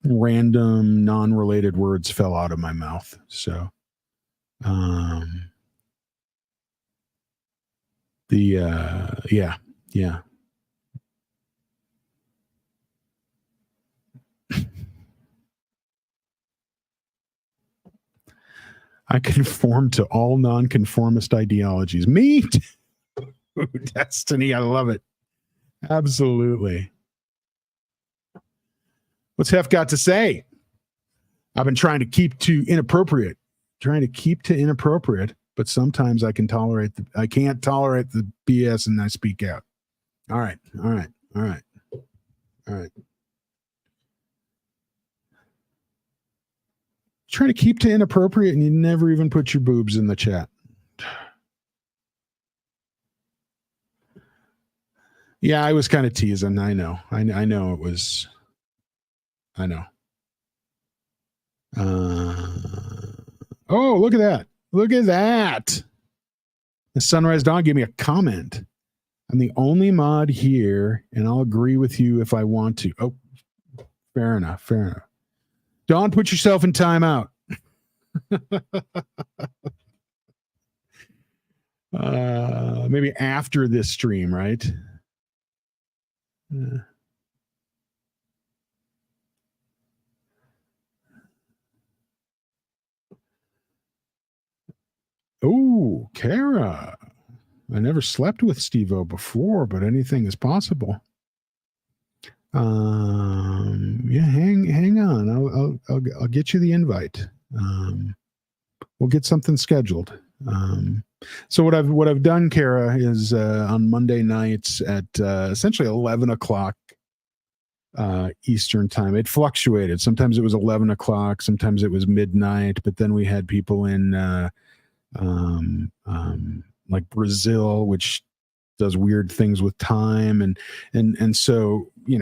[SPEAKER 1] random non-related words fell out of my mouth. So yeah. I conform to all nonconformist ideologies. Me too. Destiny, I love it. Absolutely. What's Hef got to say? I've been trying to keep to inappropriate, but sometimes I can't tolerate the BS and I speak out. All right. Trying to keep to inappropriate and you never even put your boobs in the chat. Yeah, I was kind of teasing. I know it was. I know. Oh, look at that. The Sunrise Dawn gave me a comment. I'm the only mod here, and I'll agree with you if I want to. Oh, fair enough. Dawn, put yourself in timeout. Maybe after this stream, right? Oh, Kara. I never slept with Steveo before, but anything is possible. Yeah, hang on. I'll get you the invite. We'll get something scheduled. So what I've done, Kara, is on Monday nights at essentially 11 o'clock Eastern time. It fluctuated. Sometimes it was 11 o'clock. Sometimes it was midnight. But then we had people in like Brazil, which does weird things with time, and so we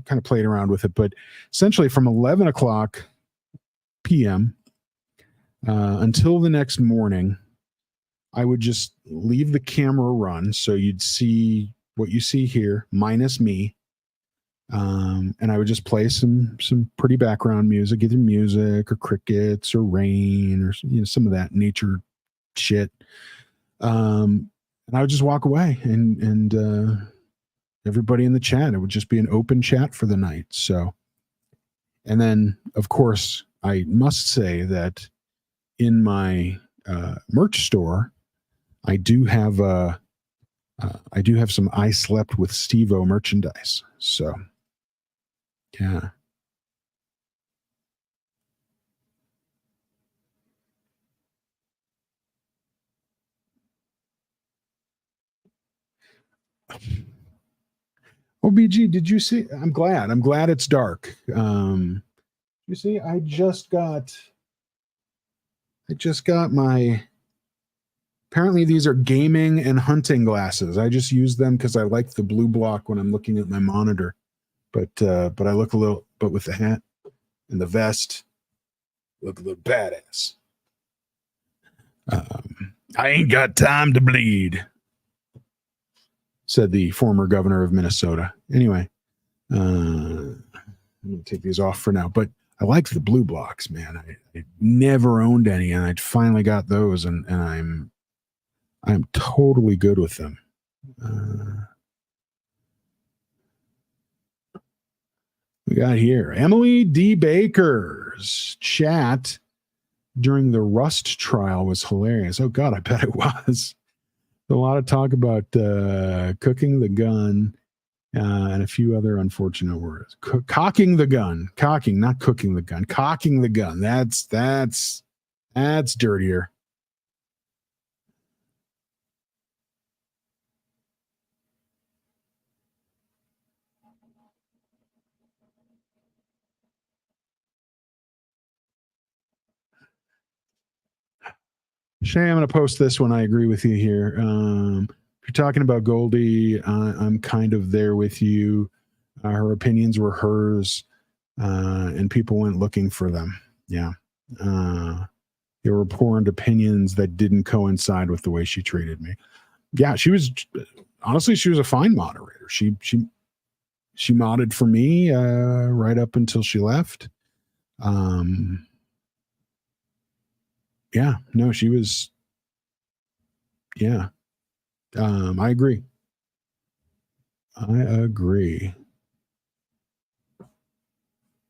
[SPEAKER 1] kind of played around with it. But essentially, from 11 o'clock p.m. Until the next morning, I would just leave the camera run, so you'd see what you see here, minus me. And I would just play some pretty background music, either music or crickets or rain or some of that nature shit. And I would just walk away, and everybody in the chat, it would just be an open chat for the night. So, and then of course I must say that in my merch store, I do have some I Slept with Steveo merchandise. So, yeah. OBG, did you see? I'm glad it's dark. You see, I just got my, apparently these are gaming and hunting glasses. I just use them because I like the blue block when I'm looking at my monitor. But I look a little, but with the hat and the vest, look a little badass. I ain't got time to bleed, said the former governor of Minnesota. Anyway, I'm going to take these off for now. But I like the blue blocks, man. I never owned any, and I finally got those, and I'm totally good with them. We got here Emily D. Baker's chat during the Rust trial was hilarious. Oh God, I bet it was. A lot of talk about cooking the gun and a few other unfortunate words. Cocking the gun, not cooking the gun. Cocking the gun. That's dirtier. Shay, I'm going to post this one. I agree with you here. If you're talking about Goldie, I'm kind of there with you. Her opinions were hers, and people went looking for them. Yeah. There were abhorrent opinions that didn't coincide with the way she treated me. Yeah, she was a fine moderator. She modded for me right up until she left. Yeah, no, she was. Yeah, I agree.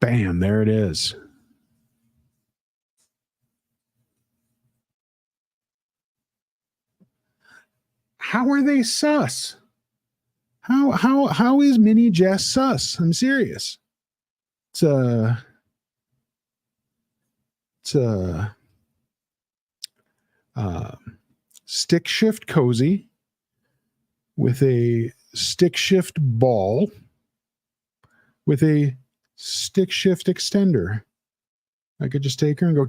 [SPEAKER 1] Bam, there it is. How are they sus? How is Mini Jess sus? I'm serious. It's stick shift cozy with a stick shift ball with a stick shift extender. I could just take her and go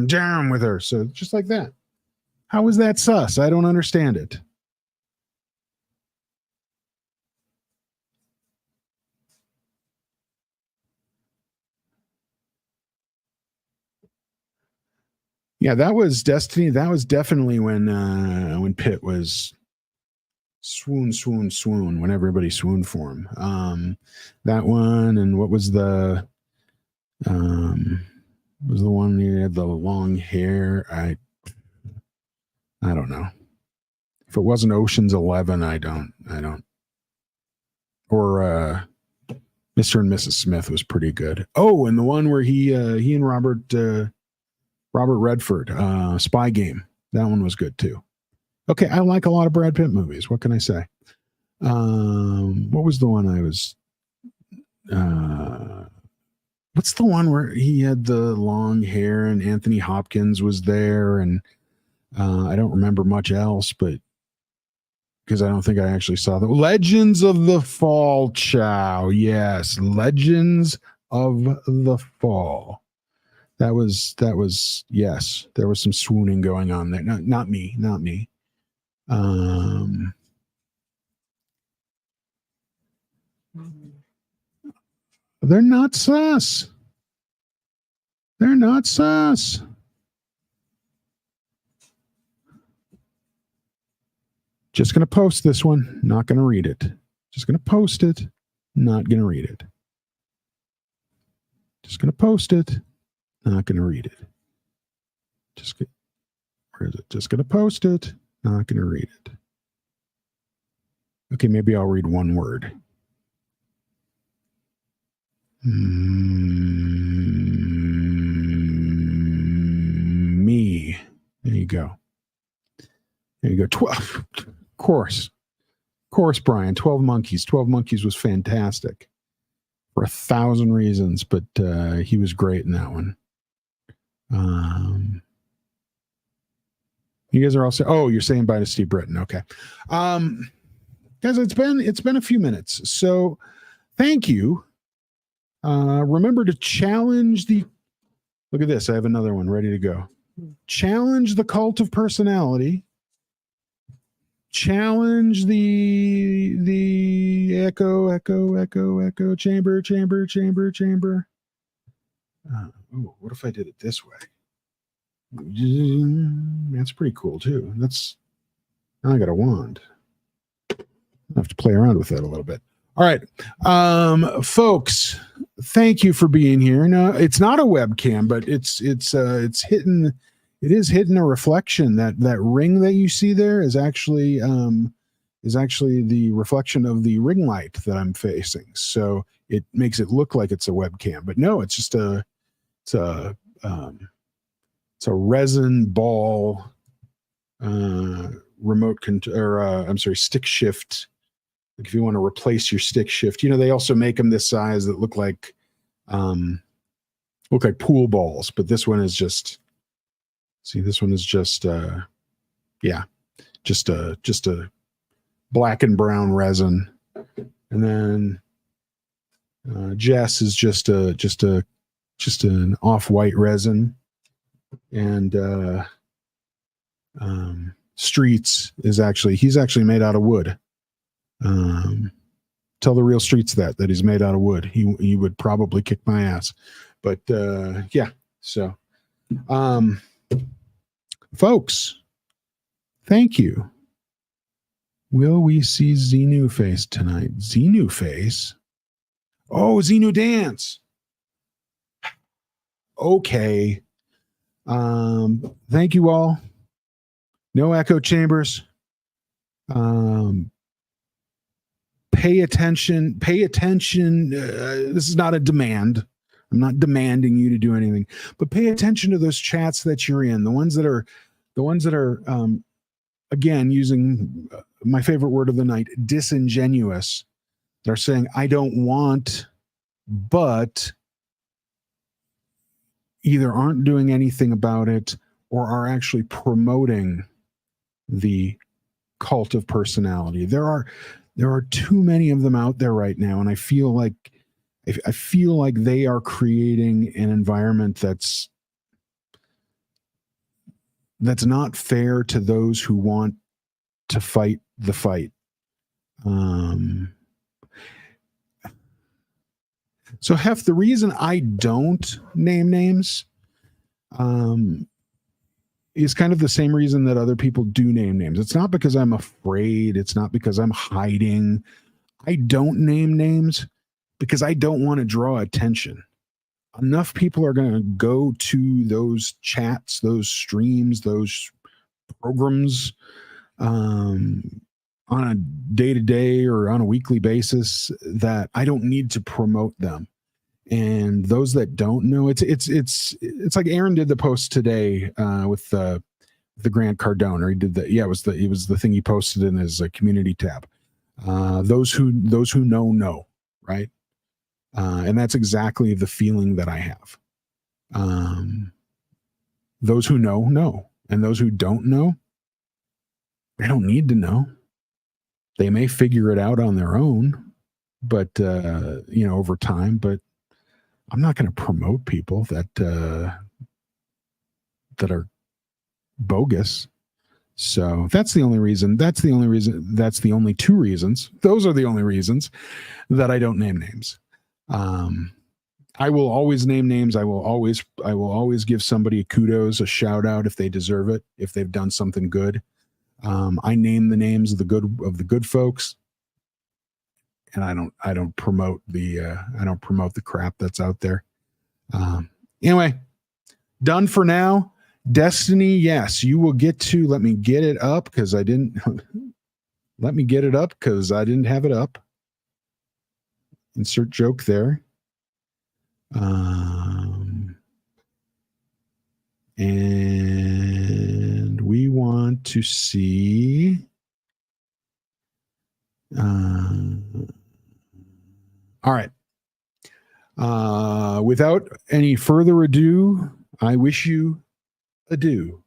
[SPEAKER 1] down with her. So just like that. How is that sus? I don't understand it. Yeah, that was Destiny. That was definitely when Pitt was swoon, when everybody swooned for him. That one, and what was the one he had the long hair? I don't know. If it wasn't Ocean's 11, I don't. Or Mr. and Mrs. Smith was pretty good. Oh, and the one where he and Robert Redford, Spy Game. That one was good too. Okay, I like a lot of Brad Pitt movies. What can I say? What was the one I was? What's the one where he had the long hair and Anthony Hopkins was there, and I don't remember much else, but because I don't think I actually saw the Legends of the Fall Chow. Yes, Legends of the Fall. That was yes. There was some swooning going on there. Not me. They're not sus. They're not sus. Just going to post this one. Not going to read it. Just going to post it. Not going to read it. Just going to post it. Not going to read it. Where is it? Just going to post it. Not going to read it. Okay, maybe I'll read one word. Me. There you go. There you go. 12. Course, Brian. 12 Monkeys. 12 Monkeys was fantastic for 1,000 reasons, but he was great in that one. You guys are also. Oh, you're saying bye to Steve Britton. Okay, guys, it's been a few minutes, so thank you. Remember to challenge the. Look at this. I have another one ready to go. Challenge the cult of personality. Challenge the echo chamber. What if I did it this way? That's pretty cool too. Now I got a wand. I have to play around with that a little bit. All right, folks, thank you for being here. Now it's not a webcam, but it's hitting. It is hitting a reflection. That ring that you see there is actually the reflection of the ring light that I'm facing. So it makes it look like it's a webcam, but no, it's just a resin ball stick shift. Like if you want to replace your stick shift, they also make them this size that look like pool balls, but this one is just. See, this one is just a black and brown resin, and then Jess is just an off-white resin, and Streets he's actually made out of wood. Tell the real Streets that he's made out of wood. He would probably kick my ass, but yeah. So. Folks, thank you. Will we see XENU Face tonight? XENU Face? Oh, XENU Dance. Okay. Thank you all. No echo chambers. Pay attention. This is not a demand. I'm not demanding you to do anything, but pay attention to those chats that you're in. The ones that are, again, using my favorite word of the night, disingenuous. They're saying, I don't want, but either aren't doing anything about it or are actually promoting the cult of personality. There are too many of them out there right now, and I feel like they are creating an environment that's not fair to those who want to fight the fight. So Hef, the reason I don't name names is kind of the same reason that other people do name names. It's not because I'm afraid. It's not because I'm hiding. I don't name names because I don't want to draw attention. Enough people are going to go to those chats, those streams, those programs on a day-to-day or on a weekly basis that I don't need to promote them. And those that don't know, it's like Aaron did the post today with the Grant Cardone, or he did the, yeah, it was the thing he posted in his community tab. Those who know, right? And that's exactly the feeling that I have. Those who know, and those who don't know, they don't need to know. They may figure it out on their own, but over time. But I'm not going to promote people that are bogus. So that's the only reason. That's the only two reasons. Those are the only reasons that I don't name names. I will always name names. I will always give somebody kudos, a shout out if they deserve it, if they've done something good. I name the names of the good folks, and I don't promote the crap that's out there. Anyway, done for now. Destiny, yes, you will get to. Let me get it up because I didn't. Let me get it up because I didn't have it up. Insert joke there. And we want to see. All right. Without any further ado, I wish you adieu.